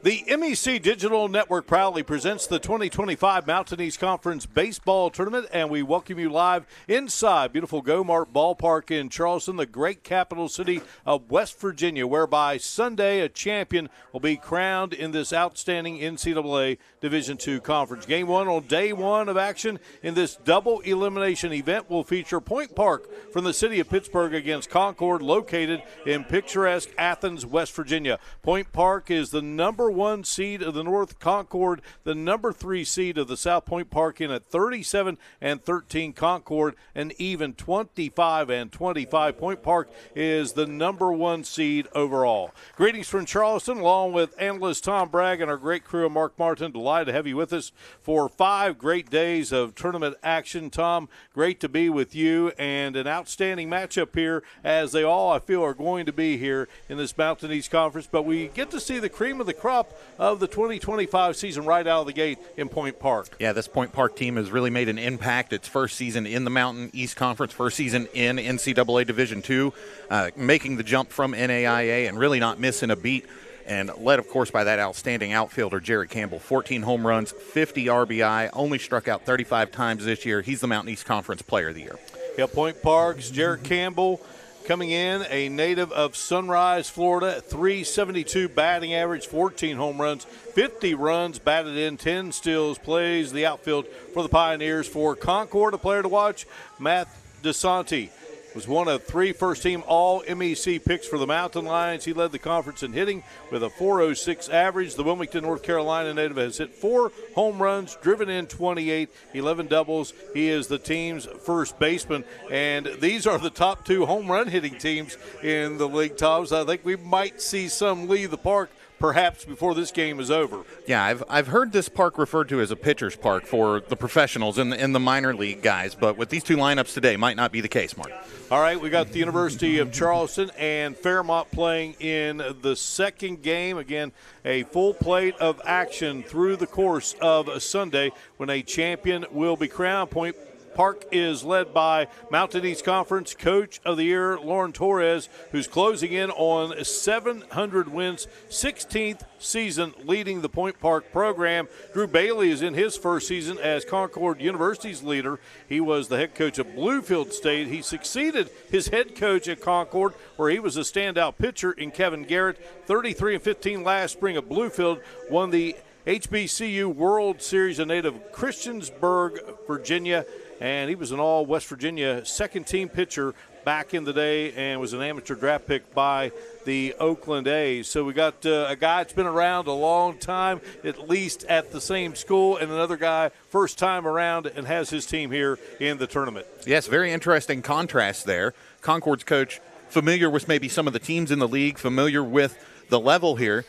The MEC Digital Network proudly presents the 2025 Mountain East Conference Baseball Tournament, and we welcome you live inside beautiful Go-Mart Ballpark in Charleston, the great capital city of West Virginia, whereby Sunday a champion will be crowned in this outstanding NCAA Division II Conference. Game one on day one of action in this double elimination event will feature Point Park from the city of Pittsburgh against Concord, located in picturesque Athens, West Virginia. Point Park is the number one seed of the North, Concord the number 3 seed of the South. Point Park in at 37-13, Concord an even 25-25. Point Park is the number 1 seed overall. Greetings from Charleston, along with analyst Tom Bragg and our great crew of Mark Martin. Delighted to have you with us for 5 great days of tournament action. Tom, great to be with you, and an outstanding matchup here, as they all, I feel, are going to be here in this Mountain East Conference. But we get to see the cream of the crop of the 2025 season right out of the gate in Point Park. Yeah, this Point Park team has really made an impact. Its first season in the Mountain East Conference, first season in NCAA Division II, making the jump from NAIA and really not missing a beat. And led, of course, by that outstanding outfielder, Jared Campbell. 14 home runs, 50 RBI, only struck out 35 times this year. He's the Mountain East Conference Player of the Year. Yeah, Point Park's Jared Campbell coming in, a native of Sunrise, Florida, 372 batting average, 14 home runs, 50 runs batted in, 10 steals, plays the outfield for the Pioneers. For Concord, a player to watch, Matt DeSanti was one of 3 first-team All-MEC picks for the Mountain Lions. He led the conference in hitting with a .406 average. The Wilmington, North Carolina native has hit 4 home runs, driven in 28, 11 doubles. He is the team's first baseman, and these are the top 2 home run hitting teams in the league, Tom. So I think we might see some leave the park perhaps before this game is over. Yeah, I've heard this park referred to as a pitcher's park for the professionals and the minor league guys, but with these 2 lineups today, might not be the case, Mark. All right, we got the University of Charleston and Fairmont playing in the second game. Again, a full plate of action through the course of Sunday when a champion will be crowned. Point Park is led by Mountain East Conference Coach of the Year, Lauren Torres, who's closing in on 700 wins, 16th season leading the Point Park program. Drew Bailey is in his first season as Concord University's leader. He was the head coach of Bluefield State. He succeeded his head coach at Concord, where he was a standout pitcher in Kevin Garrett. 33-15 last spring at Bluefield, won the HBCU World Series, a native of Christiansburg, Virginia. And he was an all-West Virginia second-team pitcher back in the day and was an amateur draft pick by the Oakland A's. So we got a guy that's been around a long time, at least at the same school, and another guy first time around and has his team here in the tournament. Yes, very interesting contrast there. Concord's coach, familiar with maybe some of the teams in the league, familiar with the level here.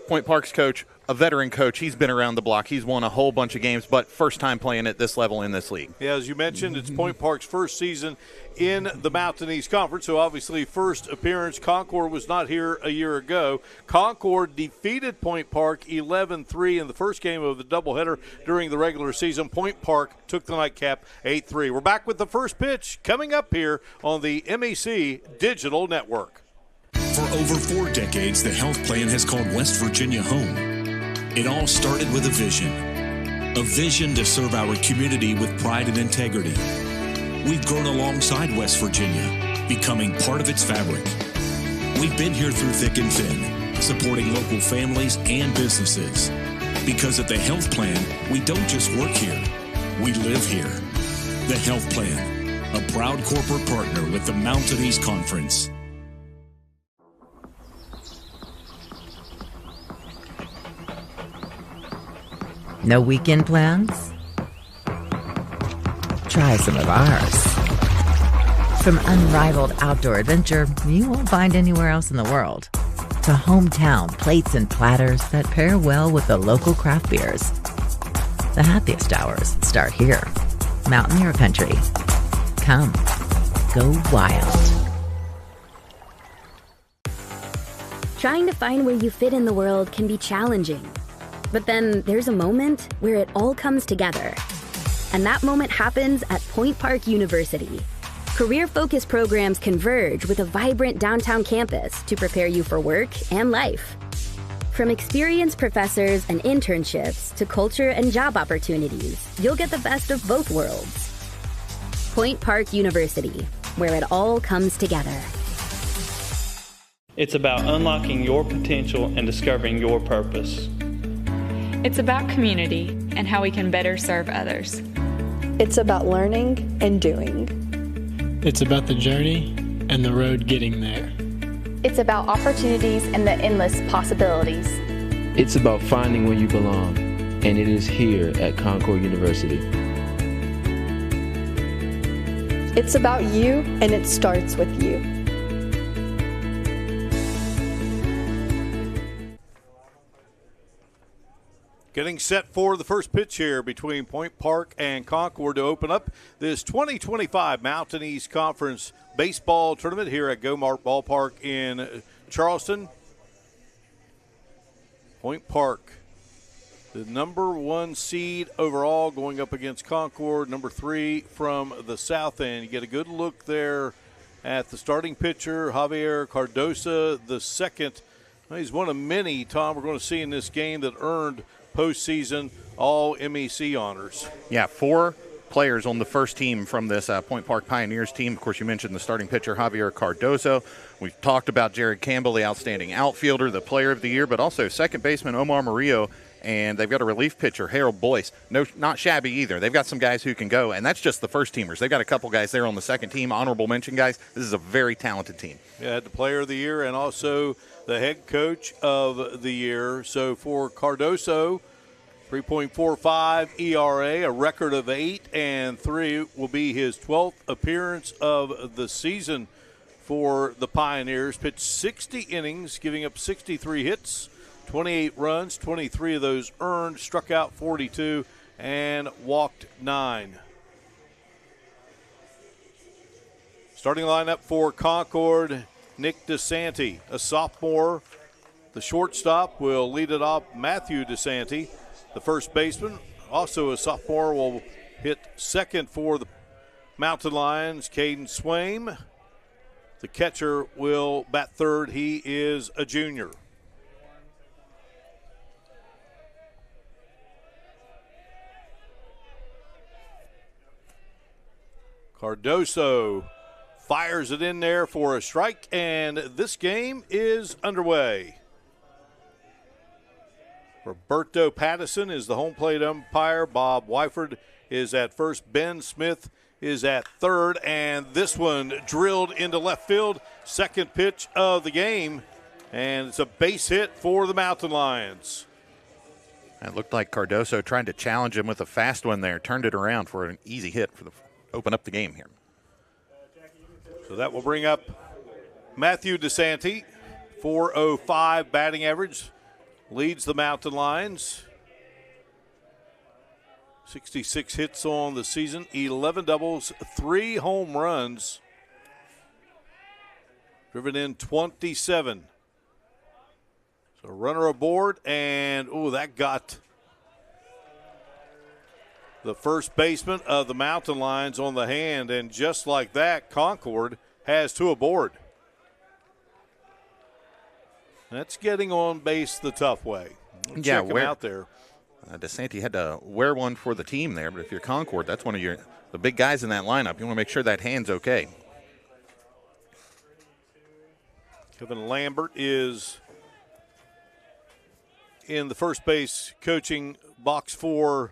Point Park's coach, a veteran coach. He's been around the block. He's won a whole bunch of games, but first time playing at this level in this league. Yeah, as you mentioned, it's Point Park's first season in the Mountain East Conference, so obviously first appearance. Concord was not here a year ago. Concord defeated Point Park 11-3 in the first game of the doubleheader during the regular season. Point Park took the nightcap 8-3. We're back with the first pitch coming up here on the MEC Digital Network. For over 4 decades, the health plan has called West Virginia home. It all started with a vision to serve our community with pride and integrity. We've grown alongside West Virginia, becoming part of its fabric. We've been here through thick and thin, supporting local families and businesses. Because at the health plan, we don't just work here, we live here. The health plan, a proud corporate partner with the Mountain East Conference. No weekend plans? Try some of ours. From unrivaled outdoor adventure you won't find anywhere else in the world, to hometown plates and platters that pair well with the local craft beers. The happiest hours start here. Mountaineer Country. Come, go wild. Trying to find where you fit in the world can be challenging. But then there's a moment where it all comes together. And that moment happens at Point Park University. Career-focused programs converge with a vibrant downtown campus to prepare you for work and life. From experienced professors and internships to culture and job opportunities, you'll get the best of both worlds. Point Park University, where it all comes together. It's about unlocking your potential and discovering your purpose. It's about community and how we can better serve others. It's about learning and doing. It's about the journey and the road getting there. It's about opportunities and the endless possibilities. It's about finding where you belong, and it is here at Concord University. It's about you, and it starts with you. Getting set for the first pitch here between Point Park and Concord to open up this 2025 Mountain East Conference baseball tournament here at Go-Mart Ballpark in Charleston. Point Park, the number 1 seed overall, going up against Concord, number 3 from the south end. You get a good look there at the starting pitcher, Javier Cardosa, the second. He's one of many, Tom, we're going to see in this game that earned postseason All-MEC honors. Yeah, 4 players on the first team from this Point Park Pioneers team. Of course, you mentioned the starting pitcher, Javier Cardoso. We've talked about Jared Campbell, the outstanding outfielder, the player of the year, but also second baseman Omar Murillo, and they've got a relief pitcher, Harold Boyce. No, not shabby either. They've got some guys who can go, and that's just the first teamers. They've got a couple guys there on the second team, honorable mention guys. This is a very talented team. Yeah, the player of the year and also the head coach of the year. So for Cardoso, 3.45 ERA, a record of 8-3 will be his 12th appearance of the season for the Pioneers. Pitched 60 innings, giving up 63 hits, 28 runs, 23 of those earned, struck out 42, and walked 9. Starting lineup for Concord, Nick DeSanti, a sophomore. The shortstop will lead it off, Matthew DeSanti. The first baseman, also a sophomore, will hit second for the Mountain Lions, Caden Swaim. The catcher will bat third. He is a junior. Cardoso fires it in there for a strike, and this game is underway. Roberto Pattison is the home plate umpire. Bob Wyford is at first. Ben Smith is at third, and this one drilled into left field. Second pitch of the game, and it's a base hit for the Mountain Lions. It looked like Cardoso tried to challenge him with a fast one there, turned it around for an easy hit for the open up the game here. So that will bring up Matthew DeSanti, 405 batting average. Leads the Mountain Lions. 66 hits on the season, 11 doubles, 3 home runs. Driven in 27. So runner aboard, and that got the first baseman of the Mountain Lions on the hand, and just like that, Concord has 2 aboard. That's getting on base the tough way. Check him out there. DeSanti had to wear one for the team there, but if you're Concord, that's one of the big guys in that lineup. You want to make sure that hand's okay. Kevin Lambert is in the first base coaching box for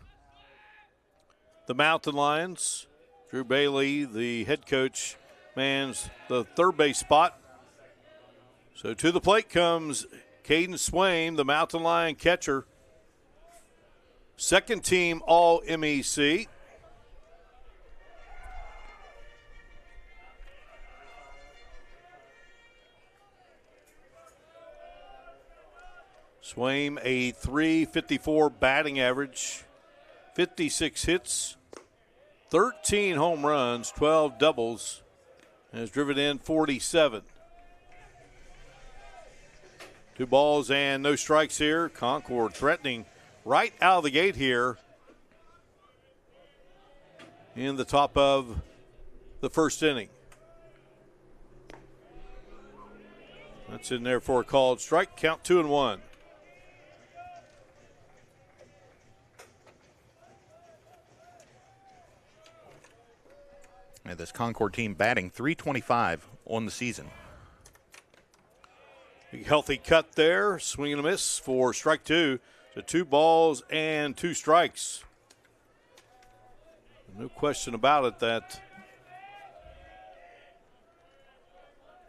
the Mountain Lions. Drew Bailey, the head coach, mans the third base spot. So to the plate comes Caden Swaim, the Mountain Lion catcher. Second team All-MEC. Swaim, a .354 batting average, 56 hits, 13 home runs, 12 doubles, and has driven in 47. 2 balls and no strikes here. Concord threatening right out of the gate here in the top of the first inning. That's in there for a called strike. Count 2-1. This Concord team batting .325 on the season. Big healthy cut there. Swing and a miss for strike two. So 2 balls and 2 strikes. No question about it that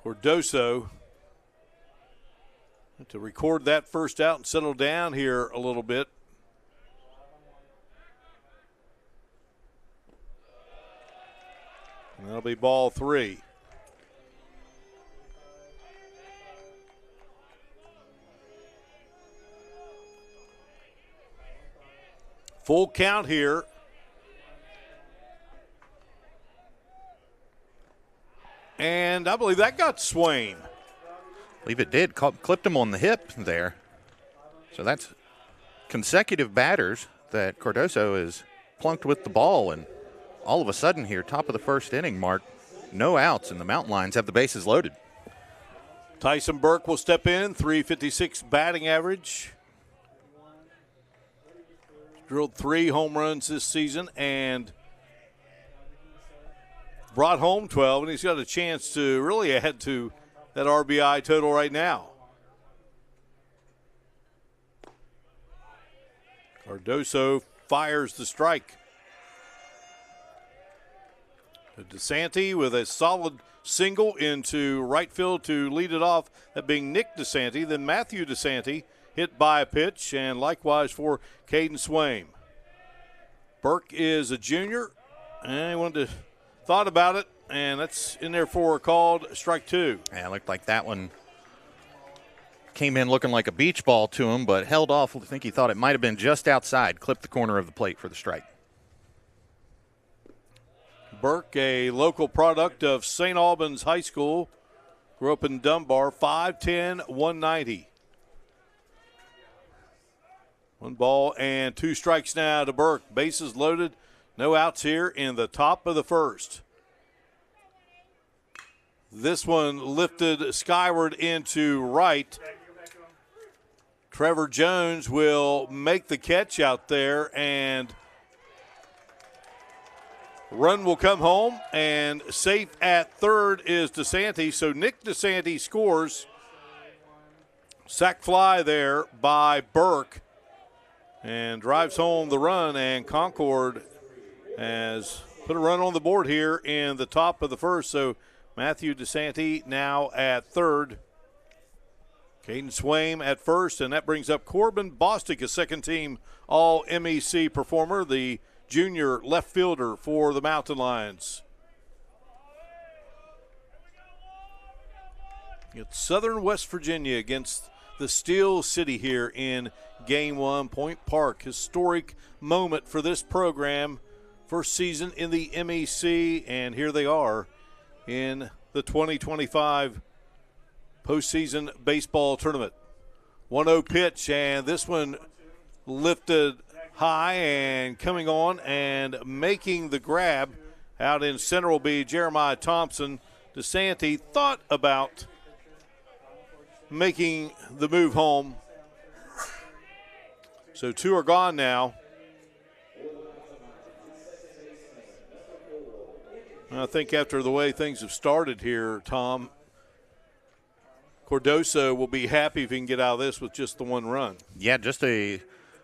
Cardoso had to record that first out and settle down here a little bit. And that'll be ball 3. Full count here. And I believe that got Swain. I believe it did. Clipped him on the hip there. So that's consecutive batters that Cardoso is plunked with the ball. And all of a sudden here, top of the first inning, Mark, no outs, and the Mountain Lions have the bases loaded. Tyson Burke will step in, .356 batting average. Drilled 3 home runs this season and brought home 12, and he's got a chance to really add to that RBI total right now. Cardoso fires the strike. DeSanti with a solid single into right field to lead it off, that being Nick DeSanti. Then Matthew DeSanti hit by a pitch, and likewise for Caden Swaim. Burke is a junior, and he thought about it, and that's in there for a called strike 2. Yeah, it looked like that one came in looking like a beach ball to him, but held off. I think he thought it might have been just outside, clipped the corner of the plate for the strike. Burke, a local product of St. Albans High School, grew up in Dunbar, 5'10", 190. 1 ball and 2 strikes now to Burke. Bases loaded, no outs here in the top of the first. This one lifted skyward into right. Trevor Jones will make the catch out there, and run will come home, and safe at third is DeSanti. So Nick DeSanti scores. Sac fly there by Burke and drives home the run, and Concord has put a run on the board here in the top of the first. So Matthew DeSanti now at third. Caden Swaim at first, and that brings up Corbin Bostic, a second-team All-MEC performer, the junior left fielder for the Mountain Lions. It's Southern West Virginia against the Steel City here in Game 1, Point Park. Historic moment for this program. First season in the MEC, and here they are in the 2025 postseason baseball tournament. 1-0 pitch, and this one lifted high and coming on and making the grab out in center will be Jeremiah Thompson. DeSanti thought about making the move home. So 2 are gone now. I think after the way things have started here, Tom, Cardoso will be happy if he can get out of this with just the 1 run. Yeah, just a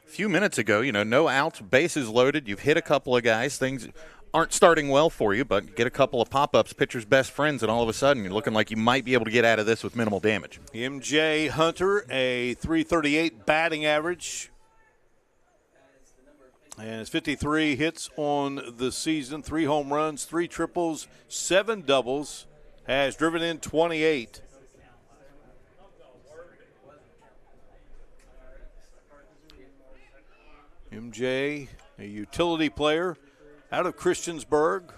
few minutes ago, no outs, bases loaded. You've hit a couple of guys. Things aren't starting well for you, but get a couple of pop-ups, pitcher's best friends, and all of a sudden you're looking like you might be able to get out of this with minimal damage. MJ Hunter, a .338 batting average. And it's 53 hits on the season, 3 home runs, 3 triples, 7 doubles, has driven in 28. MJ, a utility player out of Christiansburg,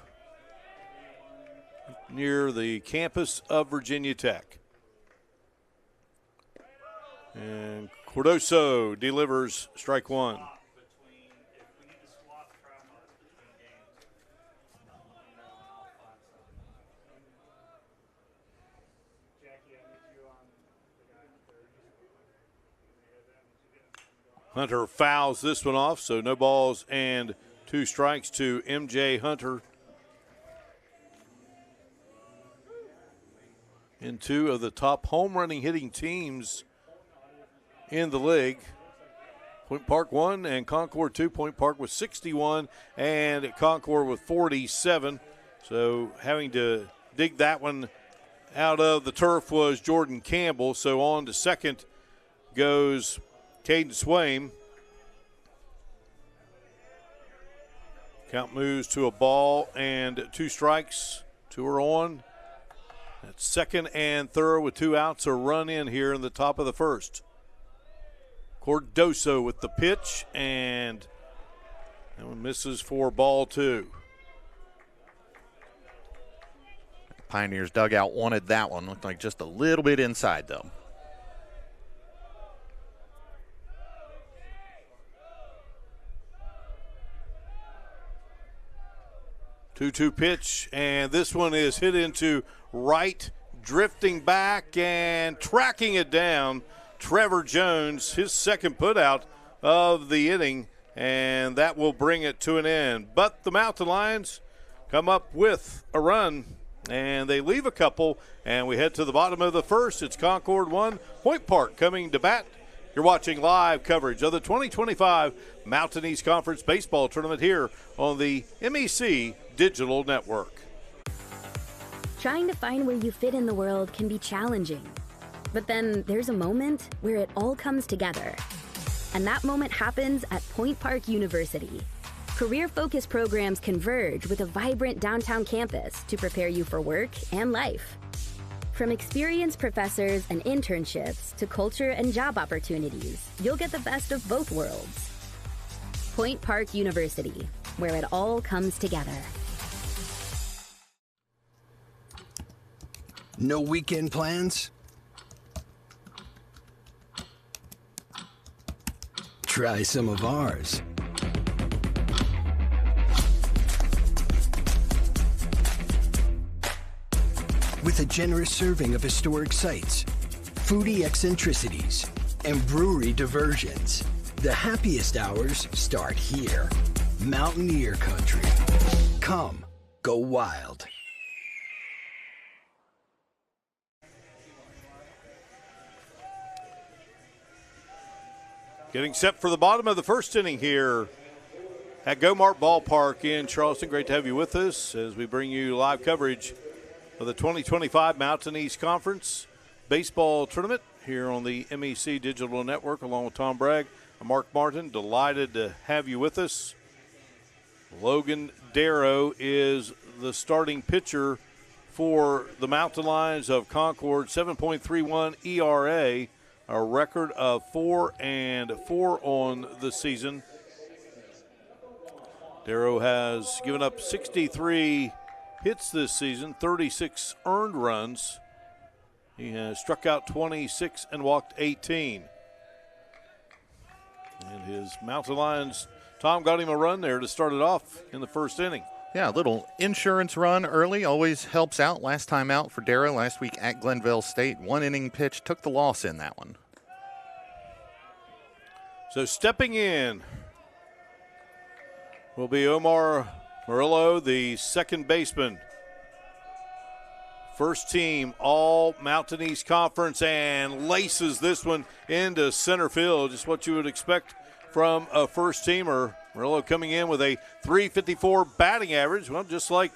near the campus of Virginia Tech. And Cardoso delivers strike 1. Hunter fouls this one off, so no balls and 2 strikes to MJ Hunter. in two of the top home running hitting teams in the league. Point Park 1 and Concord 2. Point Park with 61 and Concord with 47. So having to dig that one out of the turf was Jordan Campbell. So on to second goes Caden Swaim. Count moves to a ball and 2 strikes. 2 are on. That's second and third with 2 outs. A run in here in the top of the first. Cordoso with the pitch, and that one misses for ball 2. Pioneers dugout wanted that one. Looked like just a little bit inside, though. Two-two pitch, and this one is hit into right, drifting back and tracking it down. Trevor Jones, his second putout of the inning, and that will bring it to an end. But the Mountain Lions come up with a run, and they leave a couple, and we head to the bottom of the first. It's Concord 1, Point Park coming to bat. You're watching live coverage of the 2025 Mountain East Conference Baseball Tournament here on the MEC Digital Network. Trying to find where you fit in the world can be challenging. But then there's a moment where it all comes together. And that moment happens at Point Park University. Career-focused programs converge with a vibrant downtown campus to prepare you for work and life. From experienced professors and internships to culture and job opportunities, you'll get the best of both worlds. Point Park University, where it all comes together. No weekend plans? Try some of ours. With a generous serving of historic sites, foodie eccentricities, and brewery diversions, the happiest hours start here. Mountaineer Country. Come, go wild. Getting set for the bottom of the first inning here at Go-Mart Ballpark in Charleston. Great to have you with us as we bring you live coverage of the 2025 Mountain East Conference Baseball Tournament here on the MEC Digital Network, along with Tom Bragg. I'm Mark Martin. Delighted to have you with us. Logan Darrow is the starting pitcher for the Mountain Lions of Concord. 7.31 ERA. A record of 4-4 on the season. Darrow has given up 63 hits this season, 36 earned runs. He has struck out 26 and walked 18. And his Mountain Lions, Tom got him a run there to start it off in the first inning. Yeah, a little insurance run early always helps out. Last time out for Darrow last week at Glenville State. 1 inning pitch, took the loss in that one. So stepping in will be Omar Murillo, the second baseman. First team all Mountain East Conference, and laces this one into center field. Just what you would expect from a first teamer. Murillo coming in with a .354 batting average. Well, just like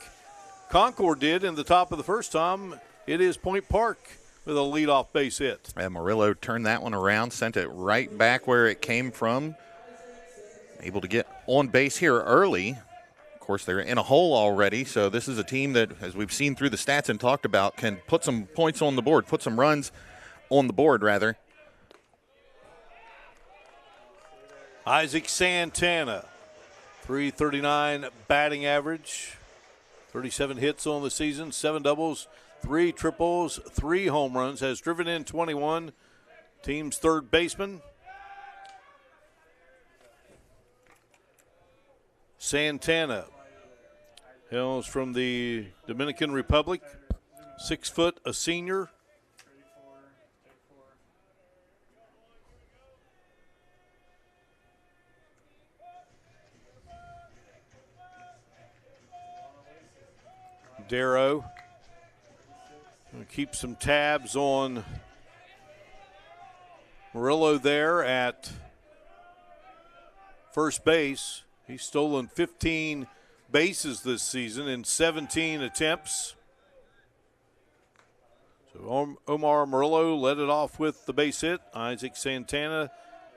Concord did in the top of the first, Tom, it is Point Park with a leadoff base hit. And Murillo turned that one around, sent it right back where it came from. Able to get on base here early. Of course, they're in a hole already, so this is a team that, as we've seen through the stats and talked about, can put some points on the board, put some runs on the board, rather. Isaac Santana, .339 batting average, 37 hits on the season, 7 doubles, 3 triples, 3 home runs, has driven in 21. Team's third baseman. Santana hails from the Dominican Republic, 6 foot, a senior. Darrow keep some tabs on Murillo there at first base. He's stolen 15 bases this season in 17 attempts. So Omar Murillo led it off with the base hit. Isaac Santana,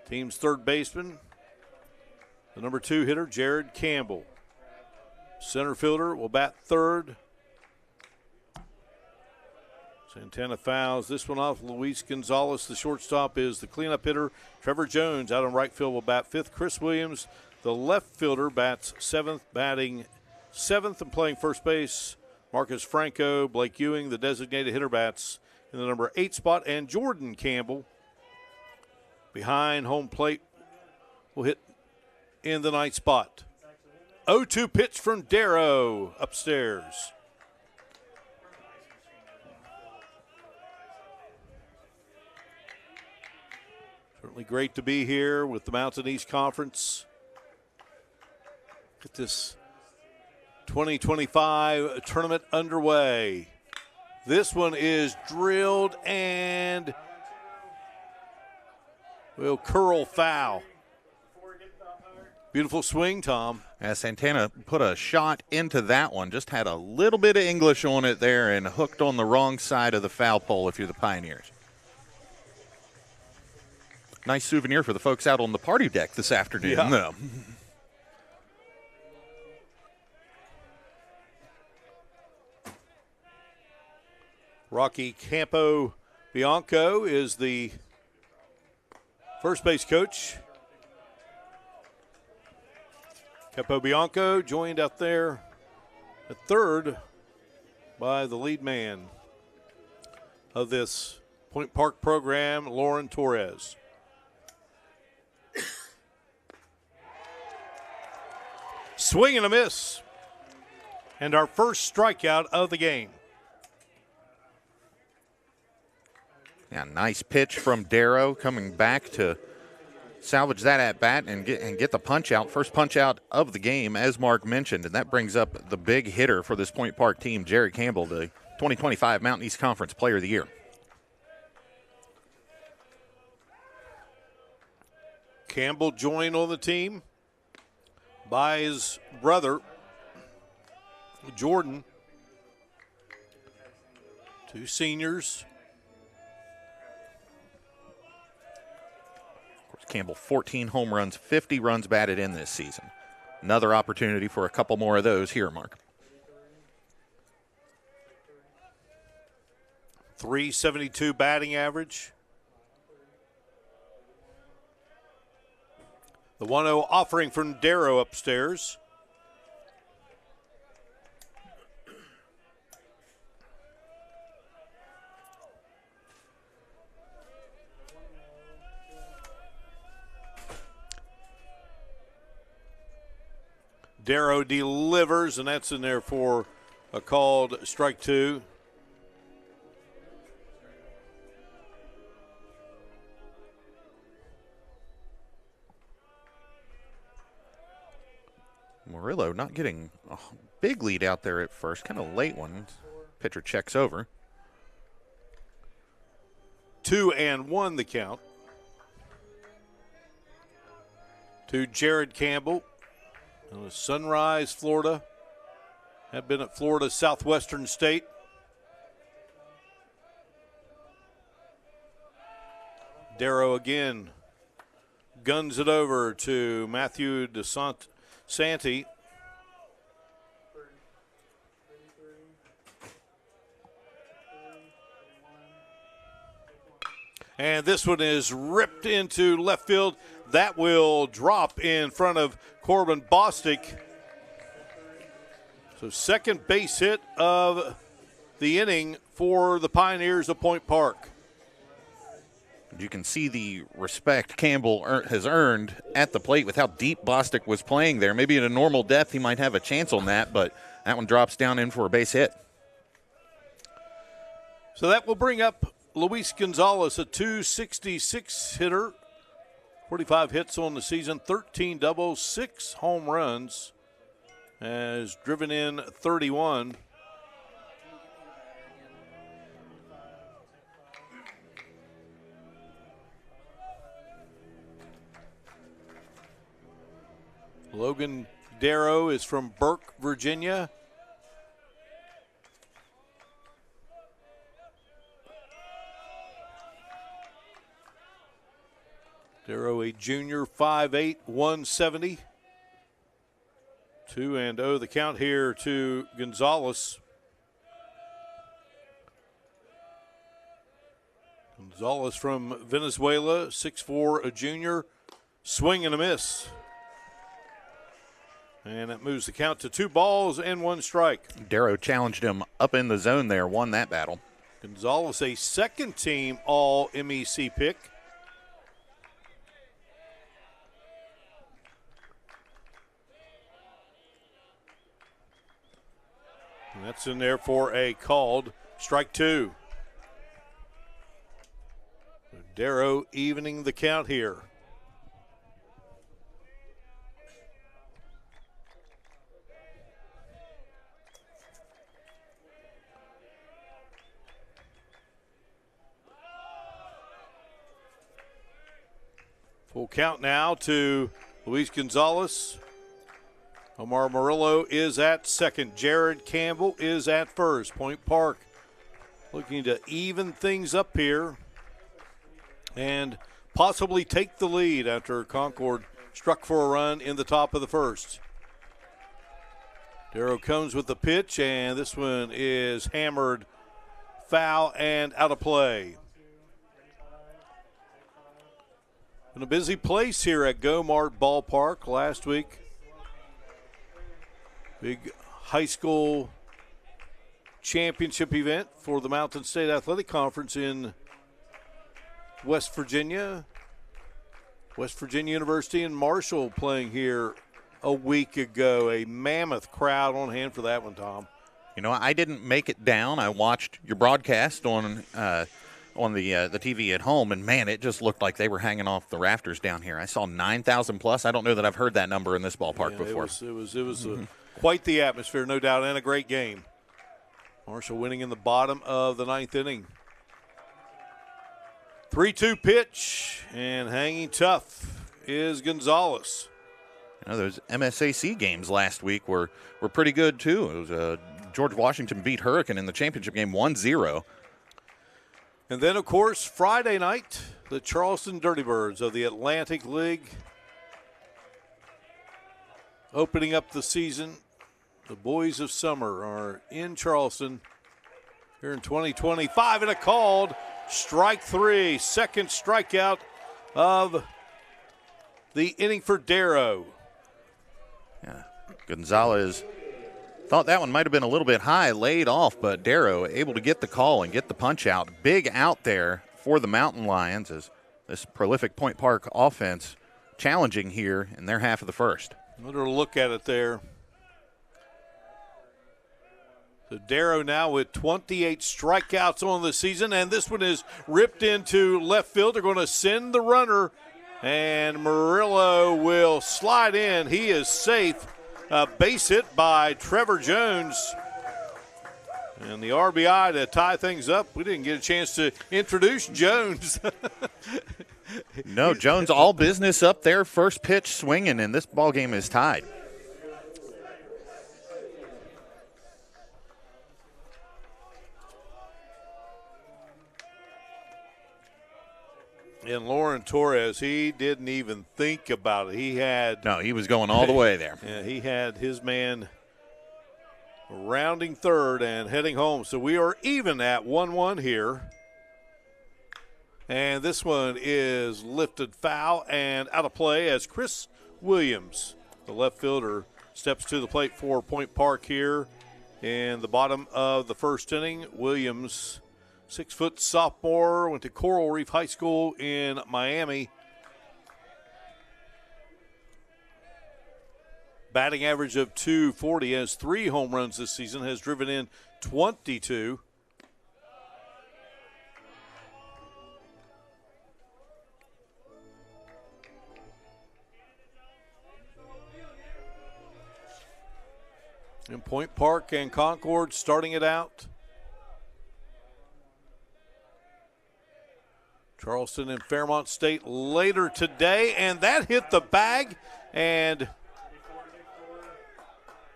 team's third baseman. The number 2 hitter, Jared Campbell. Center fielder will bat third. Santana fouls this one off. Luis Gonzalez, the shortstop, is the cleanup hitter. Trevor Jones out on right field will bat fifth. Chris Williams, the left fielder, bats seventh, batting seventh and playing first base. Marcus Franco, Blake Ewing, the designated hitter, bats in the number 8 spot. And Jordan Campbell, behind home plate, will hit in the 9th spot. 0-2 pitch from Darrow upstairs. Certainly great to be here with the Mountain East Conference. Get this 2025 tournament underway. This one is drilled and will curl foul. Beautiful swing, Tom. Santana put a shot into that one. Just had a little bit of English on it there and hooked on the wrong side of the foul pole if you're the Pioneers. Nice souvenir for the folks out on the party deck this afternoon, though. Rocky Campo Bianco is the first base coach. Campo Bianco joined out there at third by the lead man of this Point Park program, Lauren Torres. Swing and a miss. And our first strikeout of the game. Yeah, nice pitch from Darrow coming back to salvage that at bat and get the punch out. First punch out of the game, as Mark mentioned, and that brings up the big hitter for this Point Park team, Jared Campbell, the 2025 Mountain East Conference Player of the Year. Campbell joined on the team by his brother, Jordan. 2 seniors. Of course, Campbell, 14 home runs, 50 runs batted in this season. Another opportunity for a couple more of those here, Mark. .372 batting average. The 1-0 offering from Darrow upstairs. Darrow delivers, and that's in there for a called strike 2. Murillo not getting a big lead out there at first, kind of late one. Pitcher checks over. 2-1 the count to Jared Campbell. Sunrise, Florida. Have been at Florida Southwestern State. Darrow again guns it over to Matthew DeSanti. And this one is ripped into left field. That will drop in front of Corbin Bostic. So second base hit of the inning for the Pioneers of Point Park. You can see the respect Campbell has earned at the plate with how deep Bostic was playing there. Maybe at a normal depth he might have a chance on that, but that one drops down in for a base hit. So that will bring up Luis Gonzalez, a .266 hitter. 45 hits on the season, 13 doubles, 6 home runs. Has driven in 31. Logan Darrow is from Burke, Virginia. Darrow, a junior, 5'8", 170. 2-0 the count here to Gonzalez. Gonzalez from Venezuela, 6'4", a junior. Swing and a miss. And that moves the count to 2 balls and 1 strike. Darrow challenged him up in the zone there, won that battle. Gonzalez, a second-team All-MEC pick. And that's in there for a called strike 2. Darrow evening the count here. Full count now to Luis Gonzalez. Omar Murillo is at second. Jared Campbell is at first. Point Park looking to even things up here and possibly take the lead after Concord struck for a run in the top of the first. Darrow comes with the pitch, and this one is hammered foul and out of play. In a busy place here at Go-Mart Ballpark last week. Big high school championship event for the Mountain State Athletic Conference in West Virginia. West Virginia University and Marshall playing here a week ago. A mammoth crowd on hand for that one, Tom. You know, I didn't make it down. I watched your broadcast on the TV at home, and, man, it just looked like they were hanging off the rafters down here. I saw 9,000 plus. I don't know that I've heard that number in this ballpark before. It was quite the atmosphere, no doubt, and a great game. Marshall winning in the bottom of the 9th inning. 3-2 pitch, and hanging tough is Gonzalez. You know, those MSAC games last week were pretty good, too. It was George Washington beat Hurricane in the championship game 1-0. And then, of course, Friday night, the Charleston Dirty Birds of the Atlantic League opening up the season. The Boys of Summer are in Charleston here in 2025, and a called strike 3. Second strikeout of the inning for Darrow. Yeah, Gonzalez thought that one might have been a little bit high, laid off, but Darrow able to get the call and get the punch out. Big out there for the Mountain Lions as this prolific Point Park offense challenging here in their half of the first. Another look at it there. So Darrow now with 28 strikeouts on the season, and this one is ripped into left field. They're going to send the runner, and Murillo will slide in. He is safe. Base hit by Trevor Jones. And the RBI to tie things up. We didn't get a chance to introduce Jones. No, Jones all business up there. First pitch swinging, and this ball game is tied. And Lauren Torres, he didn't even think about it. He was going all the way there. Yeah, he had his man rounding third and heading home. So we are even at 1-1 here. And this one is lifted foul and out of play as Chris Williams, the left fielder, steps to the plate for Point Park here in the bottom of the first inning. Williams, 6-foot sophomore, went to Coral Reef High School in Miami. Batting average of .240, has 3 home runs this season, has driven in 22. And Point Park and Concord starting it out. Charleston and Fairmont State later today, and that hit the bag, and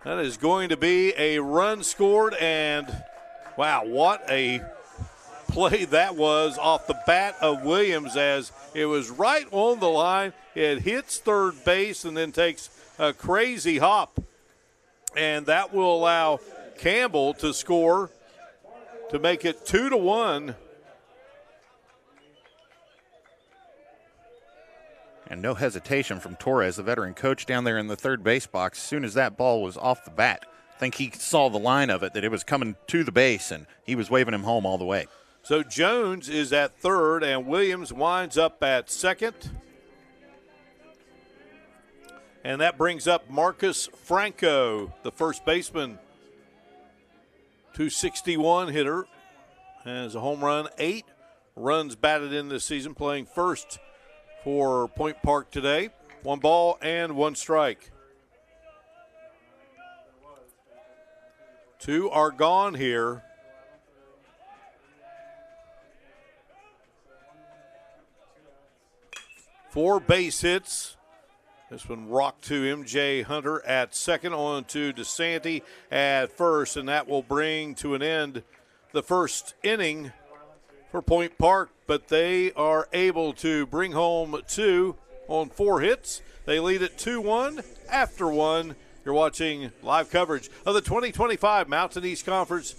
That is going to be a run scored, and wow, what a play that was off the bat of Williams, as it was right on the line. It hits third base and then takes a crazy hop, and that will allow Campbell to score to make it 2-1. And no hesitation from Torres, the veteran coach down there in the third base box. As soon as that ball was off the bat, I think he saw the line of it, that it was coming to the base, and he was waving him home all the way. So Jones is at third, and Williams winds up at second. And that brings up Marcus Franco, the first baseman. 261 hitter, has a home run, 8 runs batted in this season, playing first for Point Park today. 1 ball and 1 strike. 2 are gone here. Four base hits. This one rocked to MJ Hunter at second, on to DeSanti at first, and that will bring to an end the first inning for Point Park, but they are able to bring home 2 on 4 hits. They lead at 2-1 after 1. You're watching live coverage of the 2025 Mountain East Conference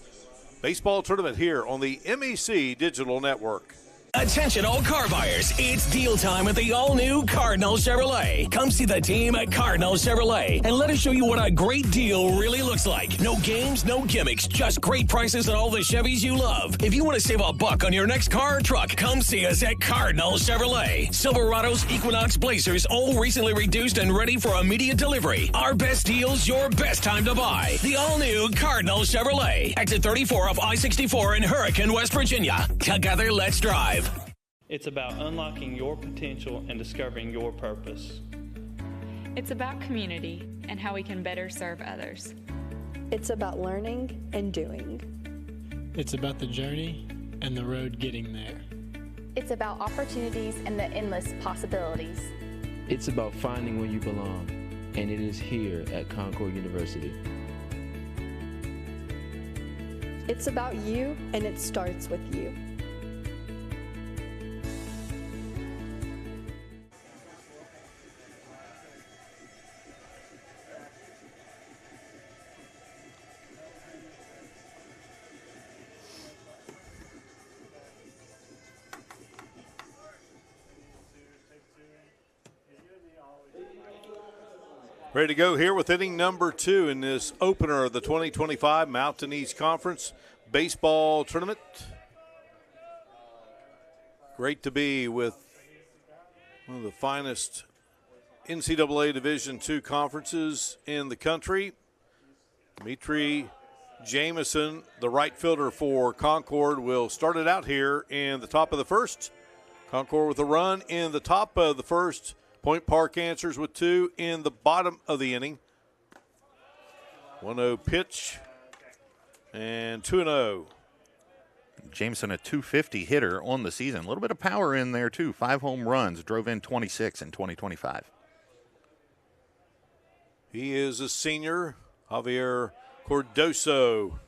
Baseball Tournament here on the MEC Digital Network. Attention all car buyers, it's deal time at the all-new Cardinal Chevrolet. Come see the team at Cardinal Chevrolet and let us show you what a great deal really looks like. No games, no gimmicks, just great prices on all the Chevys you love. If you want to save a buck on your next car or truck, come see us at Cardinal Chevrolet. Silverados, Equinox, Blazers, all recently reduced and ready for immediate delivery. Our best deals, your best time to buy. The all-new Cardinal Chevrolet. Exit 34 of I-64 in Hurricane, West Virginia. Together, let's drive. It's about unlocking your potential and discovering your purpose. It's about community and how we can better serve others. It's about learning and doing. It's about the journey and the road getting there. It's about opportunities and the endless possibilities. It's about finding where you belong, and it is here at Concord University. It's about you, and it starts with you. Ready to go here with inning number 2 in this opener of the 2025 Mountain East Conference Baseball Tournament. Great to be with one of the finest NCAA Division II conferences in the country. Dimitri Jamison, the right fielder for Concord, will start it out here in the top of the first. Concord with a run in the top of the first. Point Park answers with 2 in the bottom of the inning. 1-0 pitch and 2-0. Jameson, a 250 hitter on the season. A little bit of power in there, too. 5 home runs, drove in 26 in 2025. He is a senior, Javier Cordoso.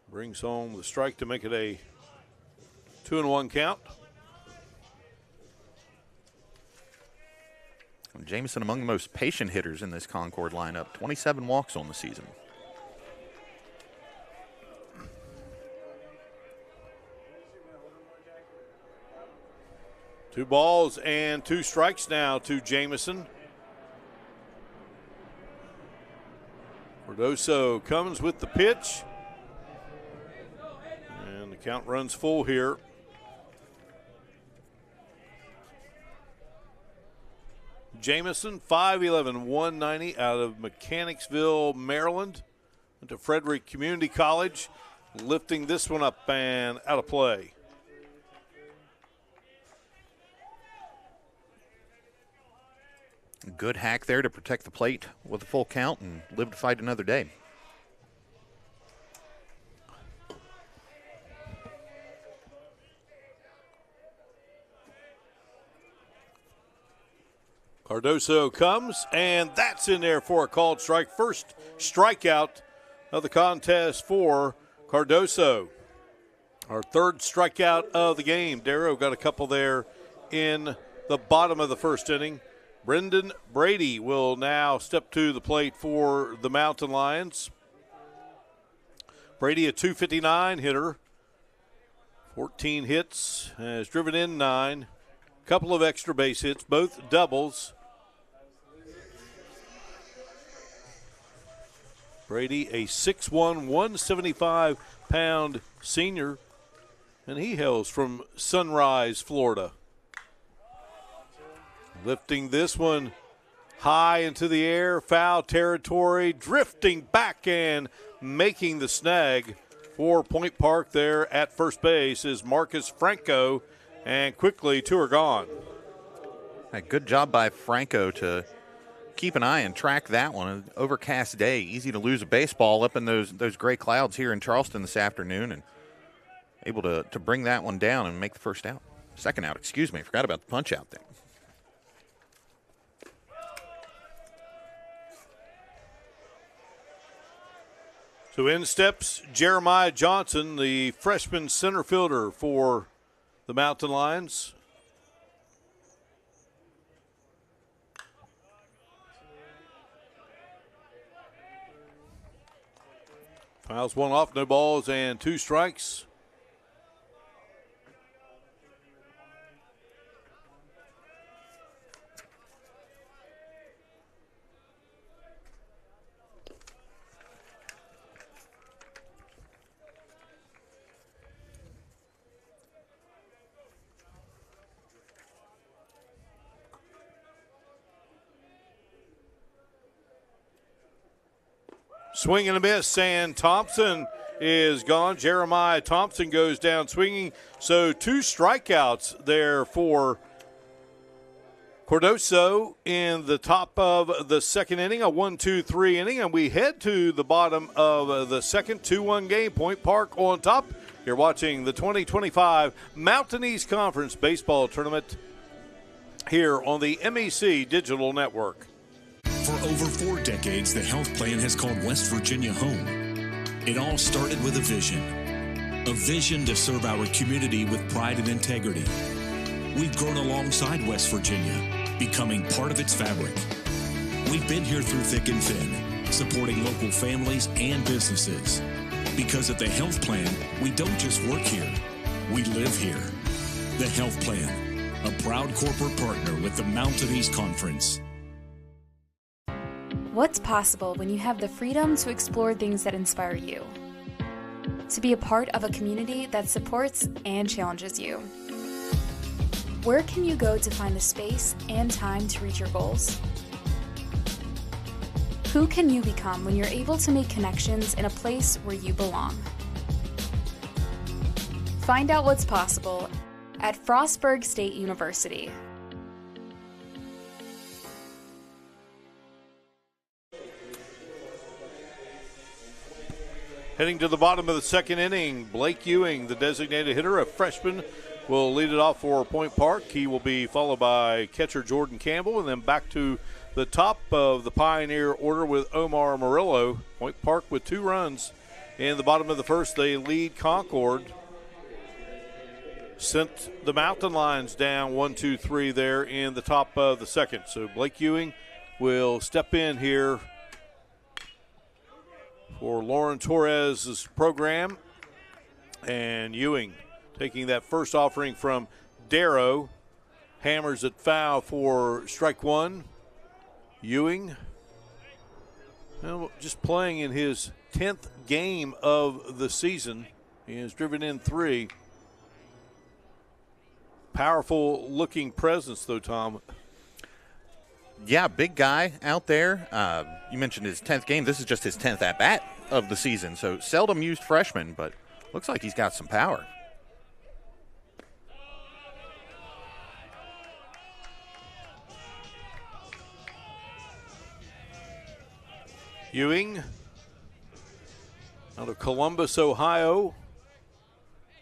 Brings home the strike to make it a 2-1 count. Jameson among the most patient hitters in this Concord lineup. 27 walks on the season. Two balls and 2 strikes now to Jameson. Cardoso comes with the pitch. And the count runs full here. Jameson, 5'11", 190 out of Mechanicsville, Maryland. Went to Frederick Community College, lifting this one up and out of play. Good hack there to protect the plate with a full count and live to fight another day. Cardoso comes, and that's in there for a called strike. First strikeout of the contest for Cardoso. Our third strikeout of the game. Darrow got a couple there in the bottom of the first inning. Brendan Brady will now step to the plate for the Mountain Lions. Brady, a .259 hitter. 14 hits, has driven in 9. Couple of extra base hits, both doubles. Brady, a 6'1", 175-pound senior, and he hails from Sunrise, Florida. Lifting this one high into the air, foul territory, drifting back and making the snag for Point Park there at first base is Marcus Franco, and quickly 2 are gone. A good job by Franco to keep an eye and track that one. An overcast day, easy to lose a baseball up in those gray clouds here in Charleston this afternoon, and able to bring that one down and make the second out, excuse me. Forgot about the punch out there. So in steps Jeremiah Johnson, the freshman center fielder for the Mountain Lions. Fouls one off, no balls and 2 strikes. Swing and a miss, and Thompson is gone. Jeremiah Thompson goes down swinging. So 2 strikeouts there for Cardoso in the top of the second inning, a 1-2-3 inning, and we head to the bottom of the second 2-1 game. Point Park on top. You're watching the 2025 Mountain East Conference Baseball Tournament here on the MEC Digital Network. For over 4 decades, the health plan has called West Virginia home. It all started with a vision to serve our community with pride and integrity. We've grown alongside West Virginia, becoming part of its fabric. We've been here through thick and thin, supporting local families and businesses. Because at the health plan, we don't just work here, we live here. The health plan, a proud corporate partner with the Mountain East Conference. What's possible when you have the freedom to explore things that inspire you? To be a part of a community that supports and challenges you. Where can you go to find the space and time to reach your goals? Who can you become when you're able to make connections in a place where you belong? Find out what's possible at Frostburg State University. Heading to the bottom of the second inning, Blake Ewing, the designated hitter, a freshman, will lead it off for Point Park. He will be followed by catcher Jordan Campbell, and then back to the top of the Pioneer order with Omar Murillo. Point Park with 2 runs in the bottom of the first. They lead Concord. Sent the Mountain Lions down 1-2-3 there in the top of the second. So Blake Ewing will step in here for Lauren Torres' program. And Ewing taking that first offering from Darrow. Hammers it foul for strike 1. Ewing, just playing in his 10th game of the season. He has driven in 3. Powerful looking presence though, Tom. Yeah, big guy out there. You mentioned his 10th game. This is just his 10th at-bat of the season, so seldom used freshman, but looks like he's got some power. Ewing out of Columbus, Ohio,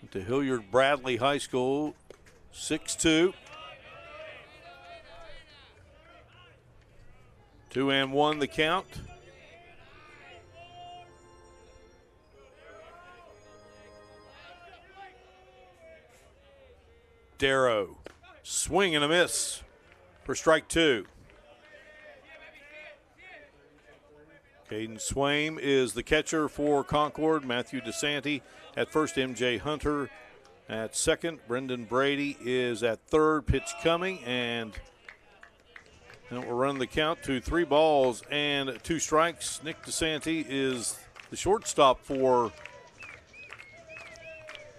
went to Hilliard Bradley High School, 6'2". 2-1 the count. Darrow, swing and a miss for strike 2. Caden Swaim is the catcher for Concord. Matthew DeSanti at first, MJ Hunter at second. Brendan Brady is at third. Pitch coming, and we're running the count to 3 balls and 2 strikes. Nick DeSanti is the shortstop for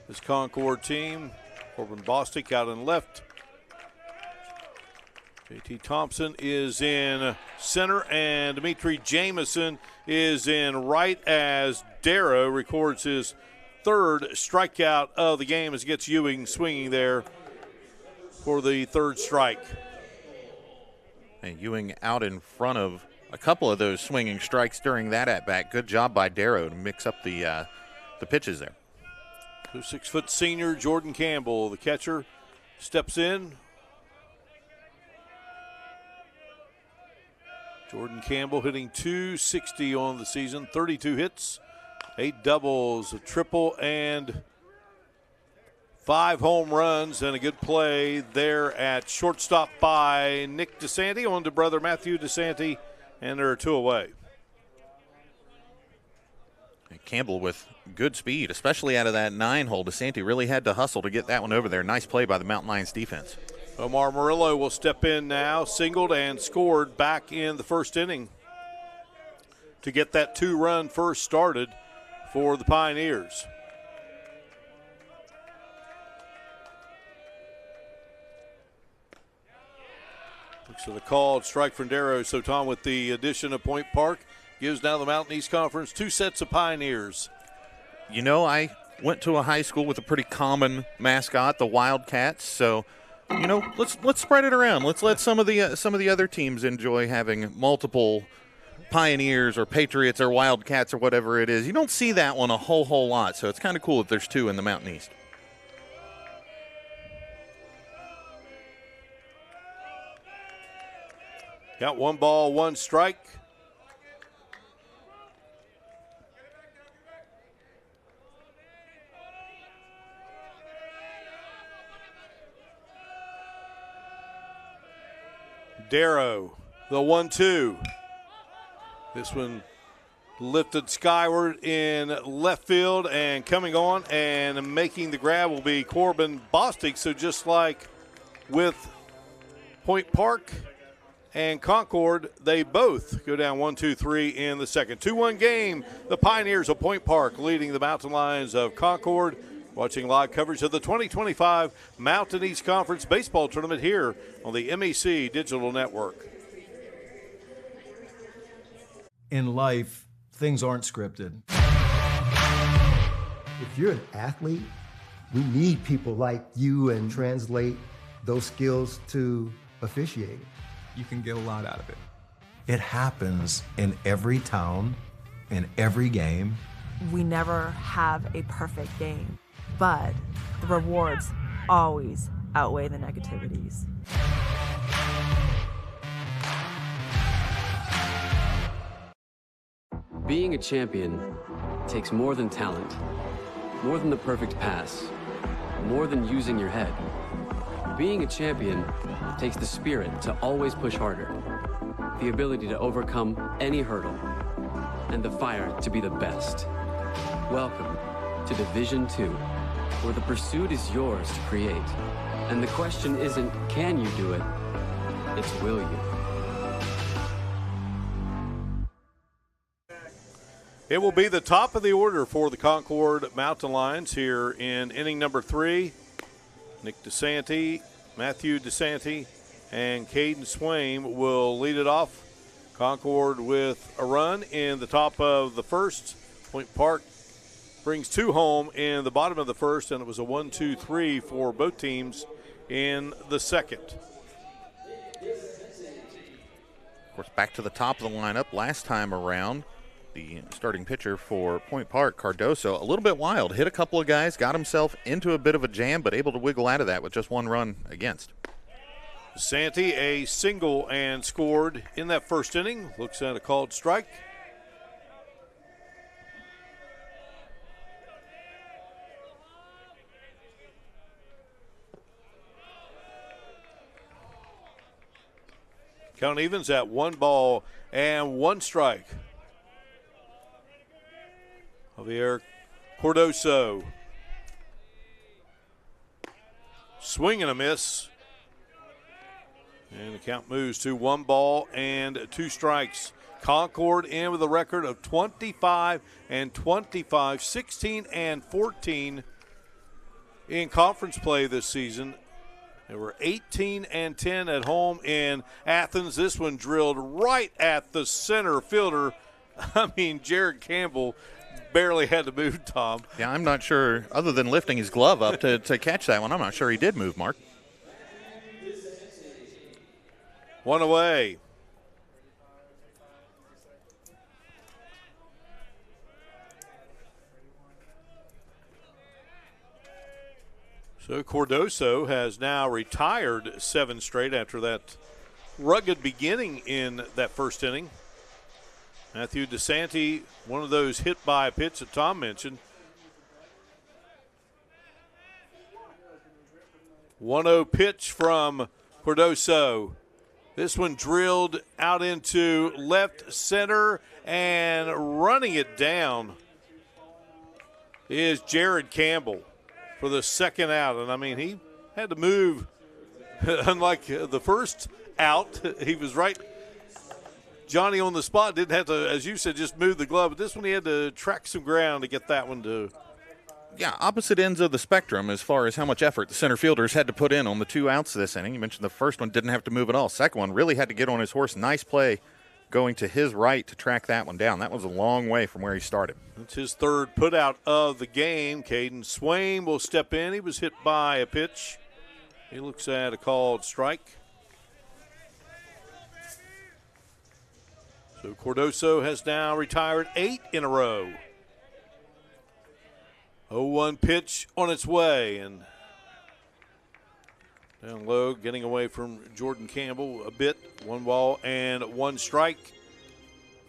this Concord team. Corbin Bostic out in left. JT Thompson is in center, and Dimitri Jamison is in right as Darrow records his 3rd strikeout of the game as he gets Ewing swinging there for the 3rd strike. And Ewing out in front of a couple of those swinging strikes during that at-bat. Good job by Darrow to mix up the pitches there. 6-foot senior Jordan Campbell, the catcher, steps in. Jordan Campbell hitting .260 on the season, 32 hits, 8 doubles, a triple, and 5 home runs, and a good play there at shortstop by Nick DeSanti on to brother Matthew DeSanti, and there are 2 away. Campbell with good speed, especially out of that 9-hole. DeSanti really had to hustle to get that one over there. Nice play by the Mountain Lions defense. Omar Murillo will step in now, singled and scored back in the 1st inning to get that 2-run first started for the Pioneers. Looks to the called strike from Darrow. So, Tom, with the addition of Point Park, gives now the Mountain East Conference 2 sets of Pioneers. You know, I went to a high school with a pretty common mascot, the Wildcats. So, you know, let's spread it around. Let's let some of the other teams enjoy having multiple Pioneers or Patriots or Wildcats or whatever it is. You don't see that one a whole lot. So it's kind of cool that there's 2 in the Mountain East. Got 1 ball, 1 strike. Darrow, the 1-2. This one lifted skyward in left field, and coming on and making the grab will be Corbin Bostic. So just like with Point Park and Concord, they both go down 1-2-3 in the second. 2-1 game. The Pioneers of Point Park leading the Mountain Lions of Concord. Watching live coverage of the 2025 Mountain East Conference Baseball Tournament here on the MEC Digital Network. In life, things aren't scripted. If you're an athlete, we need people like you and translate those skills to officiating. You can get a lot out of it. It happens in every town, in every game. We never have a perfect game, but the rewards always outweigh the negativities. Being a champion takes more than talent, more than the perfect pass, more than using your head. Being a champion takes the spirit to always push harder, the ability to overcome any hurdle, and the fire to be the best. Welcome to Division II, where the pursuit is yours to create. And the question isn't, can you do it? It's, will you? It will be the top of the order for the Concord Mountain Lions here in inning number 3. Nick DeSanti, Matthew DeSanti, and Caden Swaim will lead it off. Concord with a run in the top of the first. Point Park brings 2 home in the bottom of the first, and it was a 1-2-3 for both teams in the second. Of course, back to the top of the lineup last time around. The starting pitcher for Point Park, Cardoso, a little bit wild. Hit a couple of guys, got himself into a bit of a jam, but able to wiggle out of that with just 1 run against. DeSanti a single and scored in that first inning. Looks at a called strike. Count evens at 1 ball and 1 strike. Javier Cardoso. Swing and a miss. And the count moves to 1 ball and 2 strikes. Concord in with a record of 25 and 25, 16 and 14 in conference play this season. They were 18 and 10 at home in Athens. This one drilled right at the center fielder. I mean, Jared Campbell barely had to move, Tom. Yeah, I'm not sure, other than lifting his glove up to catch that one, I'm not sure he did move, Mark. 1 away. So Cardoso has now retired 7 straight after that rugged beginning in that first inning. Matthew DeSanti, one of those hit by a pitch that Tom mentioned. 1-0 pitch from Cardoso. This one drilled out into left center, and running it down is Jared Campbell for the second out. And, I mean, he had to move. Unlike the first out, he was right. Johnny on the spot didn't have to, as you said, just move the glove. But this one he had to track some ground to get that one to. Yeah, opposite ends of the spectrum as far as how much effort the center fielders had to put in on the 2 outs this inning. You mentioned the first one didn't have to move at all. Second one really had to get on his horse. Nice play going to his right to track that one down. That was a long way from where he started. That's his third putout of the game. Caden Swain will step in. He was hit by a pitch. He looks at a called strike. So Cardoso has now retired 8 in a row. 0-1 pitch on its way, and down low, getting away from Jordan Campbell a bit. 1 ball and 1 strike.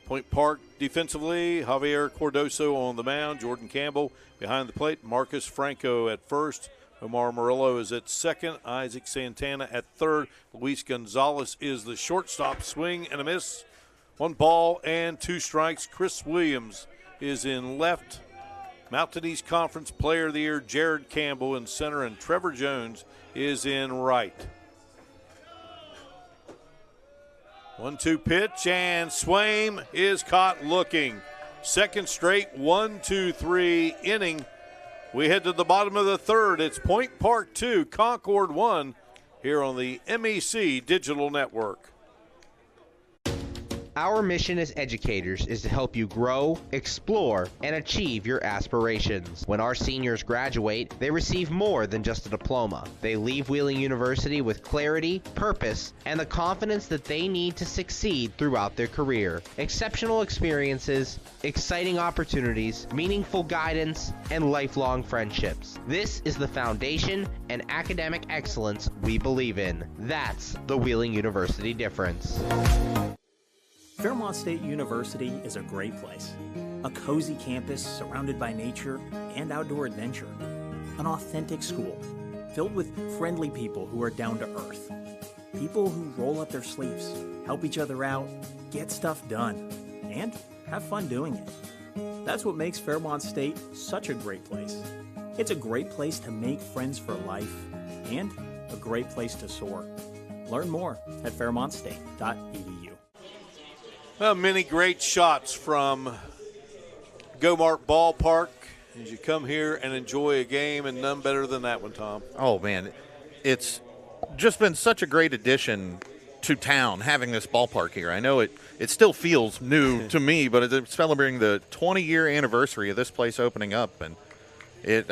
Point Park defensively, Javier Cardoso on the mound, Jordan Campbell behind the plate, Marcus Franco at first, Omar Murillo is at second, Isaac Santana at third, Luis Gonzalez is the shortstop. Swing and a miss. 1 ball and 2 strikes. Chris Williams is in left. Mountain East Conference Player of the Year, Jared Campbell in center, and Trevor Jones is in right. 1-2 pitch, and Swain is caught looking. Second straight 1-2-3 inning. We head to the bottom of the third. It's Point Park 2, Concord 1 here on the MEC Digital Network. Our mission as educators is to help you grow, explore, and achieve your aspirations. When our seniors graduate, they receive more than just a diploma. They leave Wheeling University with clarity, purpose, and the confidence that they need to succeed throughout their career. Exceptional experiences, exciting opportunities, meaningful guidance, and lifelong friendships. This is the foundation and academic excellence we believe in. That's the Wheeling University difference. Fairmont State University is a great place. A cozy campus surrounded by nature and outdoor adventure. An authentic school filled with friendly people who are down to earth. People who roll up their sleeves, help each other out, get stuff done, and have fun doing it. That's what makes Fairmont State such a great place. It's a great place to make friends for life and a great place to soar. Learn more at fairmontstate.edu. Well, many great shots from Go-Mart Ballpark as you come here and enjoy a game, and none better than that one, Tom. Oh, man. It's just been such a great addition to town having this ballpark here. I know it still feels new to me, but it's celebrating the 20-year anniversary of this place opening up, and it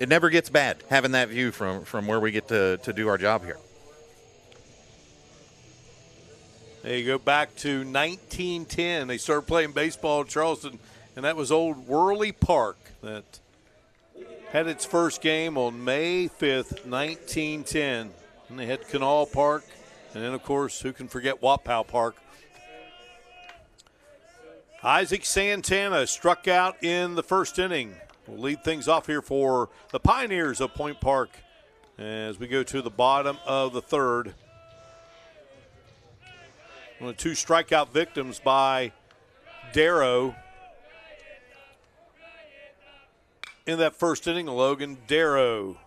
never gets bad having that view from where we get to do our job here. There you go, back to 1910. They started playing baseball in Charleston, and that was old Worley Park that had its first game on May 5th, 1910. And they had Canal Park. And then, of course, who can forget Wapow Park? Isaac Santana struck out in the first inning. We'll lead things off here for the Pioneers of Point Park as we go to the bottom of the third. One of 2 strikeout victims by Darrow. In that first inning, Logan Darrow.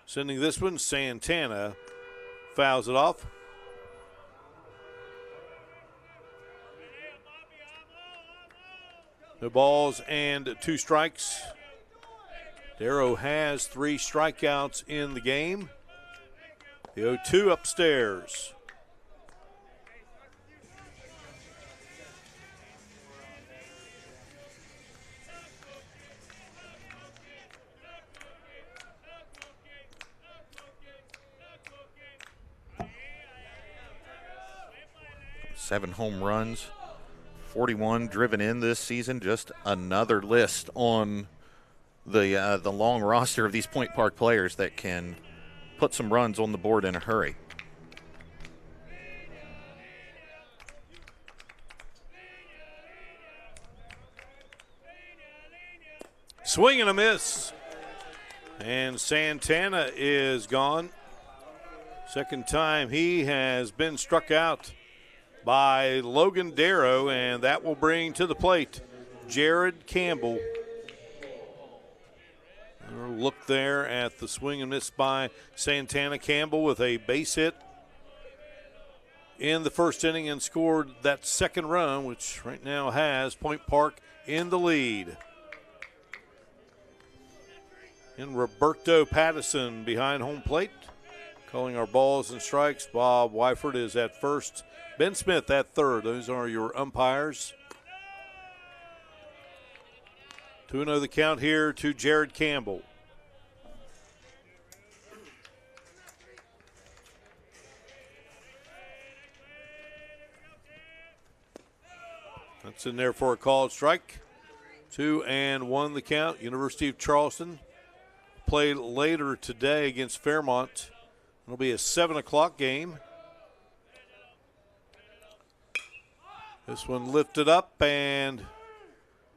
Sending this one, Santana fouls it off. No balls and 2 strikes. Darrow has 3 strikeouts in the game. The 0-2 upstairs. Seven home runs, 41 driven in this season. Just another list on the long roster of these Point Park players that can put some runs on the board in a hurry. Swing and a miss. And Santana is gone. Second time he has been struck out by Logan Darrow, and that will bring to the plate Jared Campbell. Look there at the swing and miss by Santana. Campbell with a base hit in the first inning and scored that second run, which right now has Point Park in the lead. And Roberto Pattison behind home plate, calling our balls and strikes. Bob Wyford is at first. Ben Smith at third. Those are your umpires. 2-0 the count here to Jared Campbell. That's in there for a called strike. 2-1 the count. University of Charleston play later today against Fairmont. It'll be a 7 o'clock game. This one lifted up and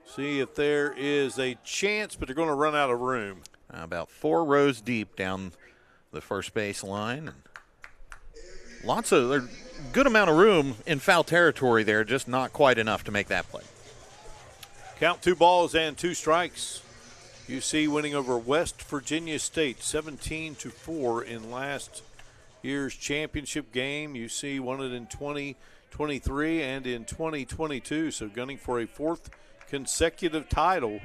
see if there is a chance, but they're going to run out of room. About 4 rows deep down the first base line. Lots of good amount of room in foul territory there, just not quite enough to make that play. Count 2 balls and 2 strikes. UC winning over West Virginia State 17-4 in last year's championship game. UC won it in 2023 and in 2022, so gunning for a 4th consecutive title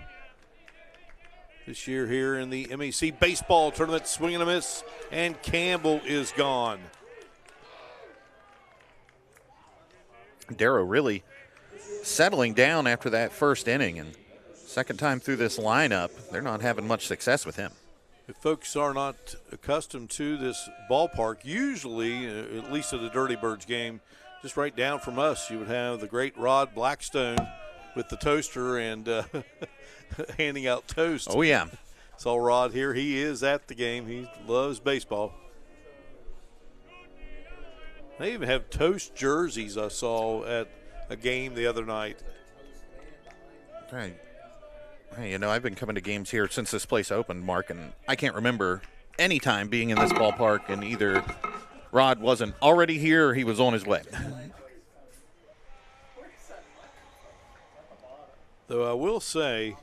this year here in the MEC baseball tournament. Swing and a miss, and Campbell is gone. Darrow really settling down after that first inning, and second time through this lineup, they're not having much success with him. If folks are not accustomed to this ballpark, usually, at least at a Dirty Birds game, just right down from us, you would have the great Rod Blackstone with the toaster and handing out toast. Oh, yeah. Saw Rod here. He is at the game. He loves baseball. They even have toast jerseys I saw at a game the other night. Right. Hey, you know, I've been coming to games here since this place opened, Mark, and I can't remember any time being in this ballpark and either Rod wasn't already here or he was on his way. Though I will say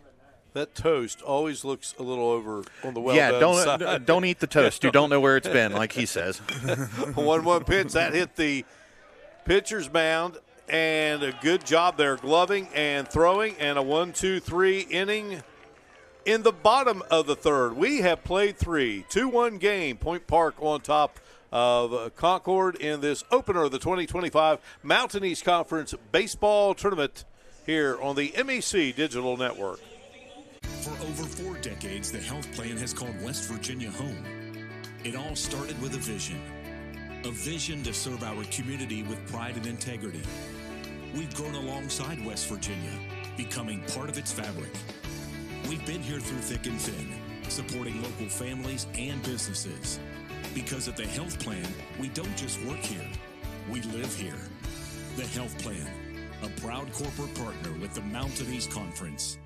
that toast always looks a little over on the well-done side. Don't eat the toast. You don't know where it's been, like he says. 1-1 pitch. That hit the pitcher's mound, and a good job there, gloving and throwing, and a 1-2-3 inning in the bottom of the third. We have played 3, 2-1 game. Point Park on top of Concord in this opener of the 2025 Mountain East Conference Baseball Tournament here on the MEC Digital Network. For over 4 decades, the health plan has called West Virginia home. It all started with a vision to serve our community with pride and integrity. We've grown alongside West Virginia, becoming part of its fabric. We've been here through thick and thin, supporting local families and businesses. Because at the Health Plan, we don't just work here, we live here. The Health Plan, a proud corporate partner with the Mountain East Conference.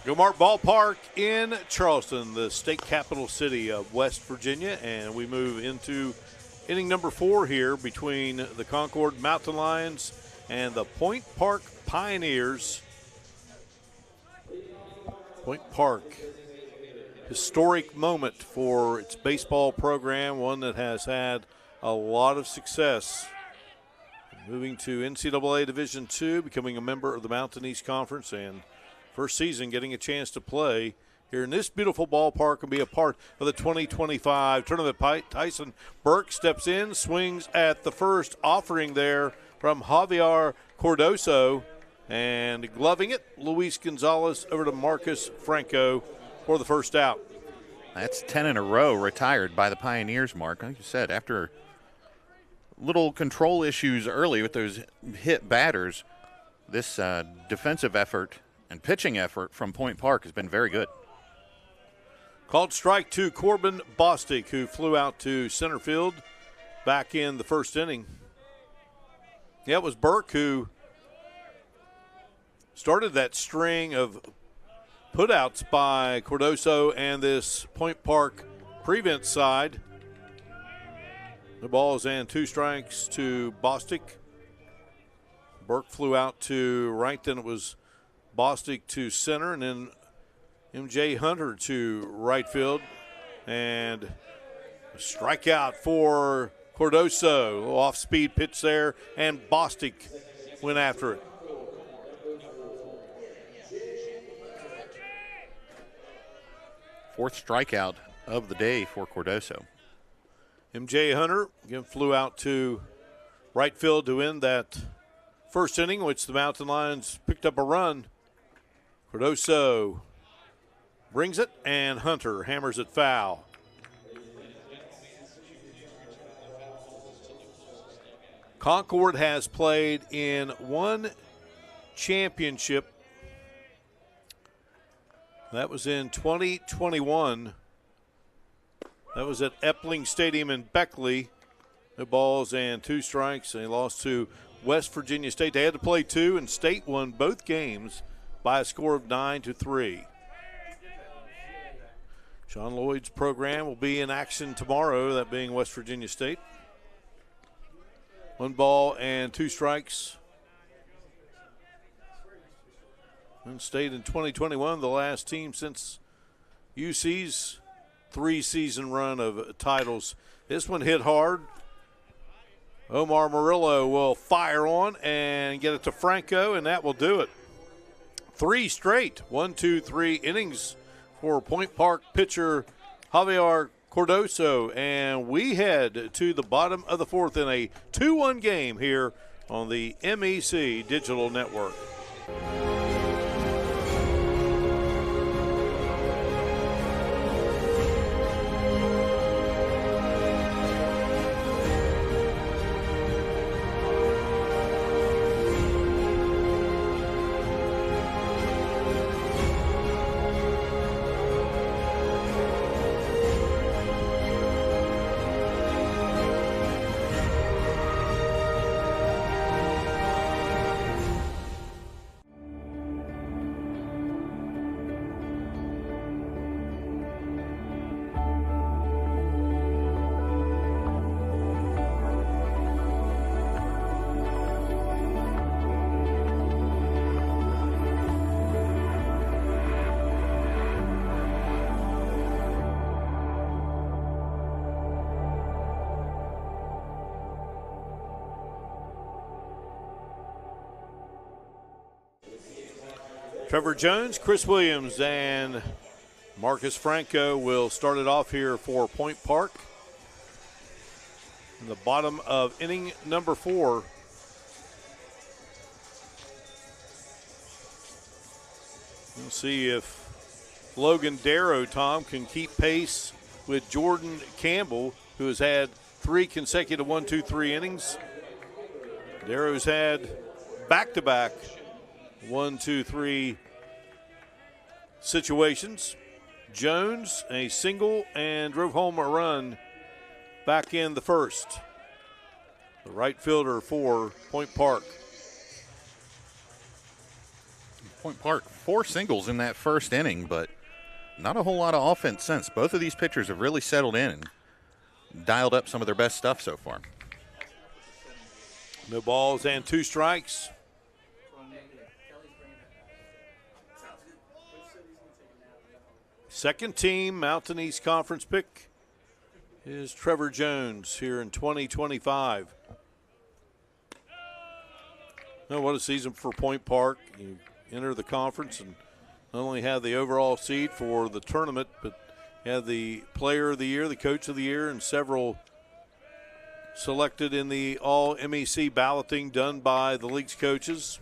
Gomart Ballpark in Charleston, the state capital city of West Virginia, and we move into inning number 4 here between the Concord Mountain Lions and the Point Park Pioneers. Point Park, historic moment for its baseball program, one that has had a lot of success. Moving to NCAA Division II, becoming a member of the Mountain East Conference, and first season getting a chance to play here in this beautiful ballpark and be a part of the 2025 tournament. Tyson Burke steps in, swings at the first offering there from Javier Cardoso, and gloving it, Luis Gonzalez over to Marcus Franco for the first out. That's 10 in a row retired by the Pioneers, Mark. Like you said, after little control issues early with those hit batters, this defensive effort and pitching effort from Point Park has been very good. Called strike to Corbin Bostic, who flew out to center field back in the first inning. Yeah, it was Burke who started that string of putouts by Cardoso and this Point Park prevent side. The ball is in, 2 strikes to Bostic. Burke flew out to right, then it was Bostic to center, and then M.J. Hunter to right field. And a strikeout for Cardoso. A little off-speed pitch there, and Bostic went after it. Fourth strikeout of the day for Cardoso. M.J. Hunter again flew out to right field to end that first inning, which the Mountain Lions picked up a run. Cardoso brings it, and Hunter hammers it foul. Concord has played in one championship. That was in 2021. That was at Epling Stadium in Beckley. No balls and 2 strikes, and they lost to West Virginia State. They had to play 2, and State won both games by a score of 9-3. Sean Lloyd's program will be in action tomorrow, that being West Virginia State. 1 ball and 2 strikes. And State in 2021, the last team since UC's 3-season run of titles. This one hit hard. Omar Murillo will fire on and get it to Franco, and that will do it. 3 straight, 1, 2, 3 innings for Point Park pitcher Javier Cardoso. And we head to the bottom of the 4th in a 2-1 game here on the MEC Digital Network. Trevor Jones, Chris Williams, and Marcus Franco will start it off here for Point Park. In the bottom of inning number 4. We'll see if Logan Darrow, Tom, can keep pace with Jordan Campbell, who has had 3 consecutive 1-2-3 innings. Darrow's had back-to-back 1-2-3 situations. Jones, a single, and drove home a run back in the first. The right fielder for Point Park. Point Park, 4 singles in that first inning, but not a whole lot of offense since. Both of these pitchers have really settled in and dialed up some of their best stuff so far. No balls and 2 strikes. Second team Mountain East Conference pick is Trevor Jones here in 2025. Oh, what a season for Point Park. You enter the conference and not only have the overall seed for the tournament, but have the player of the year, the coach of the year, and several selected in the all-MEC balloting done by the league's coaches.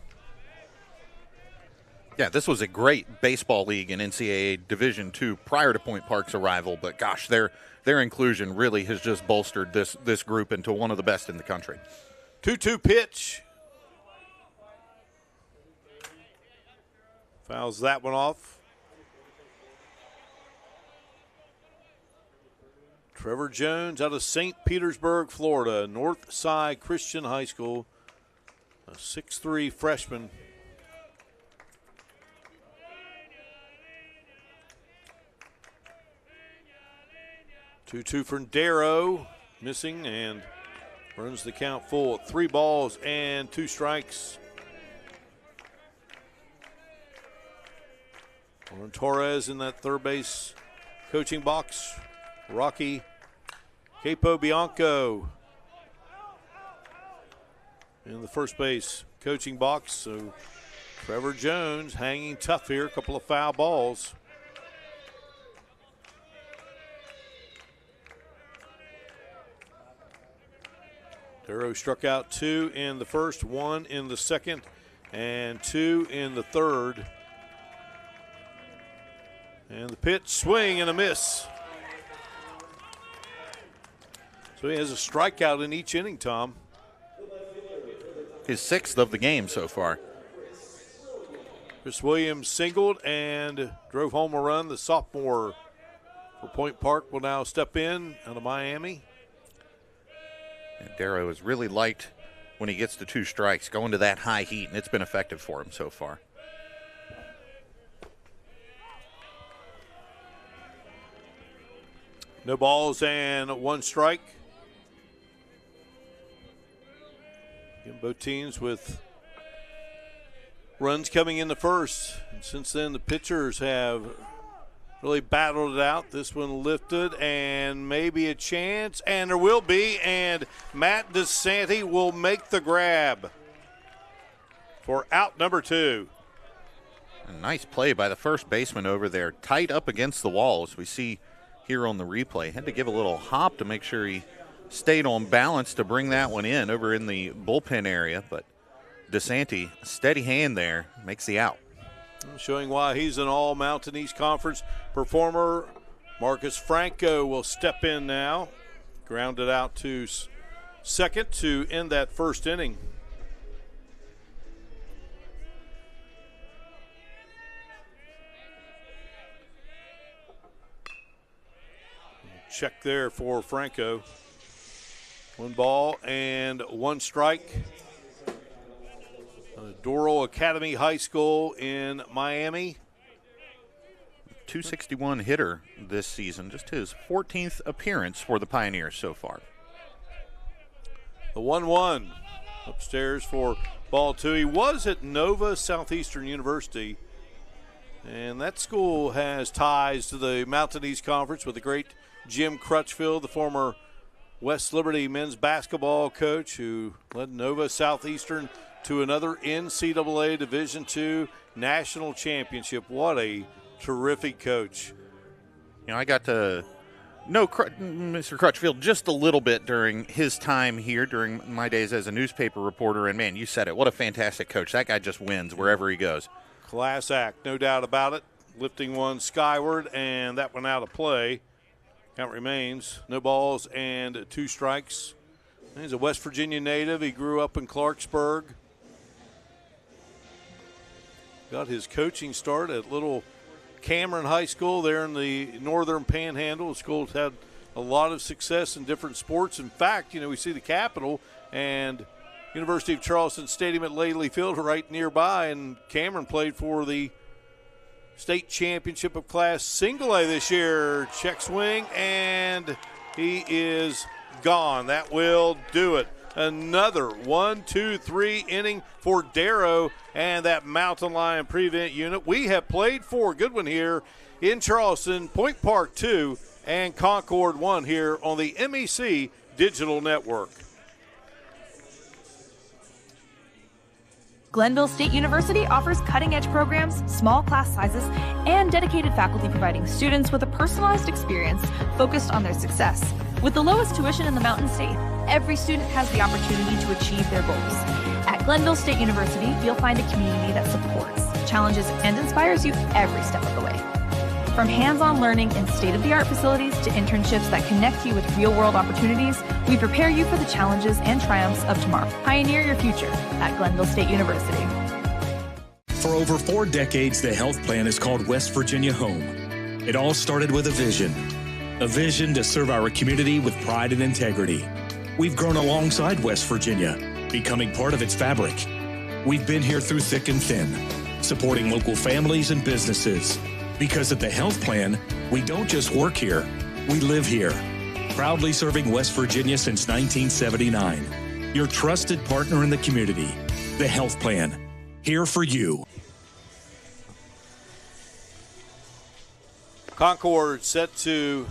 Yeah, this was a great baseball league in NCAA Division II prior to Point Park's arrival, but gosh, their inclusion really has just bolstered this group into one of the best in the country. 2-2 pitch. Fouls that one off. Trevor Jones out of St. Petersburg, Florida, Northside Christian High School, a 6'3" freshman. Two from Darrow, missing, and runs the count full. 3 balls and 2 strikes. Lauren Torres in that third base coaching box. Rocky Capo Bianco in the first base coaching box. So Trevor Jones hanging tough here. A couple of foul balls. Darrow struck out 2 in the first, 1 in the second, and 2 in the third. And the pitch, swing and a miss. So he has a strikeout in each inning, Tom. His 6th of the game so far. Chris Williams singled and drove home a run. The sophomore for Point Park will now step in out of Miami. And Darrow is really liked when he gets to 2 strikes, going to that high heat, and it's been effective for him so far. No balls and 1 strike. Again, both teams with runs coming in the first. And since then, the pitchers have really battled it out. This one lifted, and maybe a chance, and there will be, and Matt DeSanti will make the grab for out number 2. A nice play by the first baseman over there, tight up against the wall, as we see here on the replay. Had to give a little hop to make sure he stayed on balance to bring that one in over in the bullpen area, but DeSanti, steady hand there, makes the out. Showing why he's an all-Mountain East Conference performer. Marcus Franco will step in now. Grounded out to second to end that first inning. Check there for Franco. 1 ball and 1 strike. Doral Academy High School in Miami. 261 hitter this season, just his 14th appearance for the Pioneers so far. The 1-1 upstairs for ball 2. He was at Nova Southeastern University, and that school has ties to the Mountain East Conference with the great Jim Crutchfield, the former West Liberty men's basketball coach who led Nova Southeastern to another NCAA Division II national championship. What a terrific coach. I got to know Mr. Crutchfield just a little bit during his time here, during my days as a newspaper reporter, and, man, you said it. What a fantastic coach. That guy just wins wherever he goes. Class act, no doubt about it. Lifting one skyward, and that one out of play. Count remains, no balls and 2 strikes. He's a West Virginia native. He grew up in Clarksburg. Got his coaching start at Little Cameron High School there in the northern panhandle. The school's had a lot of success in different sports. In fact, we see the Capitol and University of Charleston Stadium at Lately Field right nearby, and Cameron played for the state championship of Class Single A this year. Check swing, and he is gone. That will do it. Another 1-2-3 inning for Darrow and that Mountain Lion prevent unit. We have played 4. Good one here in Charleston. Point Park 2 and Concord 1 here on the MEC Digital Network. Glenville State University offers cutting-edge programs, small class sizes, and dedicated faculty providing students with a personalized experience focused on their success. With the lowest tuition in the Mountain State, every student has the opportunity to achieve their goals. At Glenville State University, you'll find a community that supports, challenges, and inspires you every step of the way. From hands-on learning in state-of-the-art facilities to internships that connect you with real-world opportunities, we prepare you for the challenges and triumphs of tomorrow. Pioneer your future at Glenville State University. For over 4 decades, the health plan is called West Virginia Home. It all started with a vision to serve our community with pride and integrity. We've grown alongside West Virginia, becoming part of its fabric. We've been here through thick and thin, supporting local families and businesses. Because at the health plan, we don't just work here, we live here. Proudly serving West Virginia since 1979. Your trusted partner in the community. The health plan. Here for you. Concord set to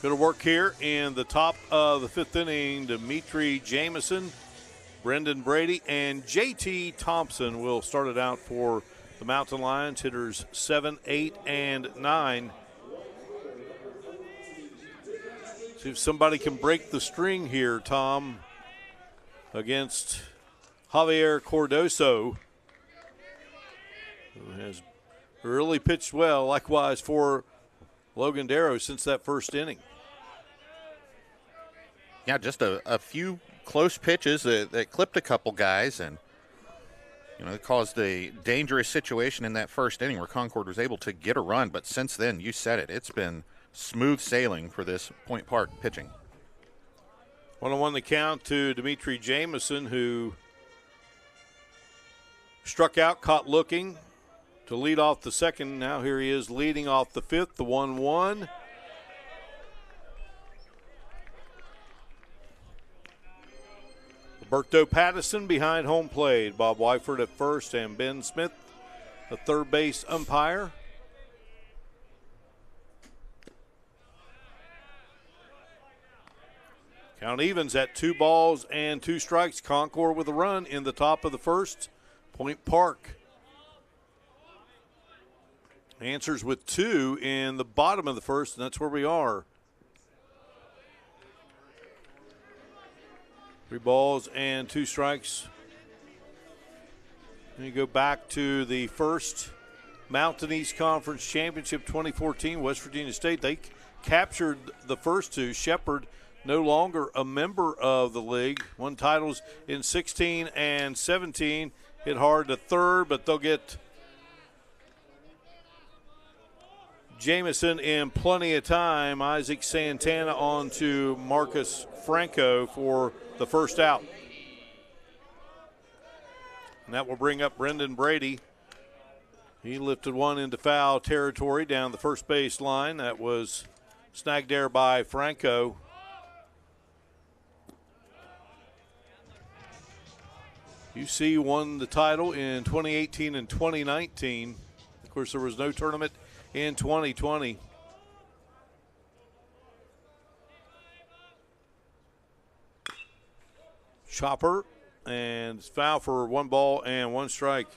go to work here in the top of the 5th inning. Dimitri Jamison, Brendan Brady, and J.T. Thompson will start it out for the Mountain Lions. Hitters 7, 8, and 9. See if somebody can break the string here, Tom, against Javier Cordoso, who has really pitched well. Likewise for Logan Darrow since that first inning. Yeah, just a few close pitches that clipped a couple guys, and it caused a dangerous situation in that first inning where Concord was able to get a run. But since then, you said it, it's been smooth sailing for this Point Park pitching. 1-1 the count to Dimitri Jamison, who struck out, caught looking to lead off the second. Now here he is leading off the 5th, the 1-1. Roberto Pattison behind home plate. Bob Wyford at first and Ben Smith, the third base umpire. Count evens at 2 balls and 2 strikes. Concord with a run in the top of the first. Point Park answers with 2 in the bottom of the first, and that's where we are. 3 balls and 2 strikes. And you go back to the first Mountain East Conference Championship 2014, West Virginia State. They captured the first 2. Shepherd no longer a member of the league. Won titles in 16 and 17. Hit hard to third, but they'll get Jamison in plenty of time. Isaac Santana on to Marcus Franco for the first out. And that will bring up Brendan Brady. He lifted one into foul territory down the first base line. That was snagged there by Franco. UC won the title in 2018 and 2019. Of course, there was no tournament in 2020. Chopper, and it's foul for 1 ball and 1 strike.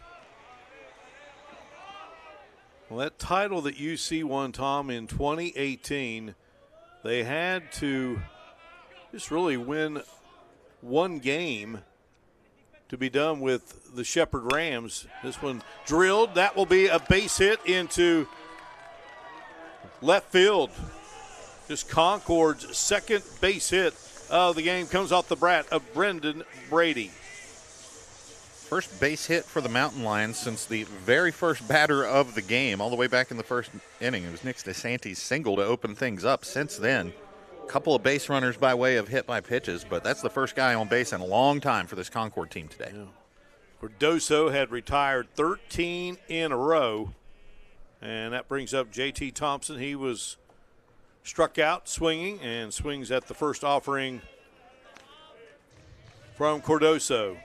Well, that title that UC won, Tom, in 2018, they had to just really win one game to be done with the Shepherd Rams. This one drilled. That will be a base hit into left field. Just Concord's second base hit of the game comes off the bat of Brendan Brady. First base hit for the Mountain Lions since the very first batter of the game, all the way back in the first inning. It was Nick DeSantis' single to open things up. Since then, a couple of base runners by way of hit by pitches, but that's the first guy on base in a long time for this Concord team today. Yeah. Cardoso had retired 13 in a row, and that brings up J.T. Thompson. He was struck out swinging and swings at the first offering from Cardoso.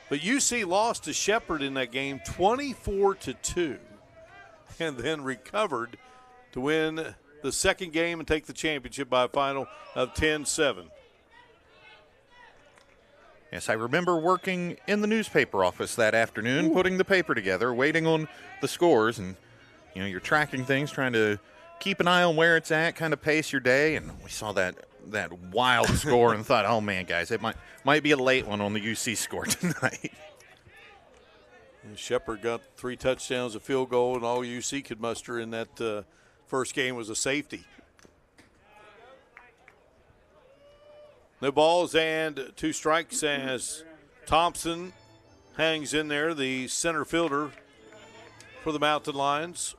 But UC lost to Shepherd in that game 24-2 and then recovered to win the second game and take the championship by a final of 10-7. Yes, I remember working in the newspaper office that afternoon, putting the paper together, waiting on the scores, and you're tracking things, trying to keep an eye on where it's at, kind of pace your day, and we saw that wild score and thought, oh man, guys, it might be a late one on the UC score tonight. And Shepherd got 3 touchdowns, a field goal, and all UC could muster in that first game was a safety. No balls and 2 strikes as Thompson hangs in there, the center fielder for the Mountain Lions.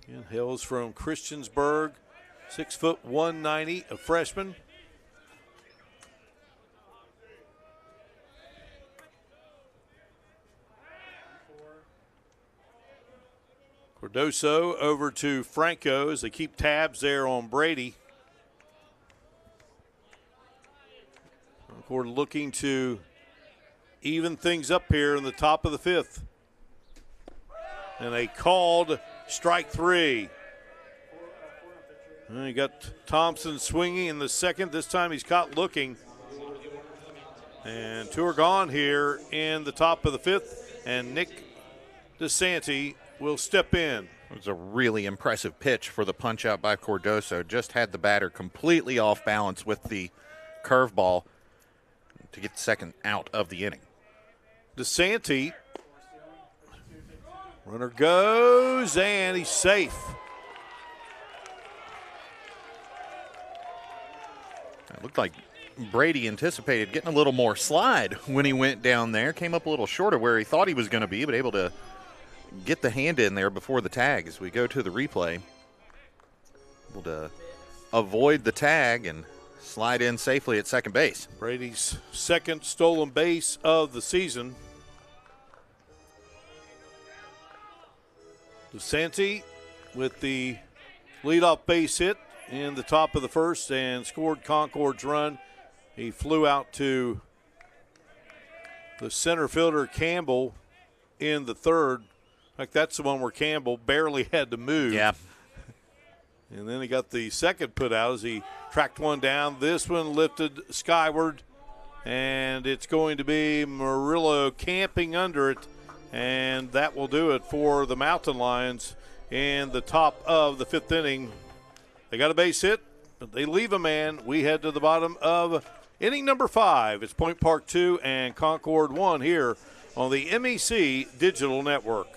And hails from Christiansburg, 6', 190, a freshman. Cardoso over to Franco as they keep tabs there on Brady. Concord looking to even things up here in the top of the 5th. And a called strike 3. And you got Thompson swinging in the second. This time he's caught looking. And 2 are gone here in the top of the 5th. And Nick DeSantis will step in. It was a really impressive pitch for the punch out by Cardoso. Just had the batter completely off balance with the curveball to get the second out of the inning. DeSantis, runner goes, and he's safe. It looked like Brady anticipated getting a little more slide when he went down there. Came up a little short of where he thought he was going to be, but able to get the hand in there before the tag as we go to the replay. Able to avoid the tag and slide in safely at second base. Brady's second stolen base of the season. DeSantis with the leadoff base hit in the top of the first and scored Concord's run. He flew out to the center fielder Campbell in the third. Like that's the one where Campbell barely had to move. Yeah. And then he got the second put out as he tracked one down. This one lifted skyward, and it's going to be Murillo camping under it, and that will do it for the Mountain Lions in the top of the 5th inning. They got a base hit, but they leave a man. We head to the bottom of inning number 5. It's Point Park 2 and Concord 1 here on the MEC Digital Network.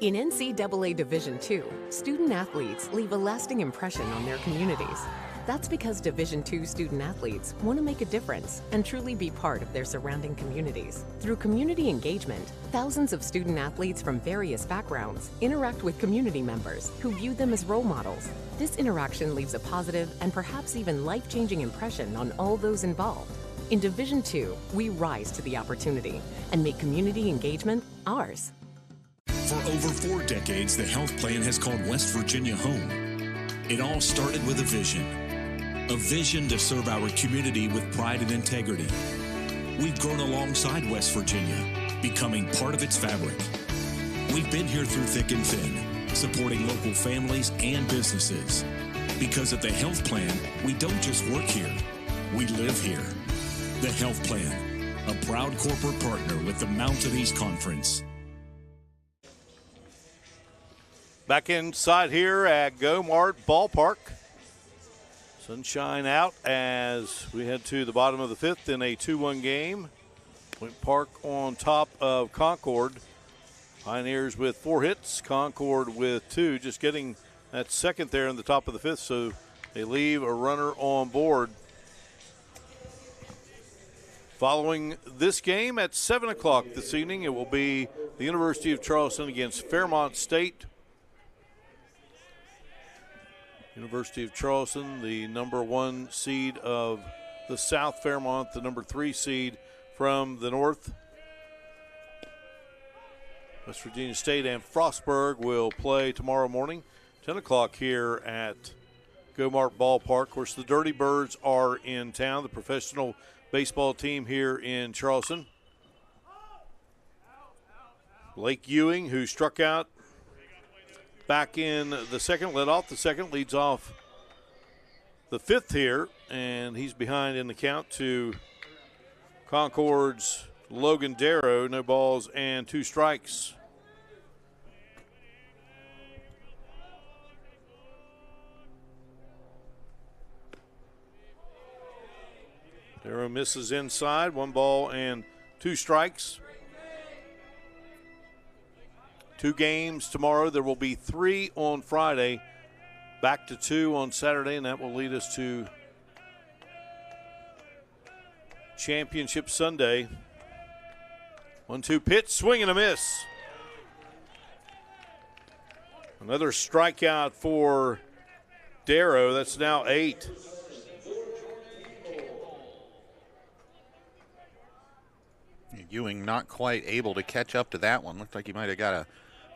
In NCAA Division II, student athletes leave a lasting impression on their communities. That's because Division II student athletes want to make a difference and truly be part of their surrounding communities. Through community engagement, thousands of student athletes from various backgrounds interact with community members who view them as role models. This interaction leaves a positive and perhaps even life-changing impression on all those involved. In Division II, we rise to the opportunity and make community engagement ours. For over 4 decades, the health plan has called West Virginia home. It all started with a vision to serve our community with pride and integrity. We've grown alongside West Virginia, becoming part of its fabric. We've been here through thick and thin, supporting local families and businesses. Because at the Health Plan, we don't just work here, we live here. The Health Plan, a proud corporate partner with the Mountain East Conference. Back inside here at Go-Mart Ballpark. Sunshine out as we head to the bottom of the fifth in a 2-1 game. Point Park on top of Concord. Pioneers with 4 hits, Concord with 2, just getting that second there in the top of the fifth, so they leave a runner on board. Following this game at 7 o'clock this evening, it will be the University of Charleston against Fairmont State. University of Charleston, the number 1 seed of the South, Fairmont, the number 3 seed from the North. West Virginia State and Frostburg will play tomorrow morning, 10 o'clock here at Go-Mart Ballpark. Of course, the Dirty Birds are in town, the professional baseball team here in Charleston. Blake Ewing, who struck out back in the second, led off the second, leads off the fifth here, and he's behind in the count to Concord's Logan Darrow. No balls and 2 strikes. Darrow misses inside, 1 ball and 2 strikes. 2 games tomorrow. There will be 3 on Friday, back to 2 on Saturday, and that will lead us to Championship Sunday. 1-2 pitch, swing and a miss. Another strikeout for Darrow. That's now 8. Ewing not quite able to catch up to that one. Looked like he might have got a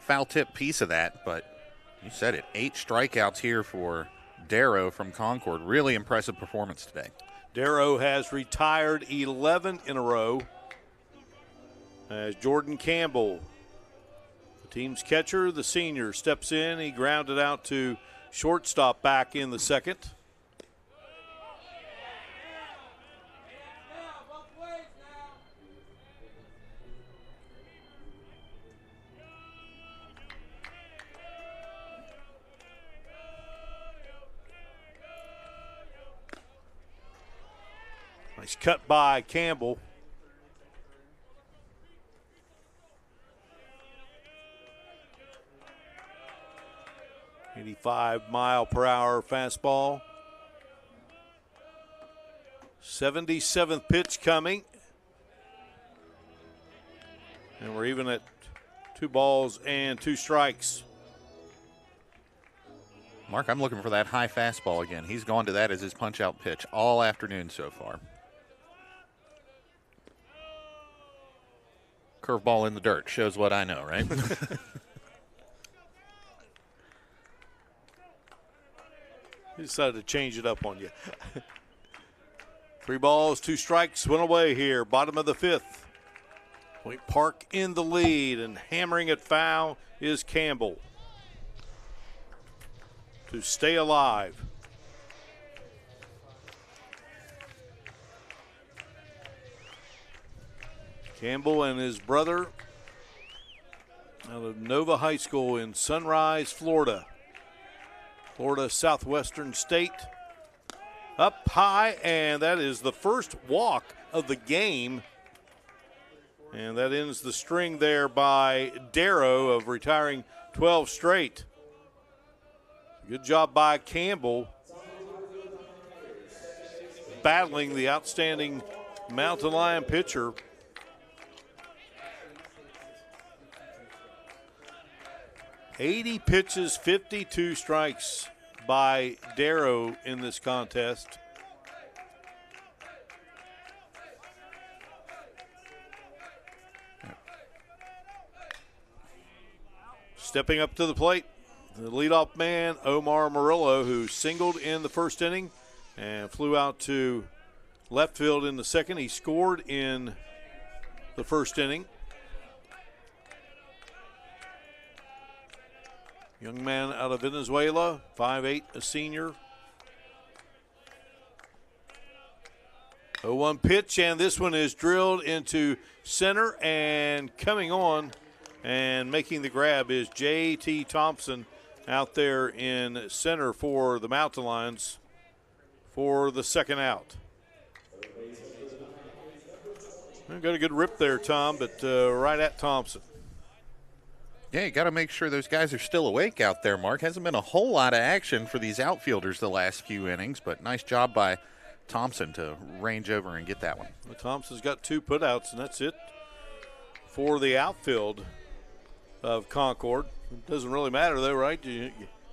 foul tip piece of that, but you said it. 8 strikeouts here for Darrow from Concord. Really impressive performance today. Darrow has retired 11 in a row as Jordan Campbell, the team's catcher, the senior, steps in. He grounded out to shortstop back in the second. Nice cut by Campbell. .85-mile-per-hour fastball. 77th pitch coming. And we're even at 2 balls and 2 strikes. Mark, I'm looking for that high fastball again. He's gone to that as his punch-out pitch all afternoon so far. Curveball in the dirt shows what I know, right? He decided to change it up on you. 3 balls, 2 strikes, 1 away here, bottom of the fifth. Point Park in the lead, and hammering it foul is Campbell to stay alive. Campbell and his brother out of Nova High School in Sunrise, Florida. Florida Southwestern State. Up high, and that is the first walk of the game. And that ends the string there by Darrow of retiring 12 straight. Good job by Campbell, battling the outstanding Mountain Lion pitcher. .80 pitches, 52 strikes by Darrow in this contest. Stepping up to the plate, the leadoff man, Omar Murillo, who singled in the first inning and flew out to left field in the second. He scored in the first inning. Young man out of Venezuela, 5'8", a senior, 0-1 pitch, and this one is drilled into center, and coming on and making the grab is J.T. Thompson out there in center for the Mountain Lions for the second out. Got a good rip there, Tom, but right at Thompson. Yeah, you got to make sure those guys are still awake out there, Mark. Hasn't been a whole lot of action for these outfielders the last few innings, but nice job by Thompson to range over and get that one. Well, Thompson's got 2 putouts, and that's it for the outfield of Concord. It doesn't really matter, though, right? You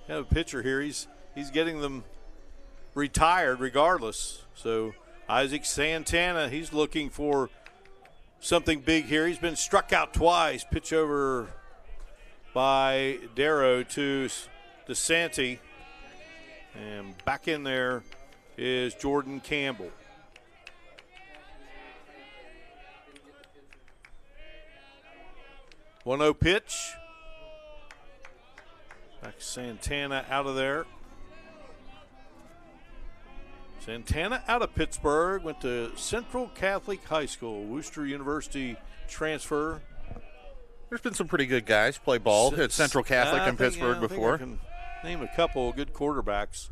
have a pitcher here. He's getting them retired regardless. So Isaac Santana, he's looking for something big here. He's been struck out twice. Pitch over by Darrow to DeSanti. And back in there is Jordan Campbell. One 1-0 pitch. Back Santana out of there. Santana out of Pittsburgh, went to Central Catholic High School, Worcester University transfer. There's been some pretty good guys play ball at Central Catholic in Pittsburgh before. I can name a couple of good quarterbacks.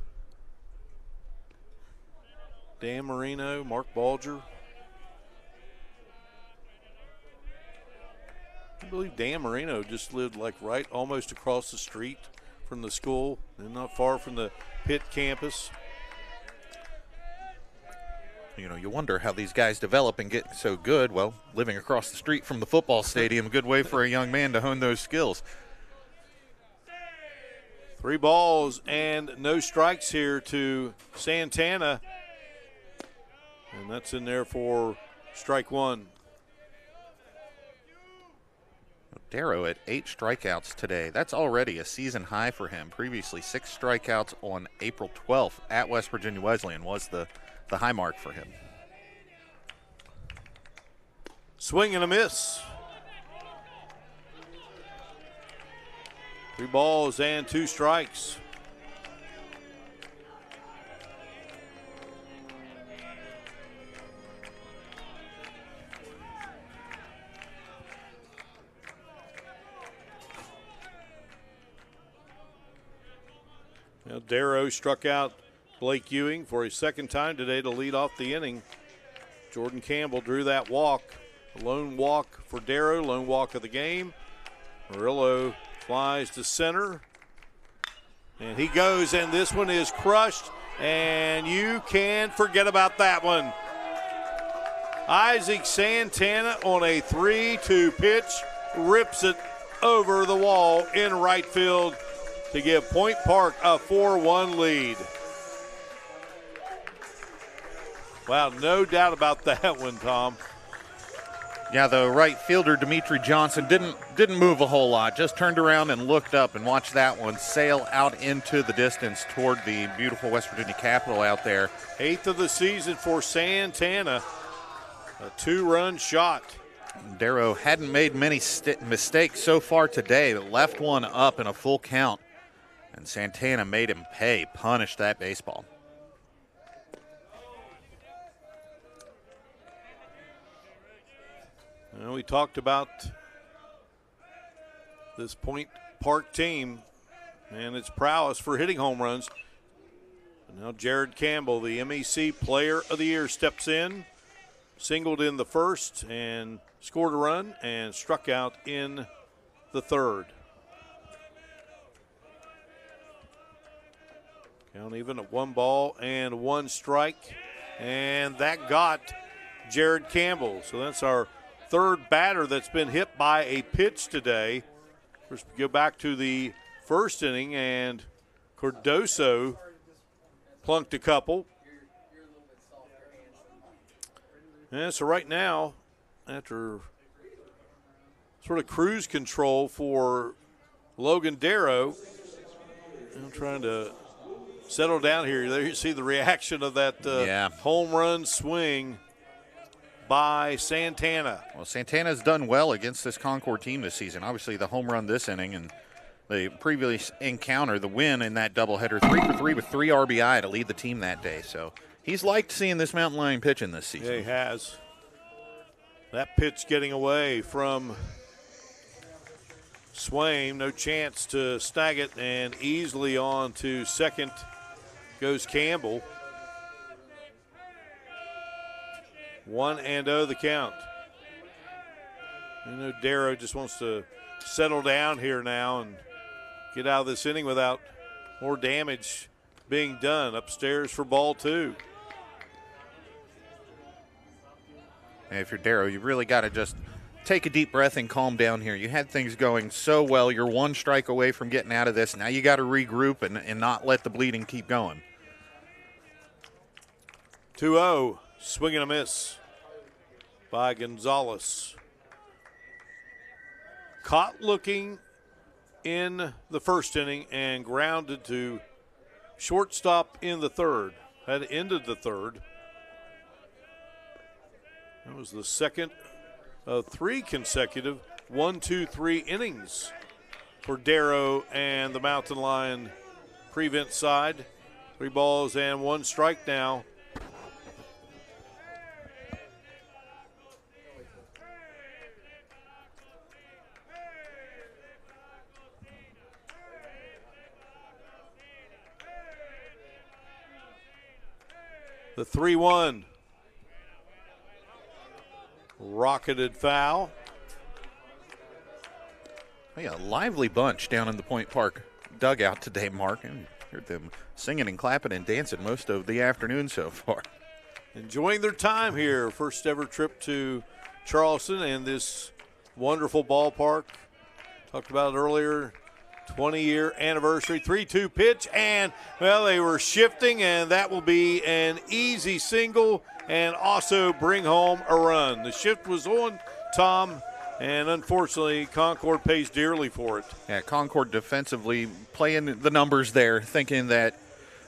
Dan Marino, Mark Balger. I believe Dan Marino just lived like right almost across the street from the school and not far from the Pitt campus. You know, you wonder how these guys develop and get so good. Well, living across the street from the football stadium, a good way for a young man to hone those skills. 3 balls and no strikes here to Santana. And that's in there for strike 1. Darrow at 8 strikeouts today. That's already a season high for him. Previously, 6 strikeouts on April 12th at West Virginia Wesleyan was the high mark for him. Swing and a miss. 3 balls and 2 strikes. Now Darrow struck out Blake Ewing for his second time today to lead off the inning. Jordan Campbell drew that walk. A lone walk for Darrow, lone walk of the game. Murillo flies to center. And he goes, and this one is crushed, and you can forget about that one. Isaac Santana on a 3-2 pitch rips it over the wall in right field to give Point Park a 4-1 lead. Wow, no doubt about that one, Tom. Yeah, the right fielder, Dimitri Johnson, didn't move a whole lot. Just turned around and looked up and watched that one sail out into the distance toward the beautiful West Virginia Capitol out there. 8th of the season for Santana. A 2-run shot. Darrow hadn't made many mistakes so far today, but left one up in a full count. And Santana made him pay, punished that baseball. Well, we talked about this Point Park team and its prowess for hitting home runs. And now Jared Campbell, the MEC Player of the Year, steps in, singled in the first and scored a run and struck out in the third. Count even at 1 ball and 1 strike. And that got Jared Campbell. So that's our third batter that's been hit by a pitch today. First, we go back to the first inning, and Cardoso plunked a couple. And so right now, after sort of cruise control for Logan Darrow, I'm trying to settle down here. There you see the reaction of that home run swing by Santana. Well, Santana's done well against this Concord team this season. Obviously, the home run this inning and the previous encounter, the win in that doubleheader, 3 for 3 with 3 RBI to lead the team that day. So he's liked seeing this Mountain Lion pitching this season. Yeah, he has. That pitch getting away from Swain. No chance to snag it, and easily on to second goes Campbell. 1-0 the count. You know, Darrow just wants to settle down here now and get out of this inning without more damage being done. Upstairs for ball 2. And if you're Darrow, you really got to just take a deep breath and calm down here. You had things going so well. You're 1 strike away from getting out of this. Now you got to regroup and not let the bleeding keep going. 2-0, swing and a miss by Gonzalez. Caught looking in the first inning and grounded to shortstop in the third. Had ended the third. That was the second of 3 consecutive 1-2-3 innings for Darrow and the Mountain Lion prevent side. 3 balls and 1 strike now. The 3-1. Rocketed foul. Yeah, a lively bunch down in the Point Park dugout today, Mark. And heard them singing and clapping and dancing most of the afternoon so far. Enjoying their time here. First ever trip to Charleston and this wonderful ballpark. Talked about it earlier. 20-year anniversary, 3-2 pitch, and, well, they were shifting, and that will be an easy single and also bring home a run. The shift was on, Tom, and unfortunately, Concord pays dearly for it. Yeah, Concord defensively playing the numbers there, thinking that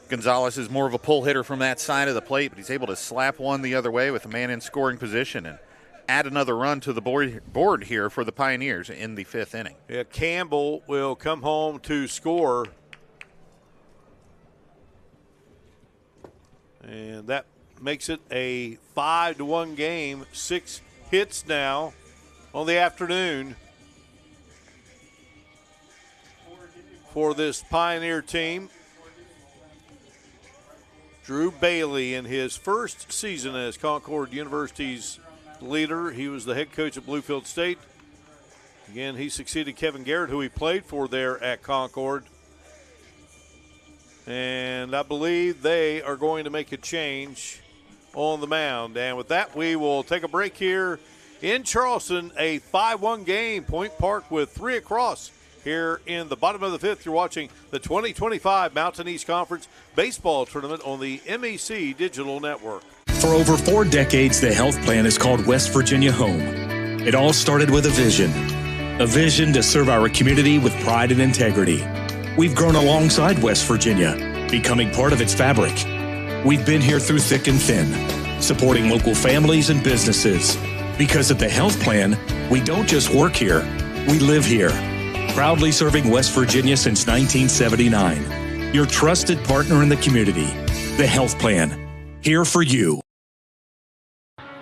Gonzalez is more of a pull hitter from that side of the plate, but he's able to slap one the other way with a man in scoring position and add another run to the board here for the Pioneers in the 5th inning. Yeah, Campbell will come home to score. And that makes it a 5-1 game. 6 hits now on the afternoon for this Pioneer team. Drew Bailey in his first season as Concord University's leader. He was the head coach at Bluefield State. Again, he succeeded Kevin Garrett, who he played for there at Concord. And I believe they are going to make a change on the mound. And with that, we will take a break here in Charleston. A 5-1 game, Point Park with 3 across here in the bottom of the 5th. You're watching the 2025 Mountain East Conference Baseball Tournament on the MEC Digital Network. For over 4 decades, the health plan has called West Virginia home. It all started with a vision to serve our community with pride and integrity. We've grown alongside West Virginia, becoming part of its fabric. We've been here through thick and thin, supporting local families and businesses. Because at the health plan, we don't just work here, we live here. Proudly serving West Virginia since 1979. Your trusted partner in the community, the health plan. Here for you.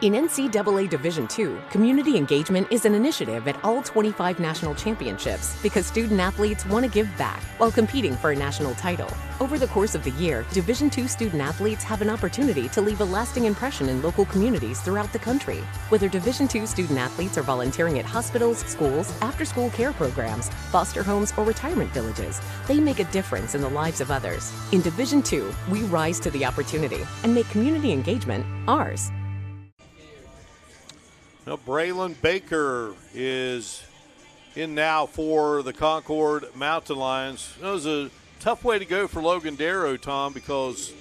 In NCAA Division II, community engagement is an initiative at all 25 national championships because student-athletes want to give back while competing for a national title. Over the course of the year, Division II student-athletes have an opportunity to leave a lasting impression in local communities throughout the country. Whether Division II student-athletes are volunteering at hospitals, schools, after-school care programs, foster homes, or retirement villages, they make a difference in the lives of others. In Division II, we rise to the opportunity and make community engagement ours. Now, Braylon Baker is in now for the Concord Mountain Lions. It was a tough way to go for Logan Darrow, Tom, because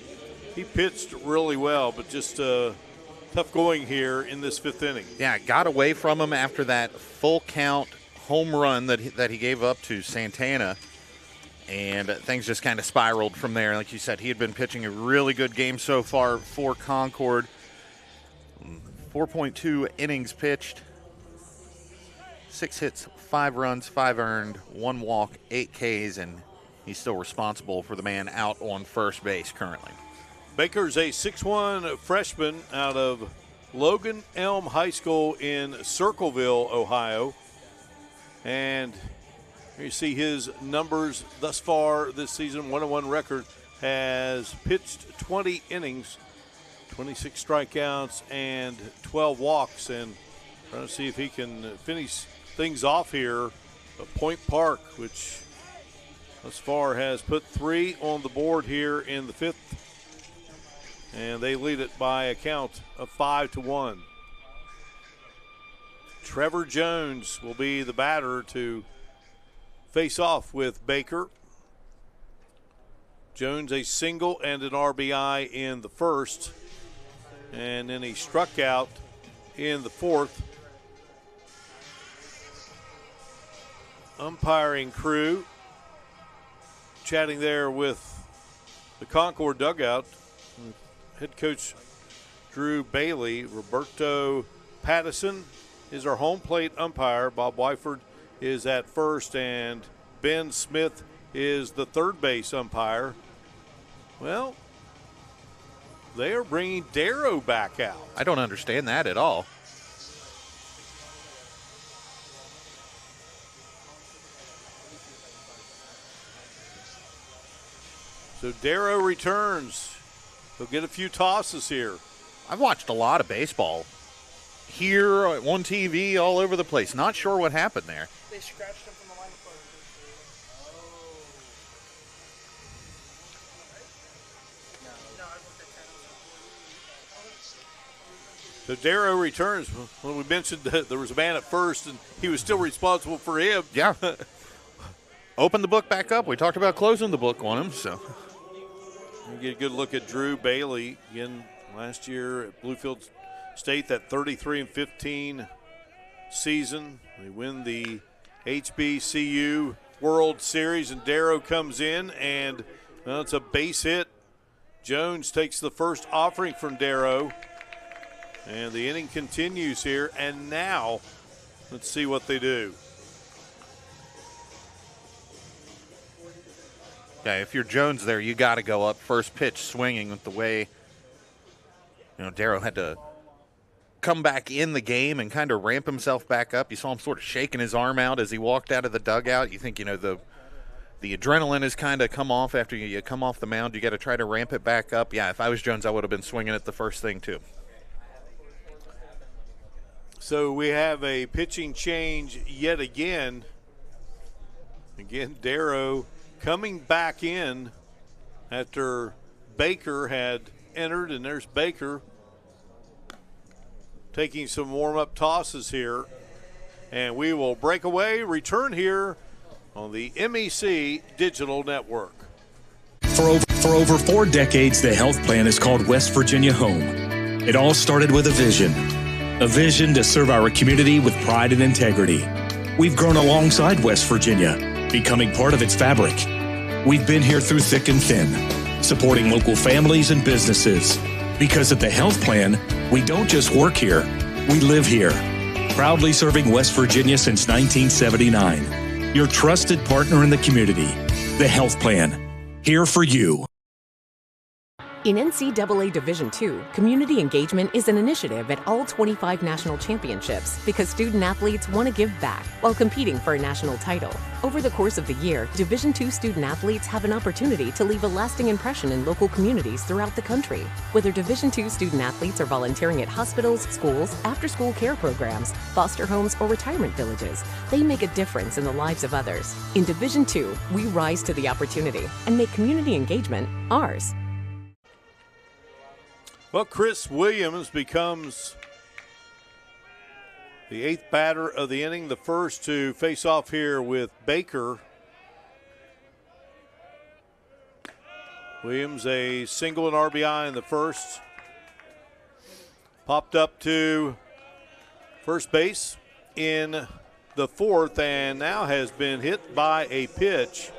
he pitched really well, but just tough going here in this 5th inning. Yeah, got away from him after that full count home run that he gave up to Santana, and things just kind of spiraled from there. Like you said, he had been pitching a really good game so far for Concord. 4.2 innings pitched, 6 hits, 5 runs, 5 earned, 1 walk, 8 Ks, and he's still responsible for the man out on first base currently. Baker's a 6'1 freshman out of Logan Elm High School in Circleville, Ohio. And here you see his numbers thus far this season. 1-1 record, has pitched 20 innings, 26 strikeouts, and 12 walks. And trying to see if he can finish things off here at Point Park, which thus far has put 3 on the board here in the 5th. And they lead it by a count of 5-1. Trevor Jones will be the batter to face off with Baker. Jones a single and an RBI in the first, and then he struck out in the 4th. Umpiring crew chatting there with the Concord dugout. Head coach Drew Bailey. Roberto Pattison is our home plate umpire. Bob Wyford is at first, and Ben Smith is the third base umpire. Well, they are bringing Darrow back out. I don't understand that at all. So Darrow returns. He'll get a few tosses here. I've watched a lot of baseball here on TV, all over the place. Not sure what happened there. They scratched him from the line of play. So Darrow returns. When we mentioned that there was a man at first and he was still responsible for him. Yeah. Open the book back up. We talked about closing the book on him, so. You get a good look at Drew Bailey again last year at Bluefield State, that 33-15 season. They win the HBCU World Series, and Darrow comes in, and it's a base hit. Jones takes the first offering from Darrow, and the inning continues here. And now, let's see what they do. Yeah, if you're Jones there, you got to go up first pitch swinging with the way, Darrow had to come back in the game and kind of ramp himself back up. You saw him sort of shaking his arm out as he walked out of the dugout. You think, the adrenaline has kind of come off after you come off the mound. You got to try to ramp it back up. Yeah, if I was Jones, I would have been swinging at the first thing too. So we have a pitching change yet again. Again, Darrow coming back in after Baker had entered, and there's Baker taking some warm-up tosses here. And we will break away, return here on the MEC Digital Network. For over 4 decades, the health plan is called West Virginia Home. It all started with a vision to serve our community with pride and integrity. We've grown alongside West Virginia, becoming part of its fabric. We've been here through thick and thin, supporting local families and businesses. Because at the health plan, we don't just work here, we live here. Proudly serving West Virginia since 1979. Your trusted partner in the community. The health plan. Here for you. In NCAA Division II, community engagement is an initiative at all 25 national championships because student athletes want to give back while competing for a national title. Over the course of the year, Division II student athletes have an opportunity to leave a lasting impression in local communities throughout the country. Whether Division II student athletes are volunteering at hospitals, schools, after-school care programs, foster homes, or retirement villages, they make a difference in the lives of others. In Division II, we rise to the opportunity and make community engagement ours. Well, Chris Williams becomes the 8th batter of the inning, the first to face off here with Baker. Williams a single and RBI in the first. Popped up to first base in the 4th and now has been hit by a pitch.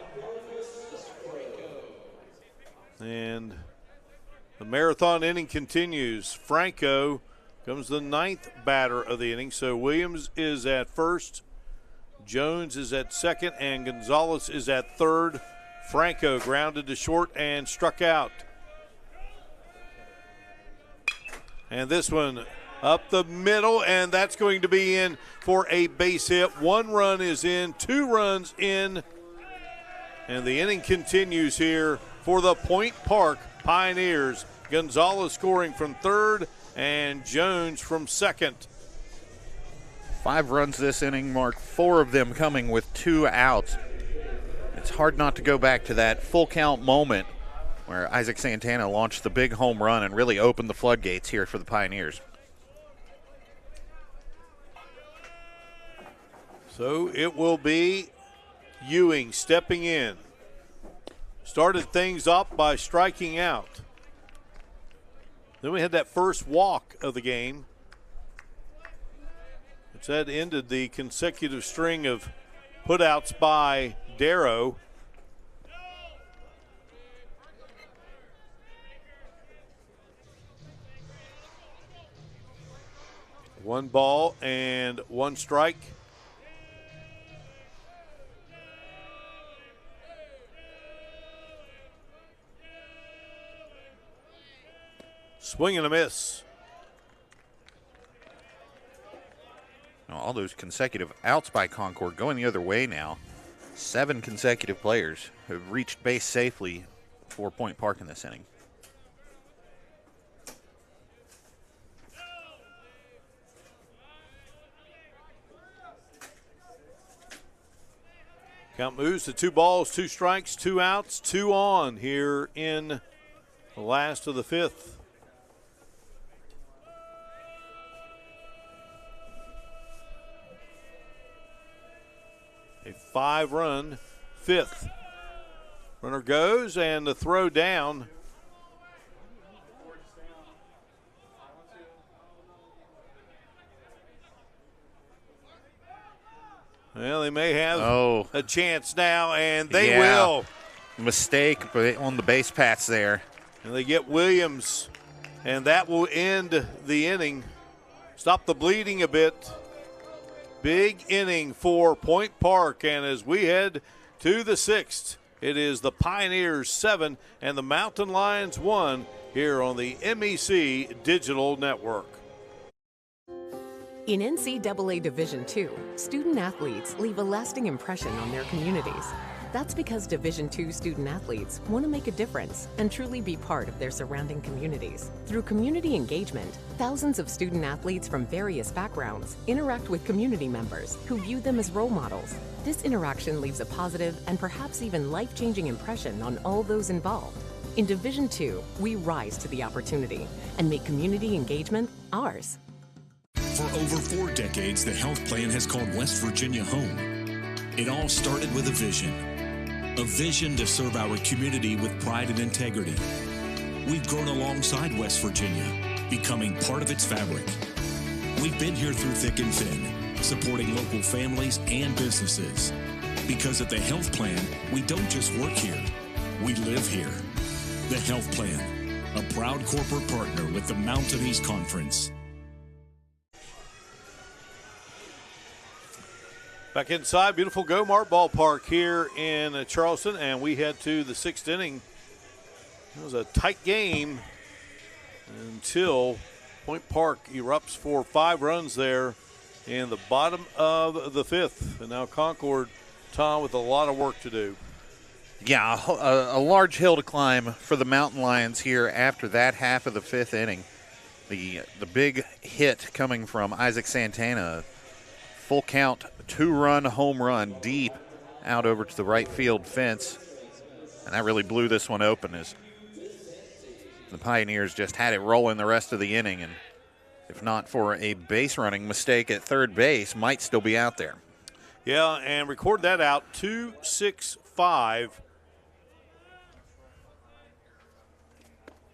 And the marathon inning continues. Franco comes the 9th batter of the inning. So Williams is at first, Jones is at second, and Gonzalez is at third. Franco grounded to short and struck out. And this one up the middle, and that's going to be in for a base hit. 1 run is in, 2 runs in, and the inning continues here for the Point Park Pioneers. Gonzalez scoring from third and Jones from second. 5 runs this inning, Mark, 4 of them coming with 2 outs. It's hard not to go back to that full count moment where Isaac Santana launched the big home run and really opened the floodgates here for the Pioneers. So it will be Ewing stepping in. Started things off by striking out. Then we had that first walk of the game, which that ended the consecutive string of putouts by Darrow. One ball and 1 strike. Swing and a miss. All those consecutive outs by Concord going the other way now. 7 consecutive players have reached base safely for Point Park in this inning. Count moves to 2 balls, 2 strikes, 2 outs, 2 on here in the last of the 5th. A 5-run 5th. Runner goes, and the throw down. Well, they may have a chance now, and they will. Mistake on the base paths there. And they get Williams, and that will end the inning. Stop the bleeding a bit. Big inning for Point Park, and as we head to the 6th, it is the Pioneers 7 and the Mountain Lions 1 here on the MEC Digital Network. In NCAA Division II, student athletes leave a lasting impression on their communities. That's because Division II student athletes want to make a difference and truly be part of their surrounding communities. Through community engagement, thousands of student athletes from various backgrounds interact with community members who view them as role models. This interaction leaves a positive and perhaps even life-changing impression on all those involved. In Division II, we rise to the opportunity and make community engagement ours. For over 4 decades, the health plan has called West Virginia home. It all started with a vision to serve our community with pride and integrity. We've grown alongside West Virginia, becoming part of its fabric. We've been here through thick and thin, supporting local families and businesses. Because at the health plan, we don't just work here, we live here. The Health Plan, a proud corporate partner with the Mountain East Conference. Back inside beautiful Gomart Ballpark here in Charleston, and we head to the 6th inning. It was a tight game until Point Park erupts for 5 runs there in the bottom of the 5th. And now Concord, Tom, with a lot of work to do. Yeah, a large hill to climb for the Mountain Lions here after that half of the 5th inning. The big hit coming from Isaac Santana. Full count, 2-run home run deep out over to the right field fence. And that really blew this one open as the Pioneers just had it rolling the rest of the inning. And if not for a base running mistake at third base, might still be out there. Yeah, and record that out, 2-6-5.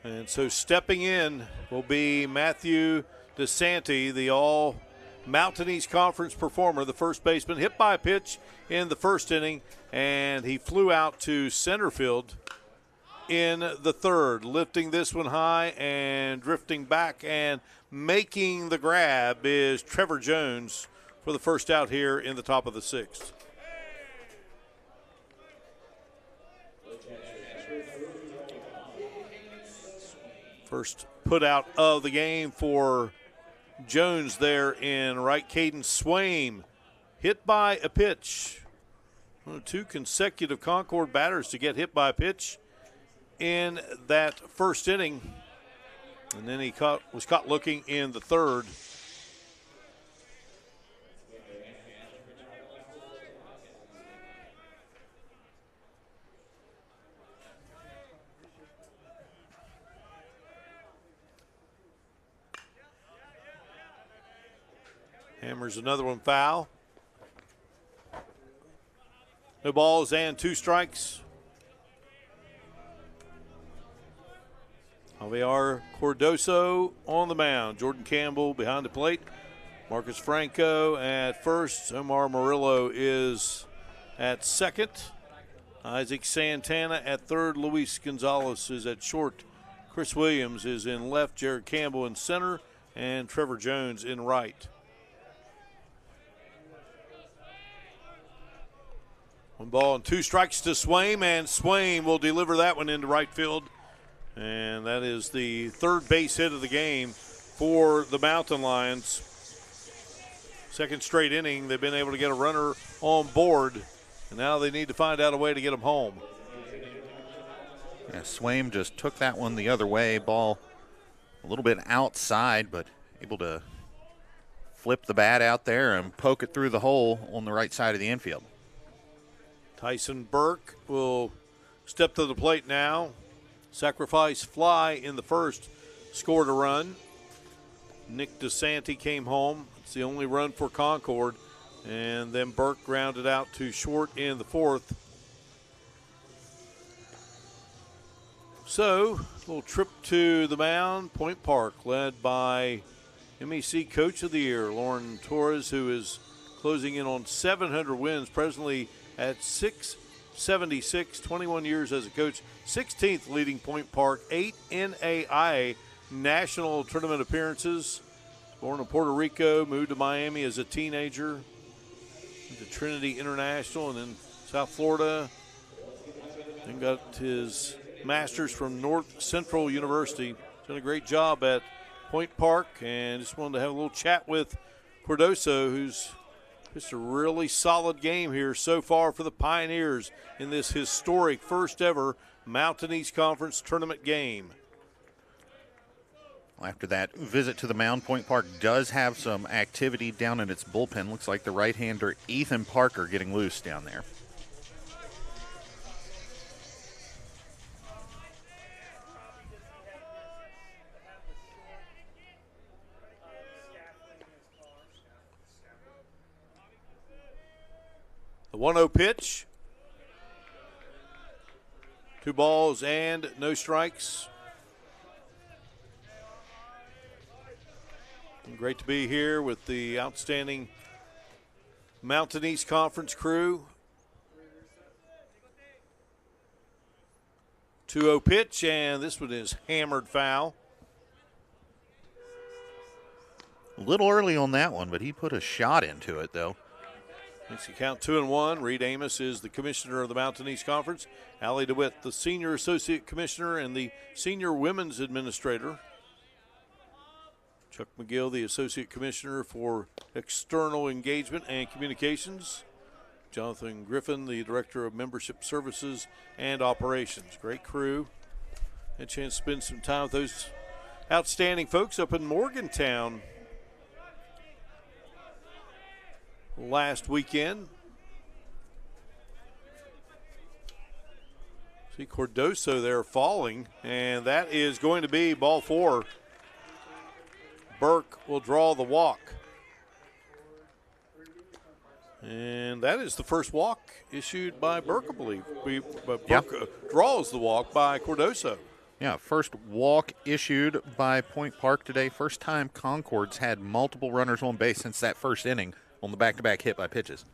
And so stepping in will be Matthew DeSanti, the all Mountain East Conference performer, the first baseman, hit by a pitch in the 1st inning, and he flew out to center field in the 3rd, lifting this one high and drifting back and making the grab is Trevor Jones for the first out here in the top of the 6th. First put out of the game for Jones there in right. Caden Swaim hit by a pitch. One of 2 consecutive Concord batters to get hit by a pitch in that first inning. And then he was caught looking in the third. Hammers another one foul. No balls and 2 strikes. Javier Cordoso on the mound. Jordan Campbell behind the plate. Marcus Franco at first. Omar Murillo is at second. Isaac Santana at third. Luis Gonzalez is at short. Chris Williams is in left. Jared Campbell in center. And Trevor Jones in right. 1 ball and 2 strikes to Swaim, and Swaim will deliver that one into right field. And that is the 3rd base hit of the game for the Mountain Lions. 2nd straight inning, they've been able to get a runner on board, and now they need to find out a way to get him home. Yeah, Swaim just took that one the other way. Ball a little bit outside, but able to flip the bat out there and poke it through the hole on the right side of the infield. Tyson Burke will step to the plate now. Sacrifice fly in the first, scored a run. Nick DeSanti came home. It's the only run for Concord. And then Burke grounded out to short in the 4th. So, a little trip to the mound. Point Park led by MEC Coach of the Year, Lauren Torres, who is closing in on 700 wins, presently at 676, 21 years as a coach, 16th leading Point Park, 8 NAIA national tournament appearances. Born in Puerto Rico, moved to Miami as a teenager, went to Trinity International and then South Florida, then got his master's from North Central University. Done a great job at Point Park, and just wanted to have a little chat with Cordoso, who's just a really solid game here so far for the Pioneers in this historic first ever Mountain East Conference tournament game. After that visit to the mound, Point Park does have some activity down in its bullpen. Looks like the right-hander Ethan Parker getting loose down there. The 1-0 pitch. 2 balls and no strikes. And great to be here with the outstanding Mountain East Conference crew. 2-0 pitch, and this one is hammered foul. A little early on that one, but he put a shot into it, though. Makes it count 2-1. Reed Amos is the commissioner of the Mountain East Conference. Allie DeWitt, the senior associate commissioner and the senior women's administrator. Chuck McGill, the associate commissioner for external engagement and communications. Jonathan Griffin, the director of membership services and operations. Great crew. Had a chance to spend some time with those outstanding folks up in Morgantown last weekend. See Cordoso there falling, and that is going to be ball 4. Burke will draw the walk. And that is the first walk issued by Burke, I believe. But Burke draws the walk by Cordoso. Yeah, first walk issued by Point Park today. First time Concord's had multiple runners on base since that first inning on the back-to-back hit by pitches.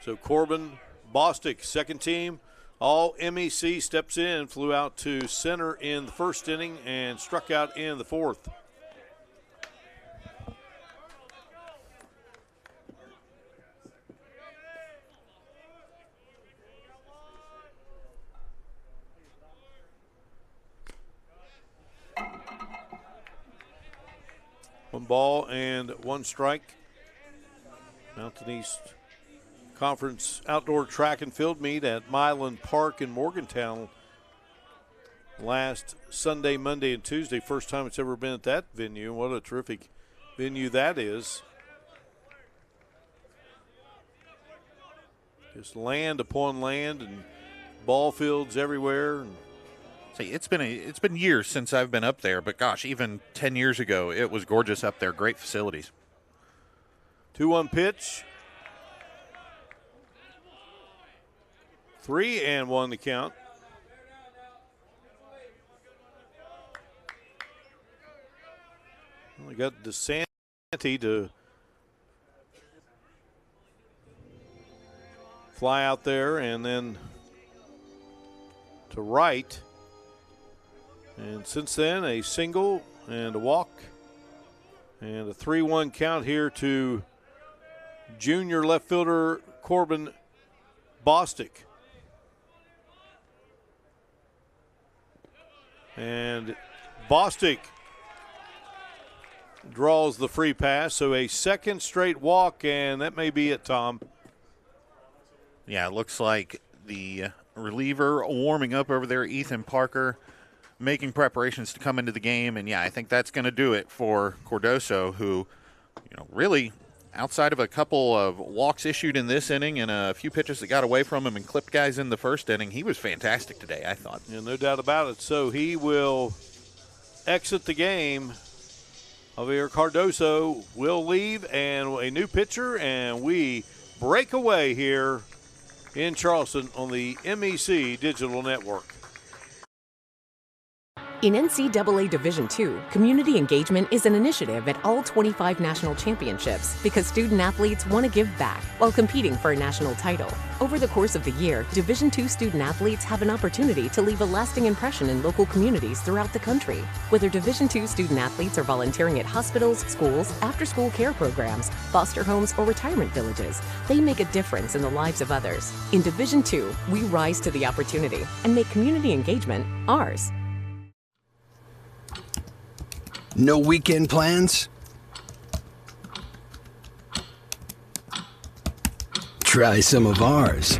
So Corbin Bostic, second team. All MEC steps in, flew out to center in the first inning and struck out in the 4th. 1 ball and 1 strike. Mountain East Conference Outdoor Track and Field meet at Milan Park in Morgantown last Sunday, Monday, and Tuesday. First time it's ever been at that venue. What a terrific venue that is. Just land upon land and ball fields everywhere. See, it's been years since I've been up there, but gosh, even 10 years ago, it was gorgeous up there. Great facilities. 2-1 pitch. 3-1 the count. We got DeSanti to fly out there and then to right. And since then, a single and a walk and a 3-1 count here to junior left fielder Corbin Bostic. And Bostic draws the free pass, so a second straight walk, and that may be it, Tom. Yeah, it looks like the reliever warming up over there, Ethan Parker, making preparations to come into the game. And, yeah, I think that's going to do it for Cardoso, who, really outside of a couple of walks issued in this inning and a few pitches that got away from him and clipped guys in the first inning, he was fantastic today, I thought. Yeah, no doubt about it. So he will exit the game. Javier Cardoso will leave, and a new pitcher, and we break away here in Charleston on the MEC Digital Network. In NCAA Division II, community engagement is an initiative at all 25 national championships because student athletes want to give back while competing for a national title. Over the course of the year, Division II student athletes have an opportunity to leave a lasting impression in local communities throughout the country. Whether Division II student athletes are volunteering at hospitals, schools, after-school care programs, foster homes, or retirement villages, they make a difference in the lives of others. In Division II, we rise to the opportunity and make community engagement ours. No weekend plans? Try some of ours.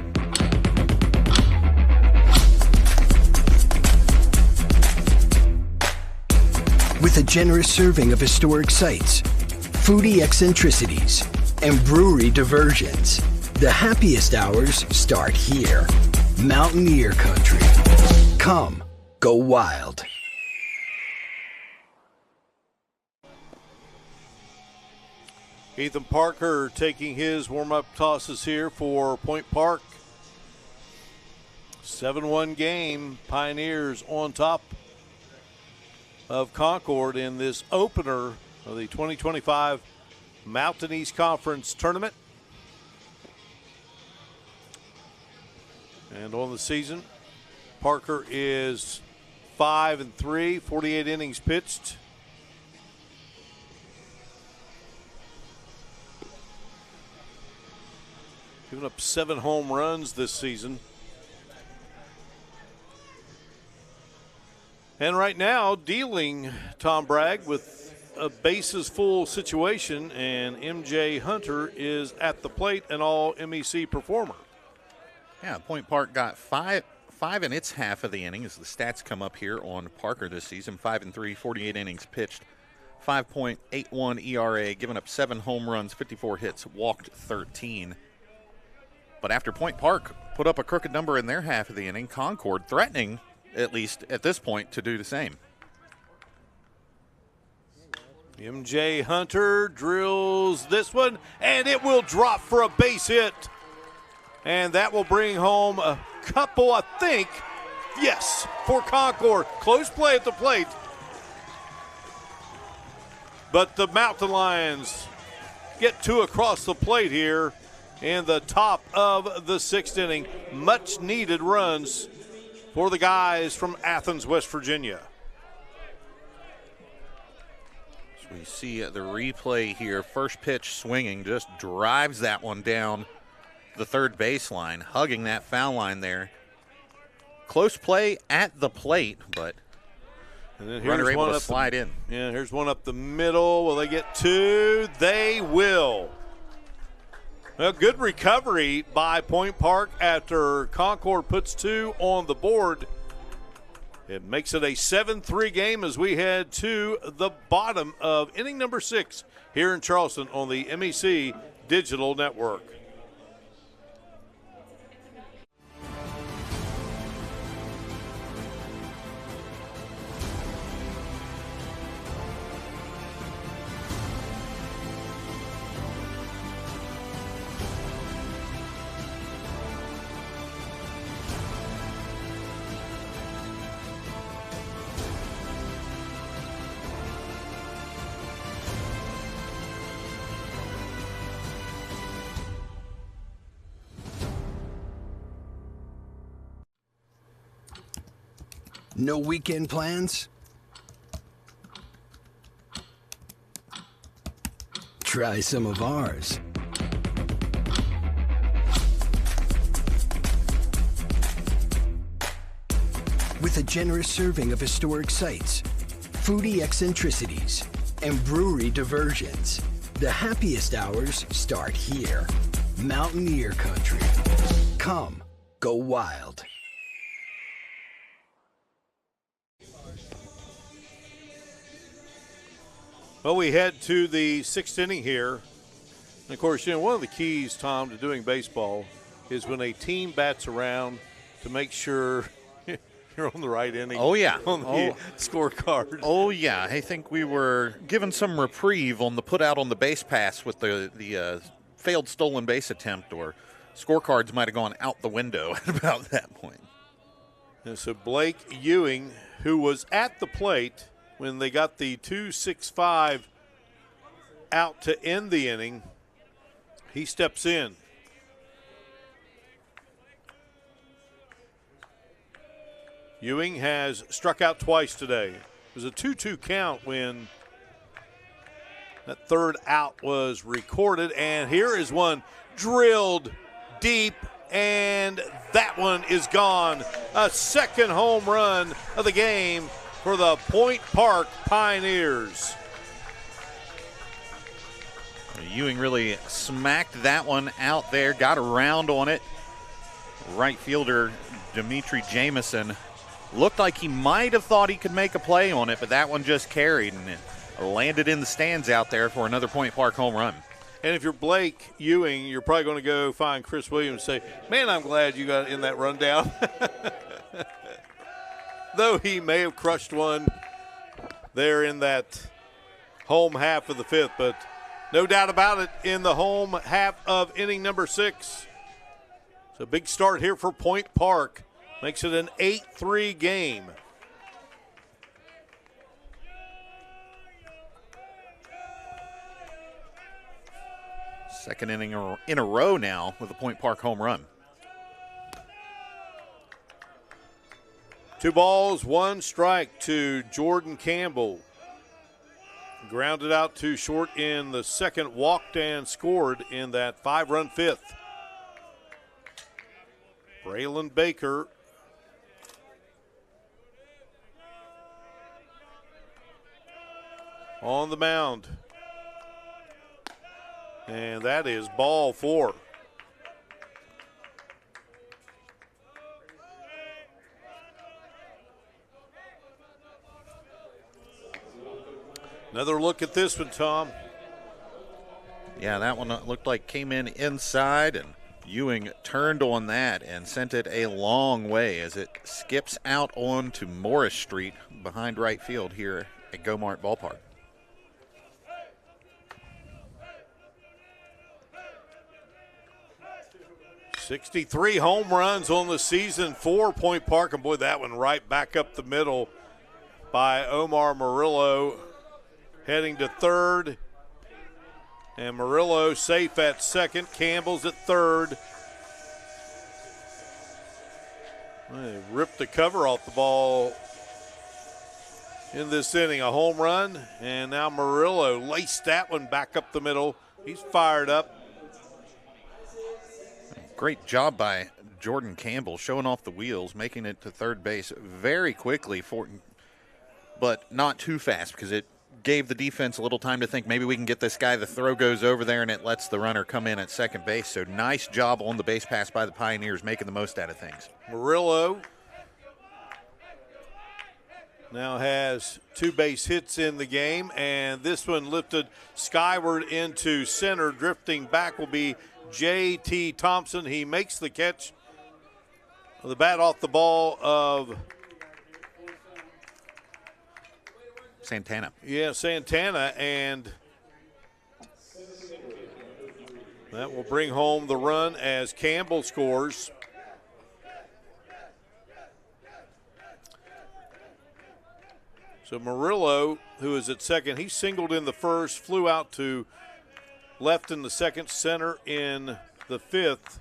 With a generous serving of historic sites, foodie eccentricities, and brewery diversions, the happiest hours start here. Mountaineer Country. Come, go wild. Ethan Parker taking his warm-up tosses here for Point Park. 7-1 game. Pioneers on top of Concord in this opener of the 2025 Mountain East Conference Tournament. And on the season, Parker is 5-3, 48 innings pitched. Giving up 7 home runs this season. And right now, dealing Tom Bragg with a bases full situation, and MJ Hunter is at the plate, an all MEC performer. Yeah, Point Park got five in its half of the inning as the stats come up here on Parker this season. 5-3, 48 innings pitched, 5.81 ERA, giving up 7 home runs, 54 hits, walked 13. But after Point Park put up a crooked number in their half of the inning, Concord threatening, at least at this point, to do the same. MJ Hunter drills this one, and it will drop for a base hit. And that will bring home a couple, I think, yes, for Concord. Close play at the plate. But the Mountain Lions get 2 across the plate here in the top of the 6th inning. Much needed runs for the guys from Athens, West Virginia. So we see the replay here. First pitch swinging, just drives that one down the third baseline, hugging that foul line there. Close play at the plate, but And then runner able to slide in. Yeah, here's one up the middle. Will they get two? They will. Well, good recovery by Point Park after Concord puts two on the board. It makes it a 7-3 game as we head to the bottom of inning number 6 here in Charleston on the MEC Digital Network. No weekend plans? Try some of ours. With a generous serving of historic sites, foodie eccentricities, and brewery diversions, the happiest hours start here. Mountaineer Country. Come, go wild. Well, we head to the 6th inning here. And of course, one of the keys, Tom, to doing baseball is when a team bats around to make sure you're on the right inning. Oh, yeah. On the scorecard. Oh, yeah. I think we were given some reprieve on the put out on the base pass with the failed stolen base attempt, or scorecards might have gone out the window at about that point. And so Blake Ewing, who was at the plate when they got the 2-6-5 out to end the inning, he steps in. Ewing has struck out twice today. It was a 2-2 count when that third out was recorded. And here is one drilled deep, and that one is gone. A second home run of the game for the Point Park Pioneers. Ewing really smacked that one out there, got around on it. Right fielder Dimitri Jamison looked like he might have thought he could make a play on it, but that one just carried and it landed in the stands out there for another Point Park home run. And if you're Blake Ewing, you're probably going to go find Chris Williams and say, man, I'm glad you got in that rundown. Though he may have crushed one there in that home half of the 5th, but no doubt about it, in the home half of inning number 6. It's a big start here for Point Park. Makes it an 8-3 game. Second inning in a row now with a Point Park home run. 2 balls, 1 strike to Jordan Campbell. Grounded out to short in the second, walked and scored in that 5-run 5th. Braylon Baker on the mound. And that is ball 4. Another look at this one, Tom. Yeah, that one looked like came in inside, and Ewing turned on that and sent it a long way as it skips out onto Morris Street behind right field here at Gomart Ballpark. '63 home runs on the season for Point Park, and boy, that one right back up the middle by Omar Murillo. Heading to third, and Murillo safe at second. Campbell's at third. They ripped the cover off the ball in this inning. A home run, and now Murillo laced that one back up the middle. He's fired up. Great job by Jordan Campbell showing off the wheels, making it to third base very quickly, but not too fast because it gave the defense a little time to think maybe we can get this guy. The throw goes over there, and it lets the runner come in at second base. So nice job on the base pass by the Pioneers, making the most out of things. Murillo now has 2 base hits in the game, and this one lifted skyward into center. Drifting back will be J.T. Thompson. He makes the catch. The bat off the ball of Santana. Yeah, Santana, and that will bring home the run as Campbell scores. So Murillo, who is at second, he singled in the first, flew out to left in the second, center in the fifth.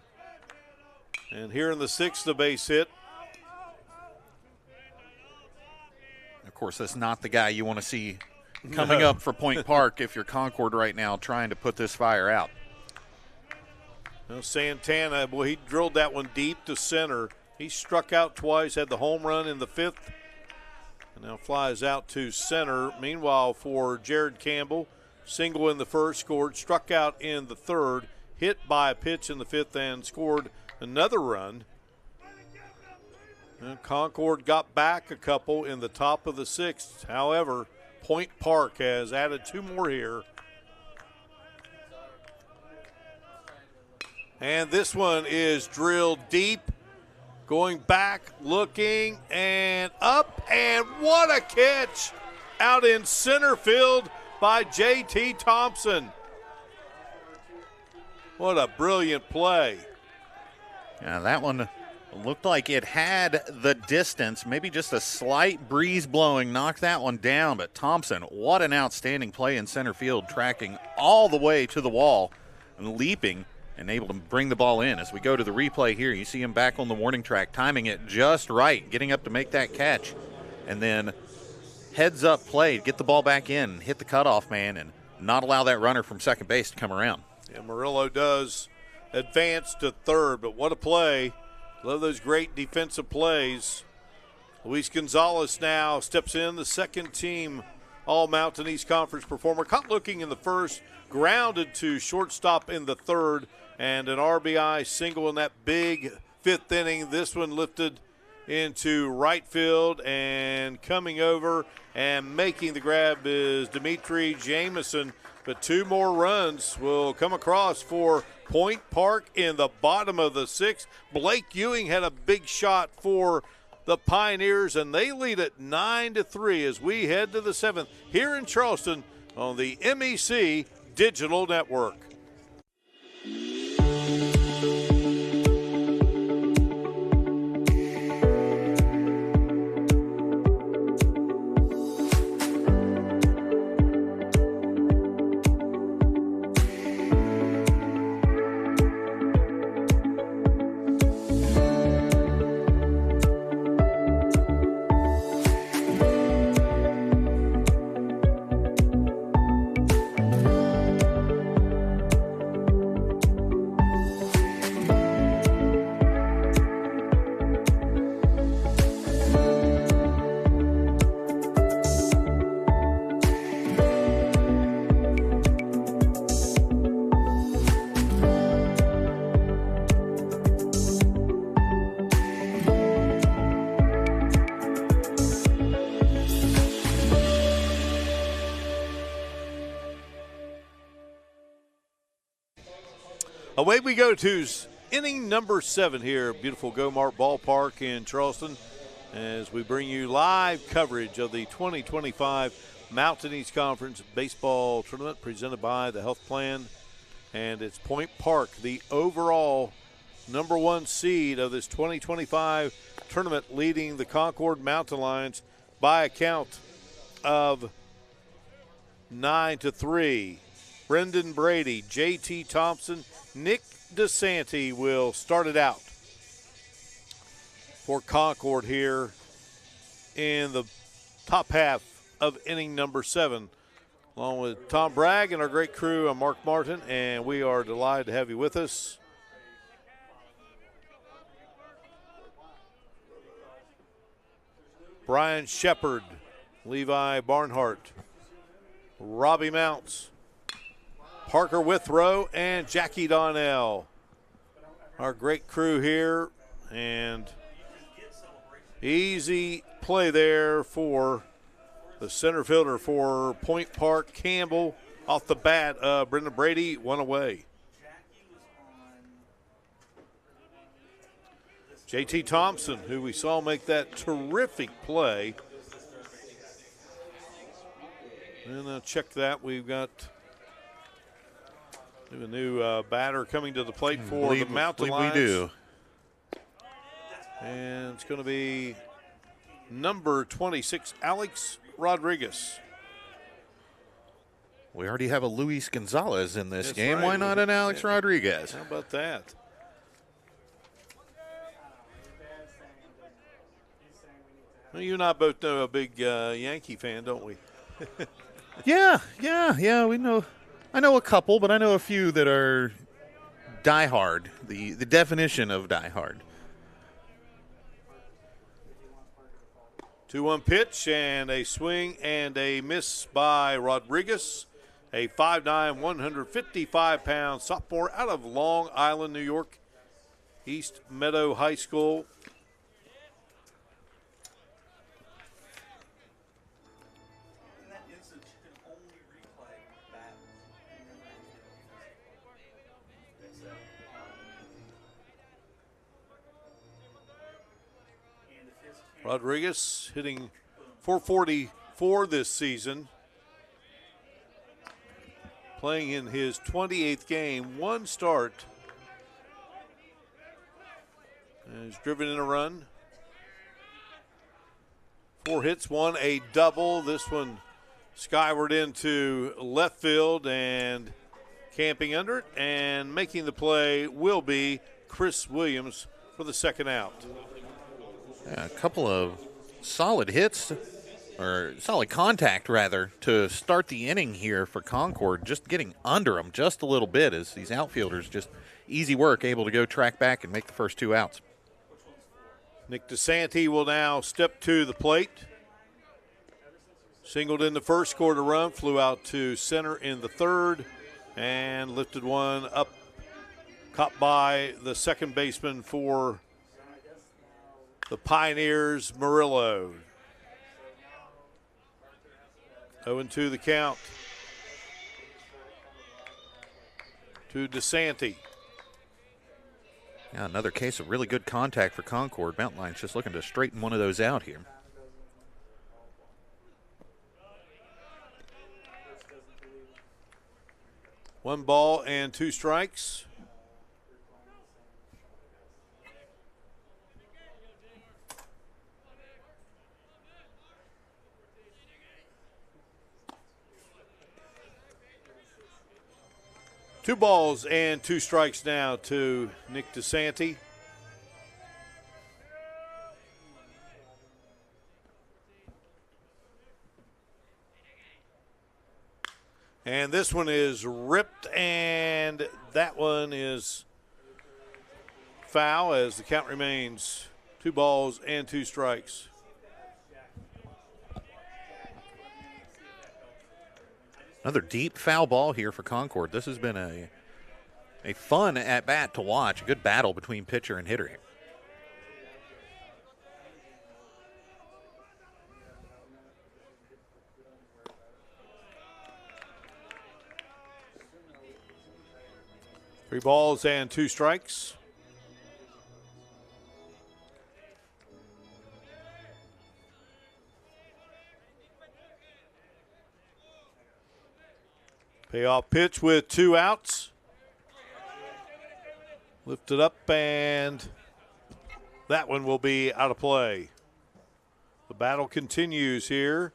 And here in the sixth, a base hit. Of course, that's not the guy you want to see coming up for Point Park if you're Concord right now trying to put this fire out. Well, Santana, boy, he drilled that one deep to center. He struck out twice, had the home run in the fifth, and now flies out to center. Meanwhile, for Jared Campbell, single in the first, scored, struck out in the third, hit by a pitch in the fifth, and scored another run. And Concord got back a couple in the top of the sixth. However, Point Park has added 2 more here. And this one is drilled deep, going back, looking, and up, and what a catch out in center field by J.T. Thompson. What a brilliant play. Yeah, that one looked like it had the distance, maybe just a slight breeze blowing, knocked that one down. But Thompson, what an outstanding play in center field, tracking all the way to the wall and leaping and able to bring the ball in. As we go to the replay here, you see him back on the warning track, timing it just right, getting up to make that catch. And then heads up play, get the ball back in, hit the cutoff man, and not allow that runner from second base to come around. Yeah, Murillo does advance to third, but what a play. Love those great defensive plays. Luis Gonzalez now steps in, the second team All-Mountain East Conference performer. Caught looking in the first, grounded to shortstop in the third, and an RBI single in that big fifth inning. This one lifted into right field, and coming over and making the grab is Dimitri Jamison. But 2 more runs will come across for Point Park in the bottom of the sixth. Blake Ewing had a big shot for the Pioneers, and they lead it 9-3 as we head to the seventh here in Charleston on the MEC Digital Network. Away we go to inning number 7 here at beautiful Go-Mart Ballpark in Charleston as we bring you live coverage of the 2025 Mountain East Conference Baseball Tournament presented by the Health Plan. And it's Point Park, the overall number 1 seed of this 2025 tournament, leading the Concord Mountain Lions by a count of 9-3. Brendan Brady, J.T. Thompson, Nick DeSanti will start it out for Concord here in the top half of inning number 7. Along with Tom Bragg and our great crew, I'm Mark Martin, and we are delighted to have you with us. Brian Shepard Levi Barnhart, Robbie Mounts, Parker Withrow, and Jackie Donnell. Our great crew here, and easy play there for the center fielder for Point Park. Campbell off the bat. Brendan Brady, one away. JT Thompson, who we saw make that terrific play. And check that. We've got a new batter coming to the plate for the Mountain Lions. We do. And it's going to be number 26, Alex Rodriguez. We already have a Luis Gonzalez in this game. Right. Why not an Alex Rodriguez? How about that? Well, you and I both know a big Yankee fan, don't we? Yeah. We know. I know a couple, but I know a few that are diehard. The definition of diehard. 2-1 pitch and a swing and a miss by Rodriguez. A 5'9", 155-pound sophomore out of Long Island, New York, East Meadow High School. Rodriguez hitting .444 this season. Playing in his 28th game, one start. And he's driven in a run. 4 hits, one a double. This one skyward into left field and camping under it. And making the play will be Chris Williams for the second out. Yeah, a couple of solid hits, or solid contact, rather, to start the inning here for Concord. Just getting under them just a little bit as these outfielders just easy work, able to go track back and make the first 2 outs. Nick DeSanti will now step to the plate. Singled in the first, scored a run, flew out to center in the third, and lifted one up, caught by the second baseman for the Pioneers, Murillo. 0-2 the count to DeSanti. Yeah, another case of really good contact for Concord. Mountain Lions just looking to straighten one of those out here. One ball and 2 strikes. Two balls and 2 strikes now to Nick DeSanti. And this one is ripped, and that one is foul as the count remains 2 balls and 2 strikes. Another deep foul ball here for Concord. This has been a fun at-bat to watch. A good battle between pitcher and hitter here. Three balls and 2 strikes. Payoff pitch with 2 outs. Lifted up, and that one will be out of play. The battle continues here.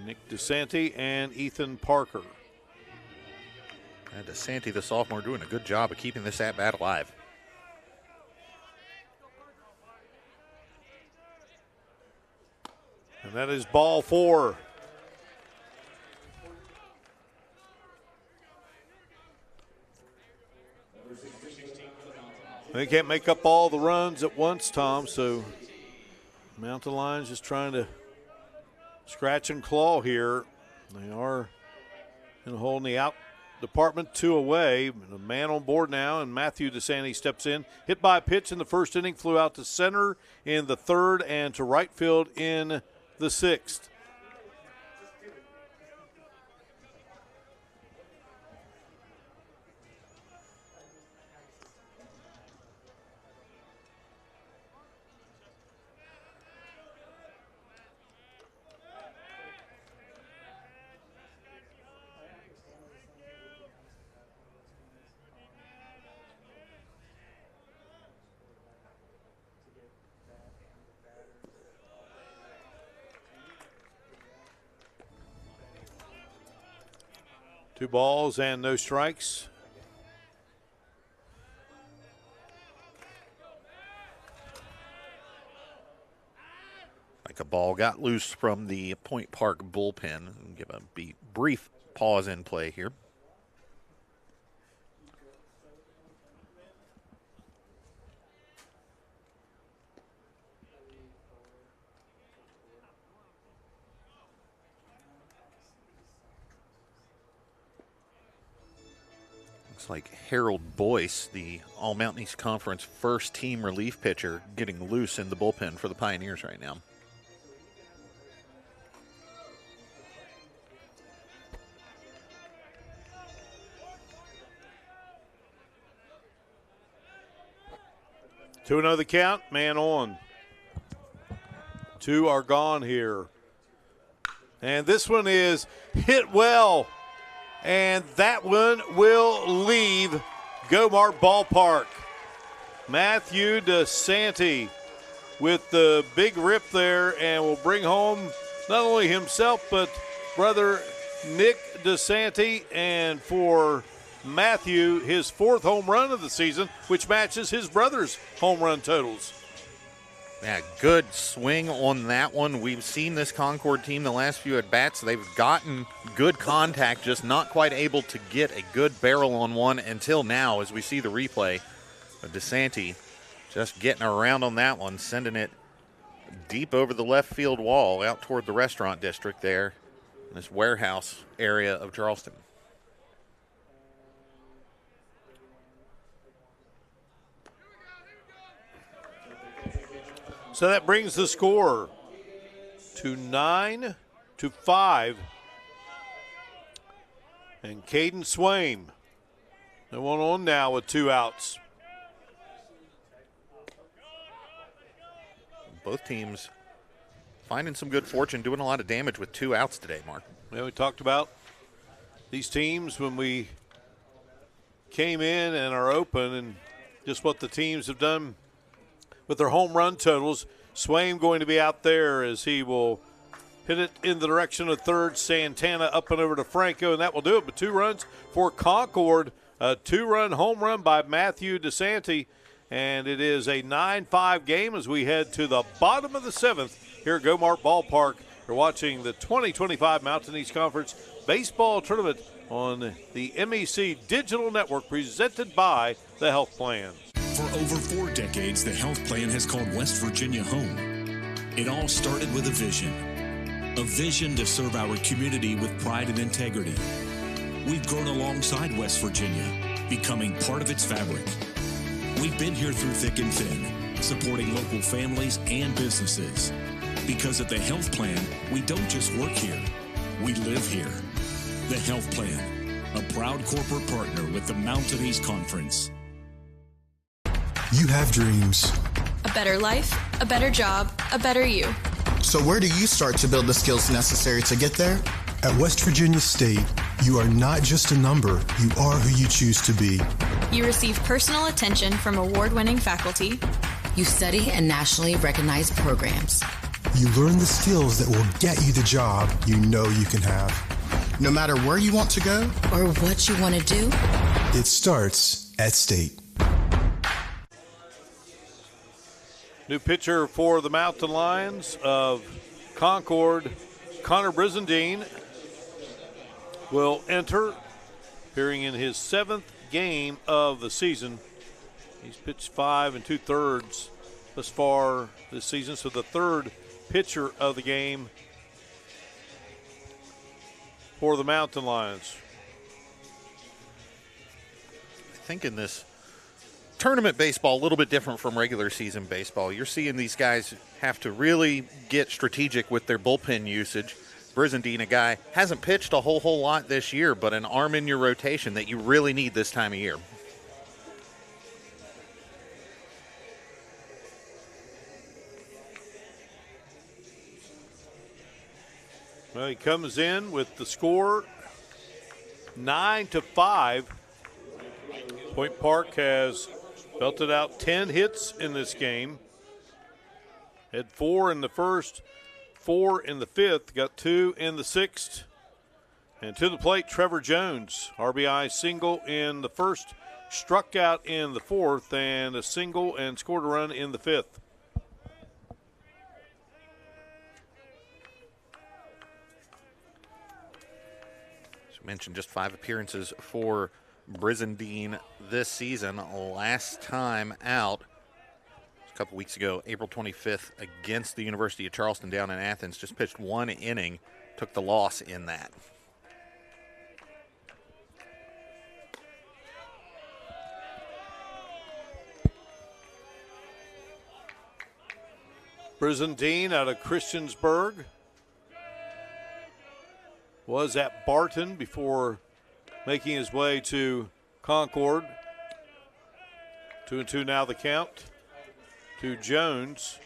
Nick DeSanti and Ethan Parker. And DeSanti, the sophomore, doing a good job of keeping this at-bat alive. And that is ball 4. They can't make up all the runs at once, Tom, so Mountain Lions just trying to scratch and claw here. They are in a hole in the out department, 2 away. A man on board now, and Matthew DeSanti steps in. Hit by a pitch in the first inning, flew out to center in the third and to right field in the sixth. Two balls and no strikes. Like a ball got loose from the Point Park bullpen. Give a brief pause in play here. Looks like Harold Boyce, the All-Mountain East Conference first-team relief pitcher, getting loose in the bullpen for the Pioneers right now. 2-0 the count, man on. 2 are gone here. And this one is hit well. And that one will leave Gomart Ballpark. Matthew DeSanti with the big rip there and will bring home not only himself but brother Nick DeSanti, and for Matthew, his 4th home run of the season, which matches his brother's home run totals. Yeah, good swing on that one. We've seen this Concord team the last few at-bats. They've gotten good contact, just not quite able to get a good barrel on one until now as we see the replay. But DeSanti just getting around on that one, sending it deep over the left field wall out toward the restaurant district there in this warehouse area of Charleston. So that brings the score to 9-5. And Caden Swaim, the one on now with 2 outs. Both teams finding some good fortune, doing a lot of damage with 2 outs today, Mark. Yeah, we talked about these teams when we came in and are open, and just what the teams have done with their home run totals. Swaim going to be out there as he will hit it in the direction of third. Santana up and over to Franco, and that will do it. But 2 runs for Concord. A 2-run home run by Matthew DeSanti. And it is a 9-5 game as we head to the bottom of the 7th here at Gomart Ballpark. You're watching the 2025 Mountain East Conference Baseball Tournament on the MEC Digital Network, presented by the Health Plan. For over 4 decades, the Health Plan has called West Virginia home. It all started with a vision to serve our community with pride and integrity. We've grown alongside West Virginia, becoming part of its fabric. We've been here through thick and thin, supporting local families and businesses. Because at the Health Plan, we don't just work here, we live here. The Health Plan, a proud corporate partner with the Mountain East Conference. You have dreams. A better life, a better job, a better you. So where do you start to build the skills necessary to get there? At West Virginia State, you are not just a number, you are who you choose to be. You receive personal attention from award-winning faculty. You study in nationally recognized programs. You learn the skills that will get you the job you know you can have. No matter where you want to go or what you want to do, it starts at State. New pitcher for the Mountain Lions of Concord, Connor Brizendine, will enter, appearing in his 7th game of the season. He's pitched 5 2/3 thus far this season, so the third pitcher of the game for the Mountain Lions. I think in this tournament baseball, a little bit different from regular season baseball. You're seeing these guys have to really get strategic with their bullpen usage. Brizendine, a guy, hasn't pitched a whole lot this year, but an arm in your rotation that you really need this time of year. Well, he comes in with the score 9-5. Point Park has belted out 10 hits in this game. Had 4 in the first, 4 in the fifth, got 2 in the sixth. And to the plate, Trevor Jones, RBI single in the first, struck out in the fourth, and a single and scored a run in the fifth. Mentioned just 5 appearances for Brizendine this season. Last time out a couple weeks ago, April 25th, against the University of Charleston down in Athens. Just pitched 1 inning, took the loss in that. Brizendine out of Christiansburg. Was at Barton before making his way to Concord. 2-2 now the count to Jones.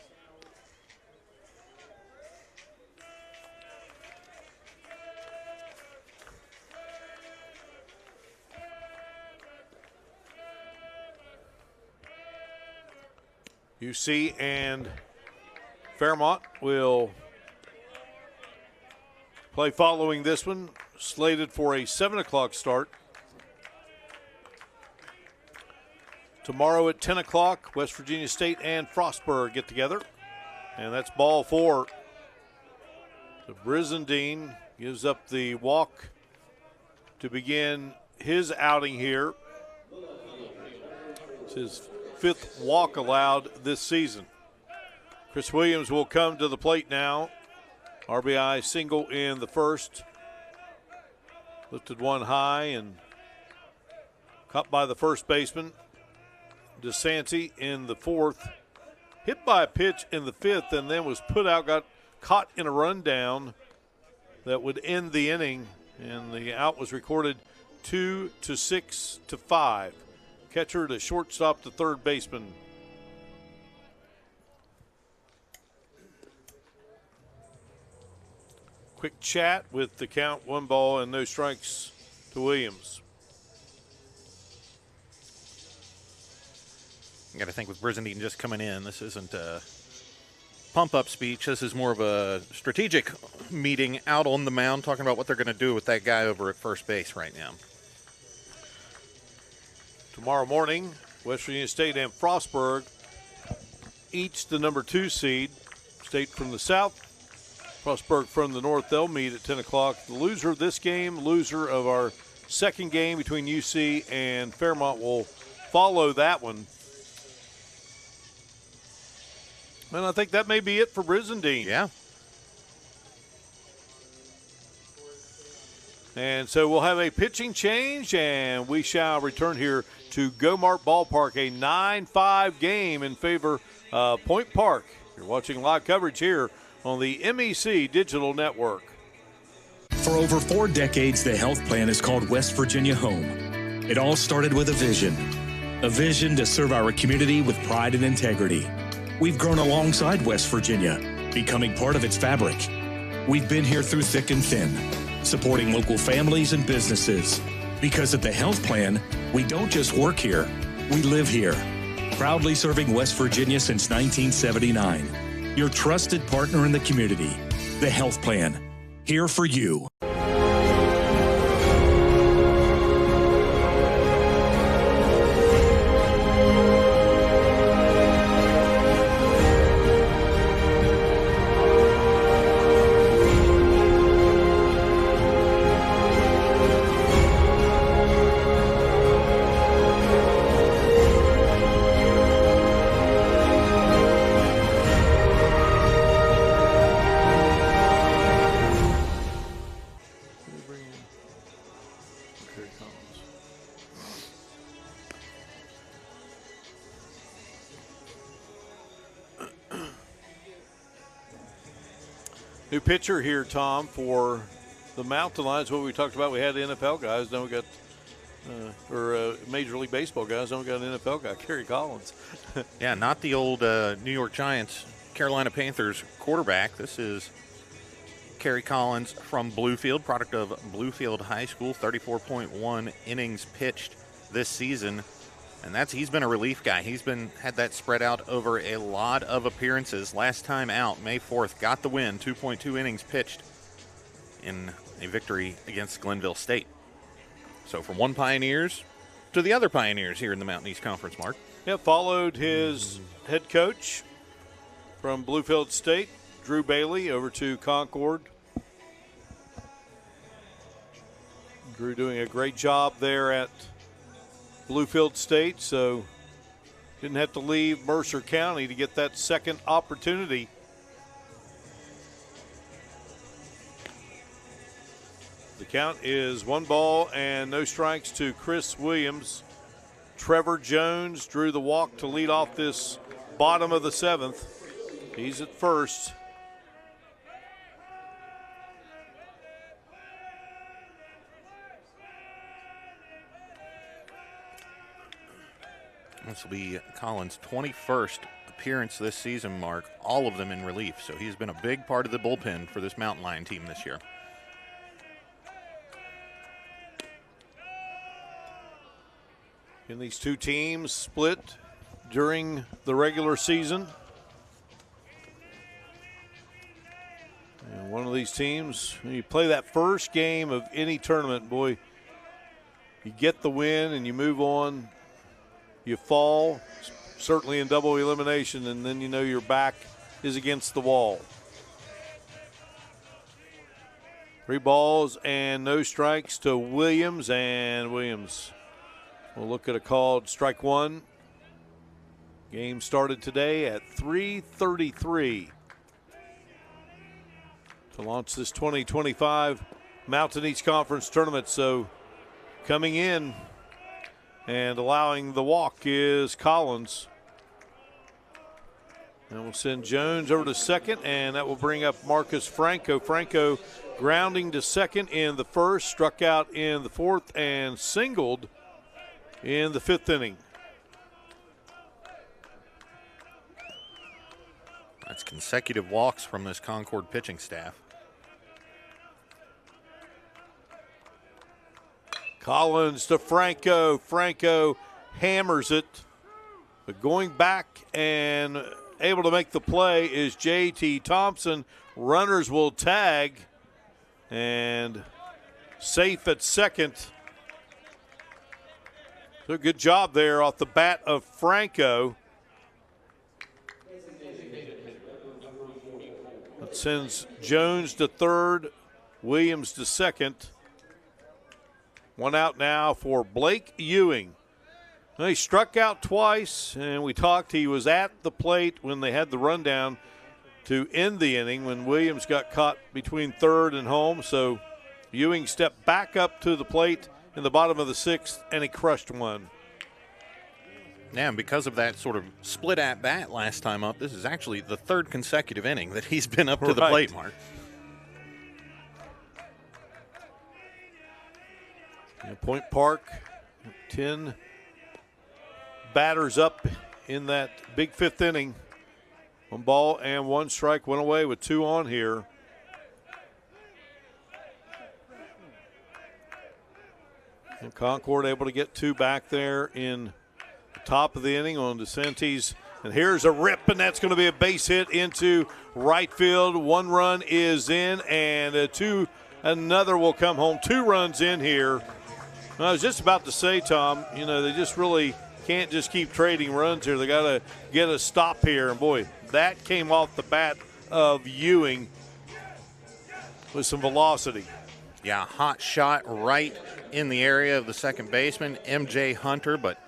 UC and Fairmont will play following this one, slated for a 7 o'clock start. Tomorrow at 10 o'clock, West Virginia State and Frostburg get together. And that's ball 4. So Brizendine gives up the walk to begin his outing here. It's his 5th walk allowed this season. Chris Williams will come to the plate now. RBI single in the first. Lifted one high and caught by the first baseman. DeSanti in the fourth. Hit by a pitch in the fifth and then was put out, got caught in a rundown that would end the inning. And the out was recorded 2-6-5. Catcher to shortstop to third baseman. Quick chat with the count, 1 ball and no strikes to Williams. You got to think with Brizendine just coming in, this isn't a pump-up speech. This is more of a strategic meeting out on the mound, talking about what they're going to do with that guy over at first base right now. Tomorrow morning, West Virginia State and Frostburg, each the number 2 seed. State from the south, Frostburg from the north. They'll meet at 10 o'clock. The loser of this game, loser of our second game between UC and Fairmont will follow that one. And I think that may be it for Brizendine. Yeah. And so we'll have a pitching change, and we shall return here to Go-Mart Ballpark, a 9-5 game in favor of Point Park. You're watching live coverage here on the MEC Digital Network. For over 4 decades, the health plan is called West Virginia Home. It all started with a vision to serve our community with pride and integrity. We've grown alongside West Virginia, becoming part of its fabric. We've been here through thick and thin, supporting local families and businesses. Because at the health plan, we don't just work here, we live here. Proudly serving West Virginia since 1979. Your trusted partner in the community. The health plan. Here for you. New pitcher here, Tom, for the Mountain Lions. What we talked about, we had NFL guys. Now we got Major League Baseball guys. Now we got an NFL guy, Kerry Collins. Yeah, not the old New York Giants, Carolina Panthers quarterback. This is Kerry Collins from Bluefield, product of Bluefield High School, 34.1 innings pitched this season. And he's been a relief guy. He's had that spread out over a lot of appearances. Last time out, May 4th, got the win, 2.2 innings pitched in a victory against Glenville State. So from one Pioneers to the other Pioneers here in the Mountain East Conference, Mark. Yeah, followed his head coach from Bluefield State, Drew Bailey, over to Concord. Drew doing a great job there at Bluefield State, so didn't have to leave Mercer County to get that second opportunity. The count is 1 and no strikes to Chris Williams. Trevor Jones drew the walk to lead off this bottom of the 7th. He's at first. This will be Collins' 21st appearance this season, Mark, all of them in relief. So he's been a big part of the bullpen for this Mountain Lion team this year. And these two teams split during the regular season. And one of these teams, when you play that first game of any tournament, boy, you get the win and you move on. You fall, certainly in double elimination, and then you know your back is against the wall. 3 balls and no strikes to Williams, and Williams will look at a called strike 1. Game started today at 3:33 to launch this 2025 Mountain East Conference tournament. So coming in and allowing the walk is Collins. And we'll send Jones over to second, and that will bring up Marcus Franco. Franco grounding to second in the first, struck out in the 4th, and singled in the 5th inning. That's consecutive walks from this Concord pitching staff. Collins to Franco. Franco hammers it. But going back and able to make the play is J.T. Thompson. Runners will tag. And safe at second. So good job there off the bat of Franco. That sends Jones to third, Williams to second. 1 out now for Blake Ewing. Now, he struck out twice, and we talked. He was at the plate when they had the rundown to end the inning when Williams got caught between third and home. So Ewing stepped back up to the plate in the bottom of the 6th, and he crushed one. Yeah, and because of that sort of split at bat last time up, this is actually the 3rd consecutive inning that he's been up to the plate, Mark. Point Park, 10 batters up in that big 5th inning. 1 ball and 1 strike, went away with 2 on here. And Concord able to get 2 back there in the top of the inning on DeSantis. And here's a rip, and that's going to be a base hit into right field. 1 run is in, and another will come home. 2 runs in here. I was just about to say, Tom, they just really can't just keep trading runs here. They got to get a stop here. And, boy, that came off the bat of Ewing with some velocity. Yeah, hot shot right in the area of the second baseman, M.J. Hunter, but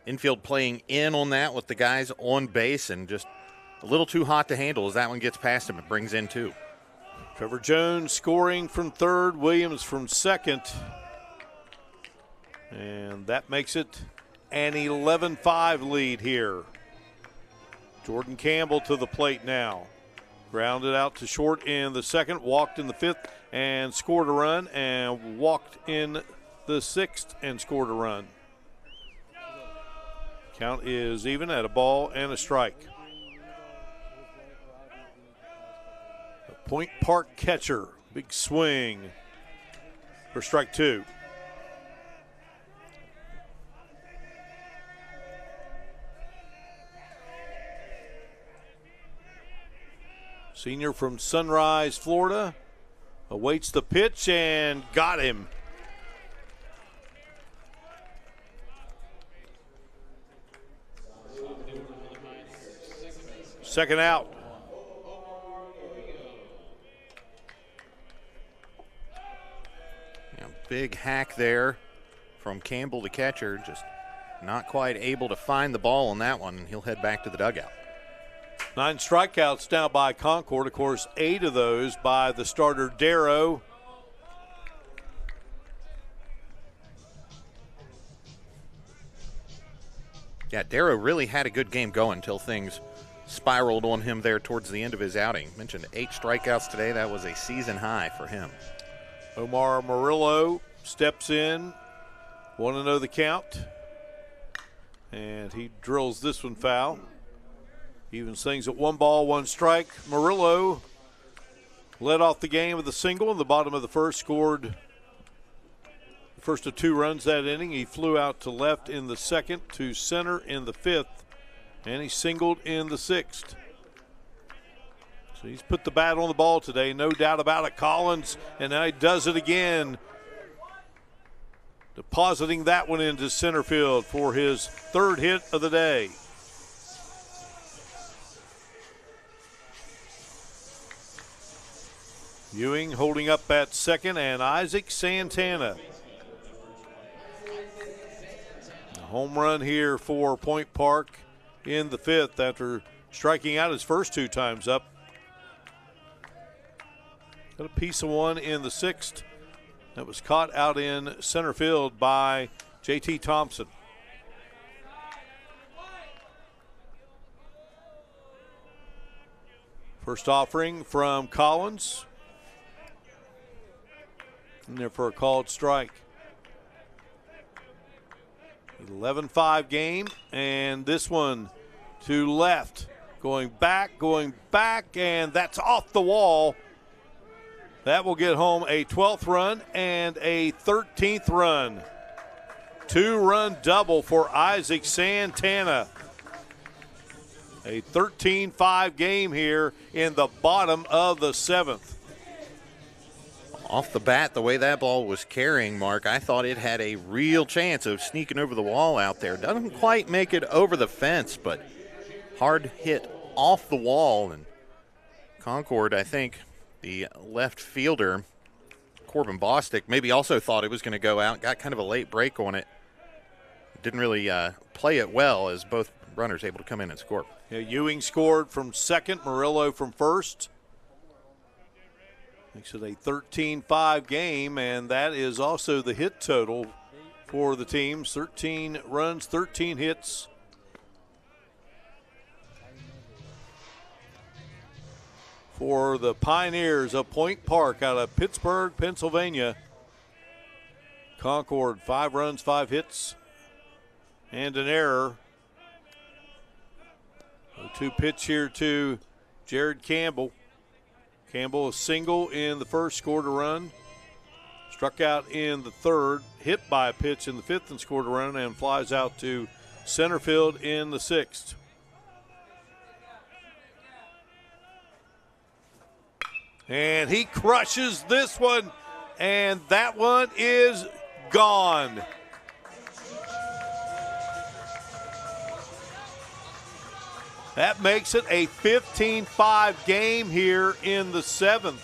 infield playing in on that with the guys on base and just a little too hot to handle as that one gets past him. It brings in 2. Trevor Jones scoring from third, Williams from second. And that makes it an 11-5 lead here. Jordan Campbell to the plate now. Grounded out to short in the second, walked in the fifth and scored a run, and walked in the sixth and scored a run. Count is even at a ball and a strike. The Point Park catcher, big swing for strike two. Senior from Sunrise, Florida, awaits the pitch and got him. Second out. Yeah, big hack there from Campbell, the catcher, just not quite able to find the ball on that one. He'll head back to the dugout. 9 strikeouts now by Concord. Of course, 8 of those by the starter, Darrow. Yeah, Darrow really had a good game going until things spiraled on him there towards the end of his outing. Mentioned 8 strikeouts today. That was a season high for him. Omar Murillo steps in, 1-0 the count. And he drills this one foul. Evens things at 1 ball, 1 strike. Murillo led off the game with a single in the bottom of the first, scored the first of 2 runs that inning. He flew out to left in the second, to center in the fifth, and he singled in the sixth. So he's put the bat on the ball today, no doubt about it. Collins, and now he does it again, depositing that one into center field for his 3rd hit of the day. Ewing holding up at second, and Isaac Santana. A home run here for Point Park in the 5th after striking out his first 2 times up. Got a piece of one in the 6th that was caught out in center field by J.T. Thompson. First offering from Collins. In there for a called strike. 11-5 game, and this one to left. Going back, and that's off the wall. That will get home a 12th run and a 13th run. 2-run double for Isaac Santana. A 13-5 game here in the bottom of the 7th. Off the bat, the way that ball was carrying, Mark, I thought it had a real chance of sneaking over the wall out there. Doesn't quite make it over the fence, but hard hit off the wall. And Concord, I think, the left fielder, Corbin Bostic, maybe also thought it was going to go out. Got kind of a late break on it. Didn't really play it well as both runners able to come in and score. Yeah, Ewing scored from second, Murillo from first. Makes it a 13-5 game, and that is also the hit total for the teams. 13 runs, 13 hits. For the Pioneers of Point Park out of Pittsburgh, Pennsylvania. Concord, 5 runs, 5 hits, and an error. 0-2 pitch here to Jared Campbell. Campbell a single in the first, scored a run. Struck out in the 3rd, hit by a pitch in the 5th and scored a run, and flies out to center field in the 6th. And he crushes this one, and that one is gone. That makes it a 15-5 game here in the 7th.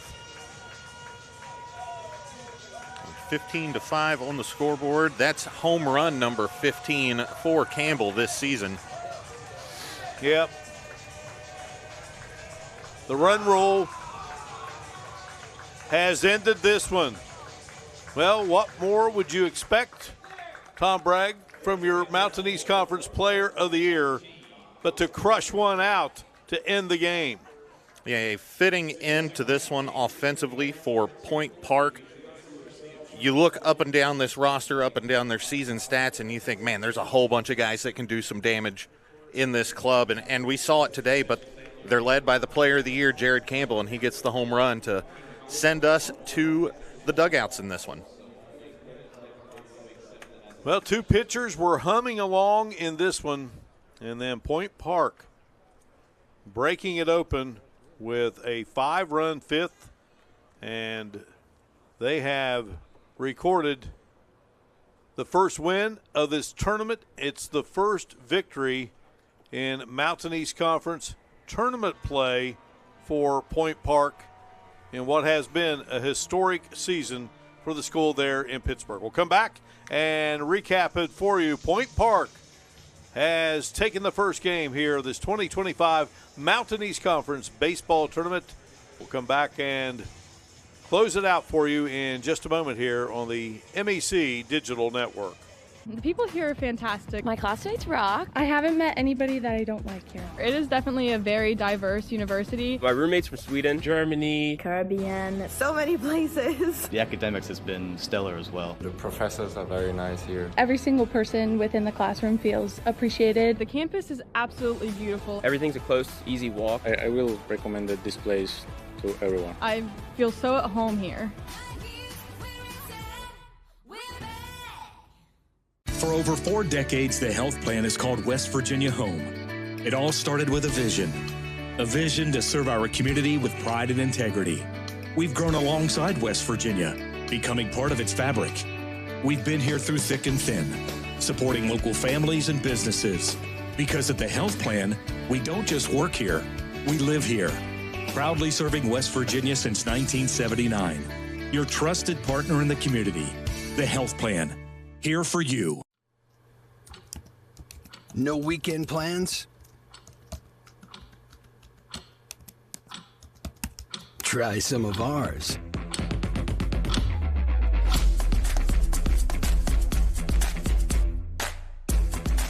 15-5 on the scoreboard. That's home run number 15 for Campbell this season. Yep. The run rule has ended this one. Well, what more would you expect, Tom Bragg, from your Mountain East Conference Player of the Year, but to crush one out to end the game? Yeah, fitting into this one offensively for Point Park. You look up and down this roster, up and down their season stats, and you think, man, there's a whole bunch of guys that can do some damage in this club. And we saw it today, but they're led by the player of the year, Jared Campbell, and he gets the home run to send us to the dugouts in this one. Well, two pitchers were humming along in this one, and then Point Park breaking it open with a 5-run fifth, and they have recorded the first win of this tournament. It's the first victory in Mountain East Conference tournament play for Point Park in what has been a historic season for the school there in Pittsburgh. We'll come back and recap it for you. Point Park has taken the first game here of this 2025 Mountain East Conference baseball tournament. We'll come back and close it out for you in just a moment here on the MEC Digital Network. The people here are fantastic. My classmates rock. I haven't met anybody that I don't like here. It is definitely a very diverse university. My roommates from Sweden, Germany, Caribbean, so many places. The academics has been stellar as well. The professors are very nice here. Every single person within the classroom feels appreciated. The campus is absolutely beautiful. Everything's a close, easy walk. I will recommend this place to everyone. I feel so at home here. For over 4 decades, the health plan is called West Virginia Home. It all started with a vision to serve our community with pride and integrity. We've grown alongside West Virginia, becoming part of its fabric. We've been here through thick and thin, supporting local families and businesses. Because at the health plan, we don't just work here, we live here. Proudly serving West Virginia since 1979. Your trusted partner in the community, the health plan. Here for you. No weekend plans? Try some of ours.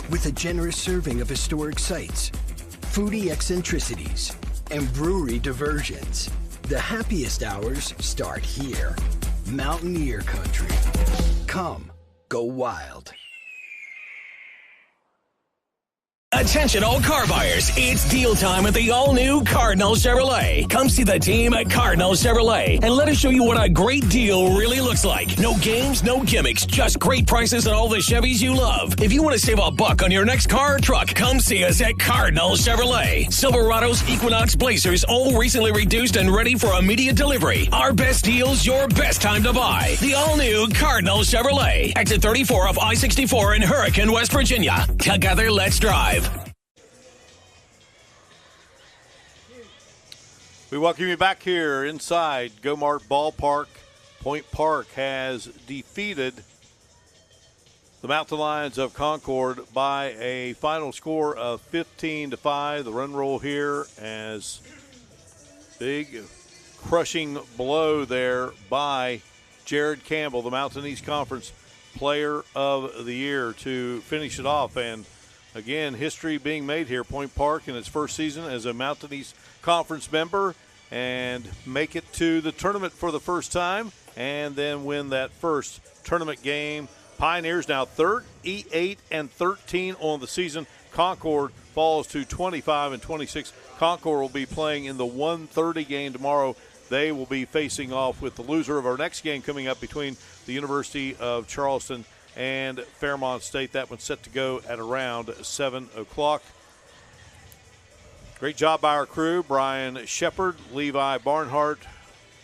With a generous serving of historic sites, foodie eccentricities, and brewery diversions, the happiest hours start here. Mountaineer Country. Come, go wild. Attention all car buyers, it's deal time at the all-new Cardinal Chevrolet. Come see the team at Cardinal Chevrolet and let us show you what a great deal really looks like. No games, no gimmicks, just great prices on all the Chevys you love. If you want to save a buck on your next car or truck, come see us at Cardinal Chevrolet. Silverados, Equinox, Blazers, all recently reduced and ready for immediate delivery. Our best deals, your best time to buy. The all-new Cardinal Chevrolet. Exit 34 of I-64 in Hurricane, West Virginia. Together, let's drive. We welcome you back here inside Gomart Ballpark. Point Park has defeated the Mountain Lions of Concord by a final score of 15-5. The run roll here as big crushing blow there by Jared Campbell, the Mountain East Conference Player of the Year, to finish it off. And again, history being made here. Point Park in its first season as a Mountain East Conference member and make it to the tournament for the first time and then win that first tournament game. Pioneers now 38-13 on the season. Concord falls to 25-26. Concord will be playing in the 1:30 game tomorrow. They will be facing off with the loser of our next game coming up between the University of Charleston and Fairmont State. That one's set to go at around 7 o'clock. Great job by our crew, Brian Shepard, Levi Barnhart,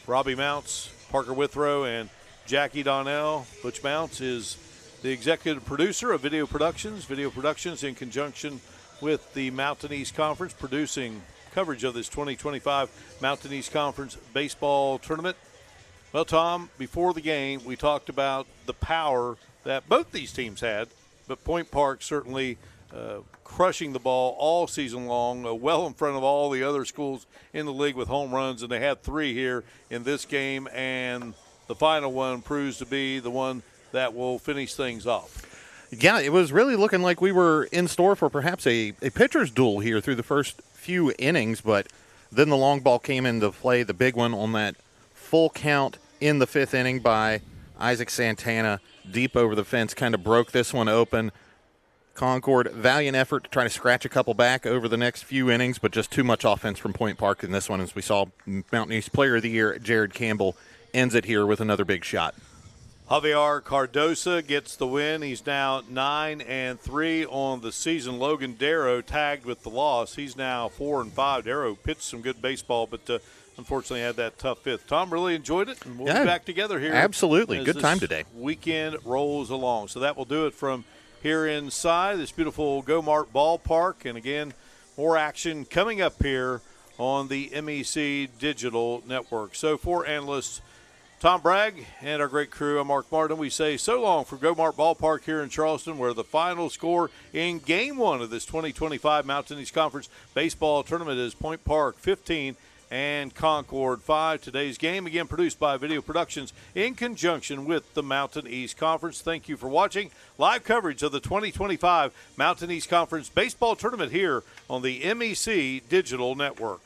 Robbie Mounts, Parker Withrow, and Jackie Donnell. Butch Mounts is the executive producer of Video Productions. Video Productions in conjunction with the Mountain East Conference producing coverage of this 2025 Mountain East Conference baseball tournament. Well, Tom, before the game, we talked about the power that both these teams had, but Point Park certainly crushing the ball all season long, well in front of all the other schools in the league with home runs, and they had 3 here in this game, and the final one proves to be the one that will finish things off. Yeah, it was really looking like we were in store for perhaps a pitcher's duel here through the first few innings, but Then the long ball came into play, the big one on that full count in the 5th inning by Isaac Santana, deep over the fence, kind of broke this one open. Concord, valiant effort to try to scratch a couple back over the next few innings, but just too much offense from Point Park in this one. As we saw, Mountain East Player of the Year, Jared Campbell, ends it here with another big shot. Javier Cardosa gets the win. He's now 9-3 on the season. Logan Darrow tagged with the loss. He's now 4-5. Darrow pitched some good baseball, but unfortunately had that tough 5th. Tom, really enjoyed it, and we'll be back together here. Absolutely. Good time today. Weekend rolls along. So that will do it from here inside this beautiful Go-Mart ballpark. And again, more action coming up here on the MEC Digital Network. So for analysts Tom Bragg and our great crew, I'm Mark Martin. We say so long for Go-Mart ballpark here in Charleston, where the final score in Game 1 of this 2025 Mountain East Conference Baseball Tournament is Point Park 15 and Concord 5. Today's game, again, produced by Video Productions in conjunction with the Mountain East Conference. Thank you for watching live coverage of the 2025 Mountain East Conference Baseball Tournament here on the MEC Digital Network.